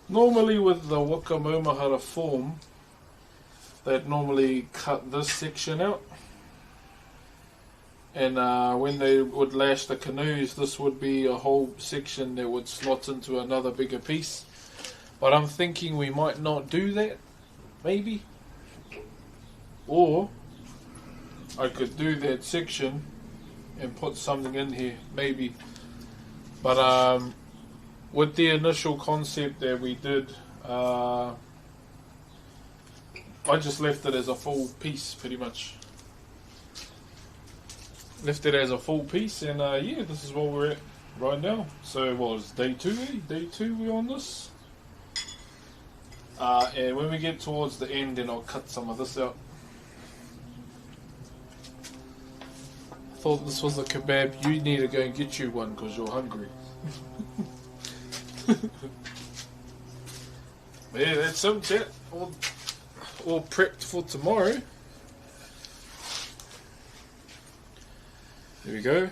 normally with the Whakamomahara form, they'd normally cut this section out, and when they would lash the canoes, this would be a whole section that would slot into another bigger piece. But I'm thinking we might not do that, maybe, or I could do that section and put something in here, maybe. But with the initial concept that we did, I just left it as a full piece, pretty much. Left it as a full piece, and yeah, this is what we're at right now. So what was day 2, eh? Day 2 we're on this. And when we get towards the end, then I'll cut some of this out. Thought this was a kebab. You need to go and get you one because you're hungry. Yeah, that's some chat. All prepped for tomorrow. There we go.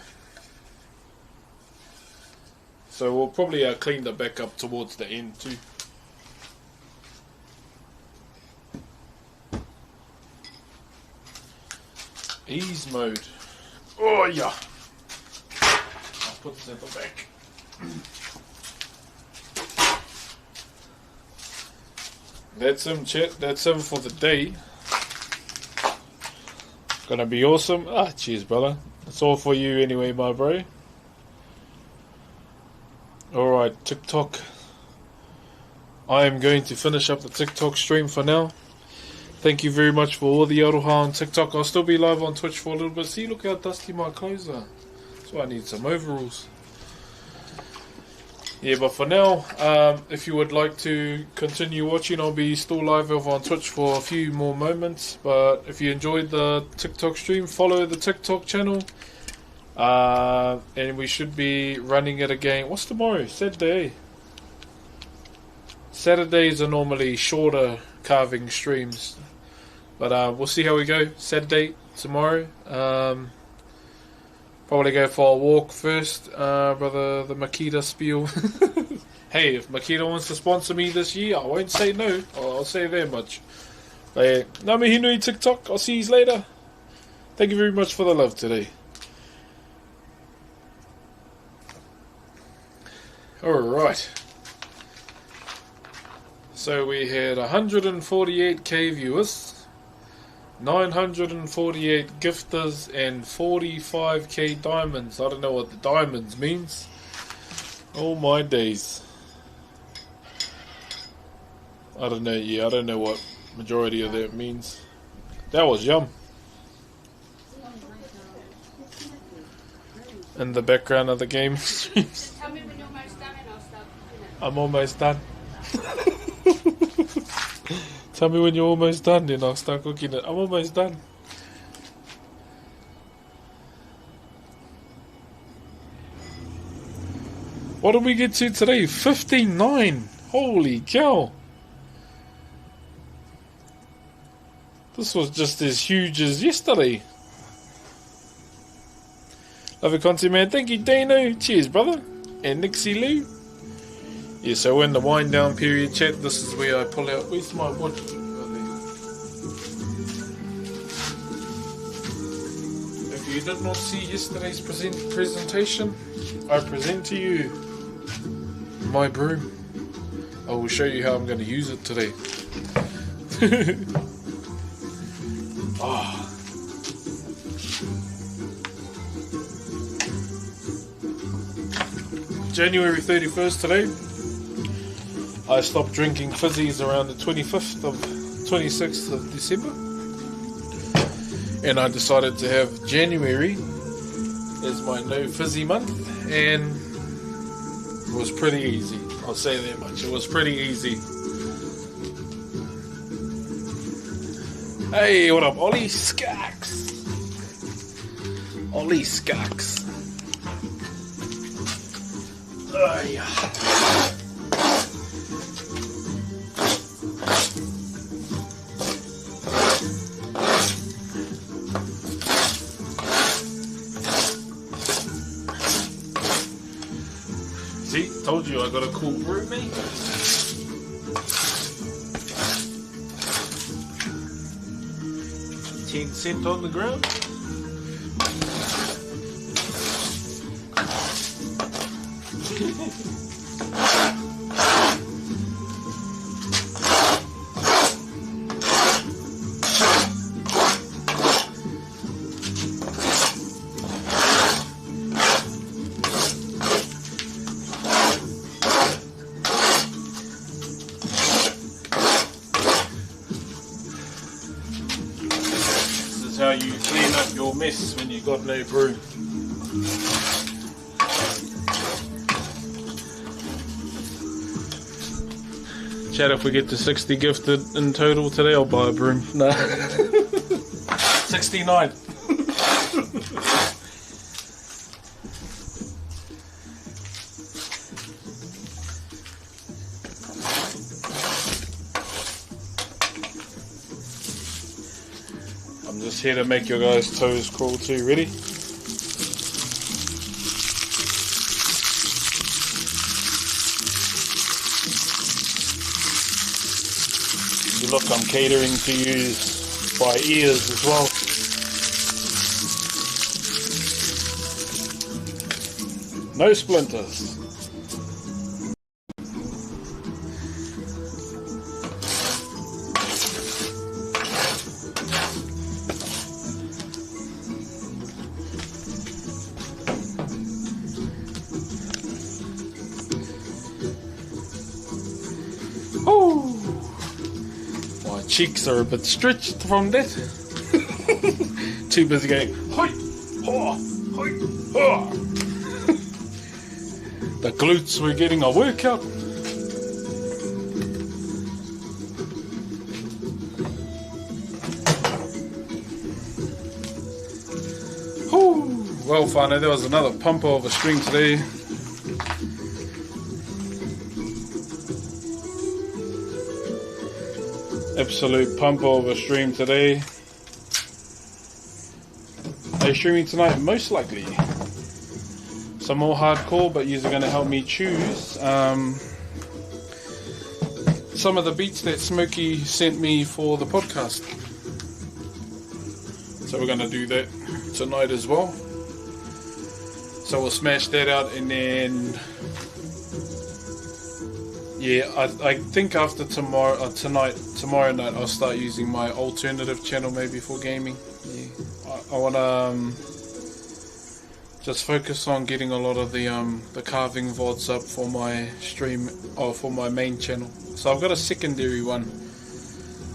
So we'll probably clean the back up towards the end too. Ease mode. Oh yeah. I'll put this at the back. That's him, chat. That's him for the day. Gonna be awesome. Cheers, brother. That's all for you anyway, my bro. Alright, TikTok. I am going to finish up the TikTok stream for now. Thank you very much for all the aroha on TikTok. I'll still be live on Twitch for a little bit. See, look how dusty my clothes are. That's why I need some overalls. Yeah, but for now, if you would like to continue watching, I'll be still live over on Twitch for a few more moments. But if you enjoyed the TikTok stream, follow the TikTok channel. And we should be running it again. What's tomorrow? Saturday. Saturdays are normally shorter carving streams. But we'll see how we go. Saturday, tomorrow. Probably go for a walk first. Brother, the Makita spiel. Hey, if Makita wants to sponsor me this year, I won't say no. I'll say that much. But yeah, Nami Hinui TikTok. I'll see you later. Thank you very much for the love today. Alright. So we had 148k viewers, 948 gifters, and 45k diamonds. I don't know what the diamonds means. Oh my days. I don't know, yeah, I don't know what majority of that means. That was yum. In the background of the game. Tell me when you're almost done and I'll start cooking it. I'm almost done. Tell me when you're almost done, then I'll start cooking it. I'm almost done. What did we get to today? 59. Holy cow. This was just as huge as yesterday. Love your content, man. Thank you, Dano. Cheers, brother. And Nixie Lou. Yeah, so we're in the wind down period, chat. This is where I pull out. Where's my watch? If you did not see yesterday's presentation, I present to you my broom. I will show you how I'm going to use it today. Oh. January 31st today. I stopped drinking fizzies around the 26th of December. And I decided to have January as my no fizzy month, and it was pretty easy. I'll say that much. It was pretty easy. Hey, what up, Ollie Skarks? Ollie Skarks. Oh, yeah. See, told you I got a cool brew, mate. 10 cent on the ground. How you clean up your mess when you got no brew. Chat, if we get to 60 gifted in total today, I'll buy a broom. No. 69. I'm just here to make your guys' toes crawl too. Ready? Look, I'm catering to you by ears as well. No splinters. Cheeks are a bit stretched from that. Too busy going, hoi, ho, hoi, ho. The glutes were getting a workout. Well, whanau, there was another pumper of a stream today. Absolute pump of a stream today. Are you streaming tonight? Most likely. Some more hardcore, but you're going to help me choose some of the beats that Smokey sent me for the podcast. So we're going to do that tonight as well. So we'll smash that out, and then yeah, I think after tomorrow night, I'll start using my alternative channel maybe for gaming. Yeah, I want to just focus on getting a lot of the carving VODs up for my stream, or for my main channel. So I've got a secondary one.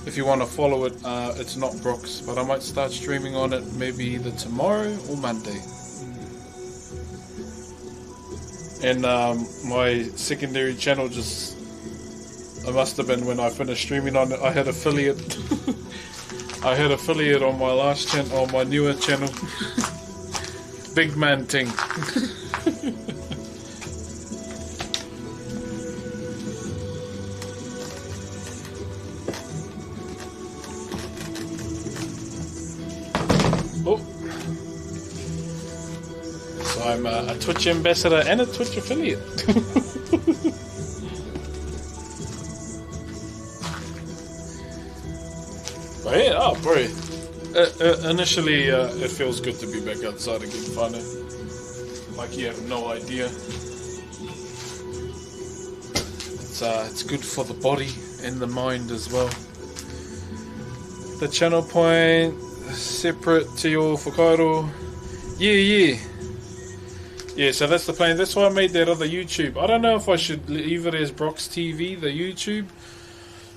If you want to follow it, it's not Broxh, but I might start streaming on it maybe either tomorrow or Monday. And my secondary channel it must have been when I finished streaming on it. I had affiliate. I had affiliate on my last channel, on my newer channel. Big man thing. Oh. So I'm a Twitch ambassador and a Twitch affiliate. But yeah, oh bro. Initially, it feels good to be back outside again, whanau. Like you have no idea. It's good for the body and the mind as well. The channel point separate to your Whakairo. Yeah, so that's the plan. That's why I made that other YouTube. I don't know if I should leave it as Broxh TV, the YouTube,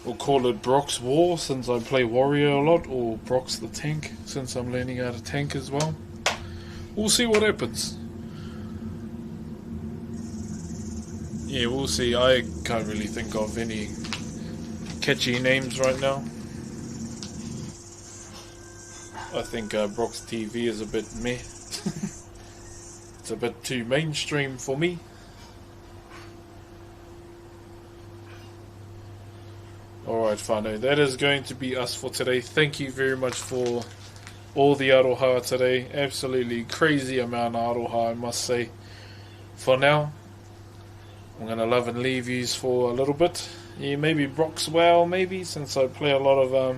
or call it Broxh War since I play Warrior a lot, or Broxh the Tank since I'm learning how to tank as well. We'll see what happens. Yeah, we'll see. I can't really think of any catchy names right now. I think Broxh TV is a bit meh. It's a bit too mainstream for me. Alright, whanau, that is going to be us for today. Thank you very much for all the aroha today. Absolutely crazy amount of aroha, I must say. For now, I'm going to love and leave yous for a little bit. Yeah, maybe Broxh WoW, maybe, since I play a lot of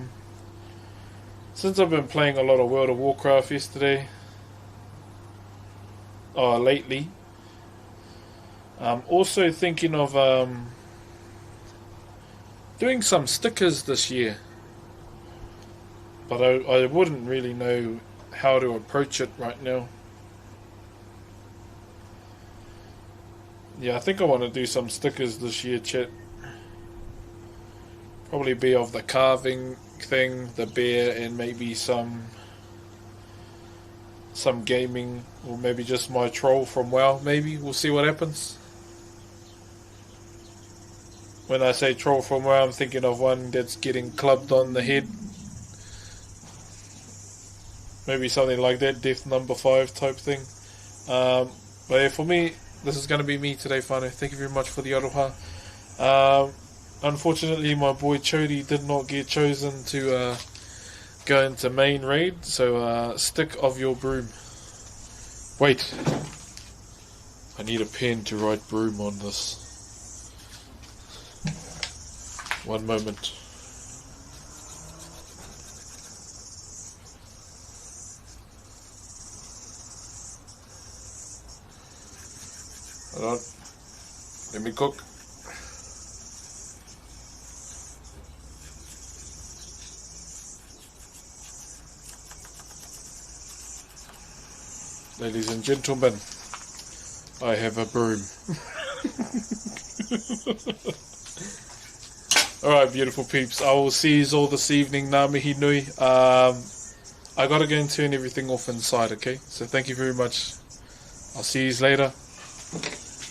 since I've been playing a lot of World of Warcraft yesterday. Lately. I'm also thinking of doing some stickers this year. But I wouldn't really know how to approach it right now. Yeah, I think I want to do some stickers this year, chat. Probably be of the carving thing, the bear, and maybe some gaming, or maybe just my troll from WoW. Maybe we'll see what happens. When I say troll from WoW, I'm thinking of one that's getting clubbed on the head. Maybe something like that, death number 5 type thing. But yeah, for me, this is going to be me today, whanau. Thank you very much for the aroha. Unfortunately, my boy Chody did not get chosen to go into main raid, so stick of your broom. Wait, I need a pen to write broom on this. One moment. Hold on. Let me cook. Ladies and gentlemen, I have a broom. Alright, beautiful peeps. I will see you all this evening. Ngā mihi nui. I gotta go and turn everything off inside, okay? So thank you very much. I'll see you later.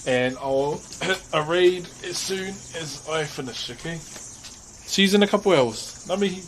And I'll hit a raid as soon as I finish, okay? See you in a couple hours. Ngā mihi.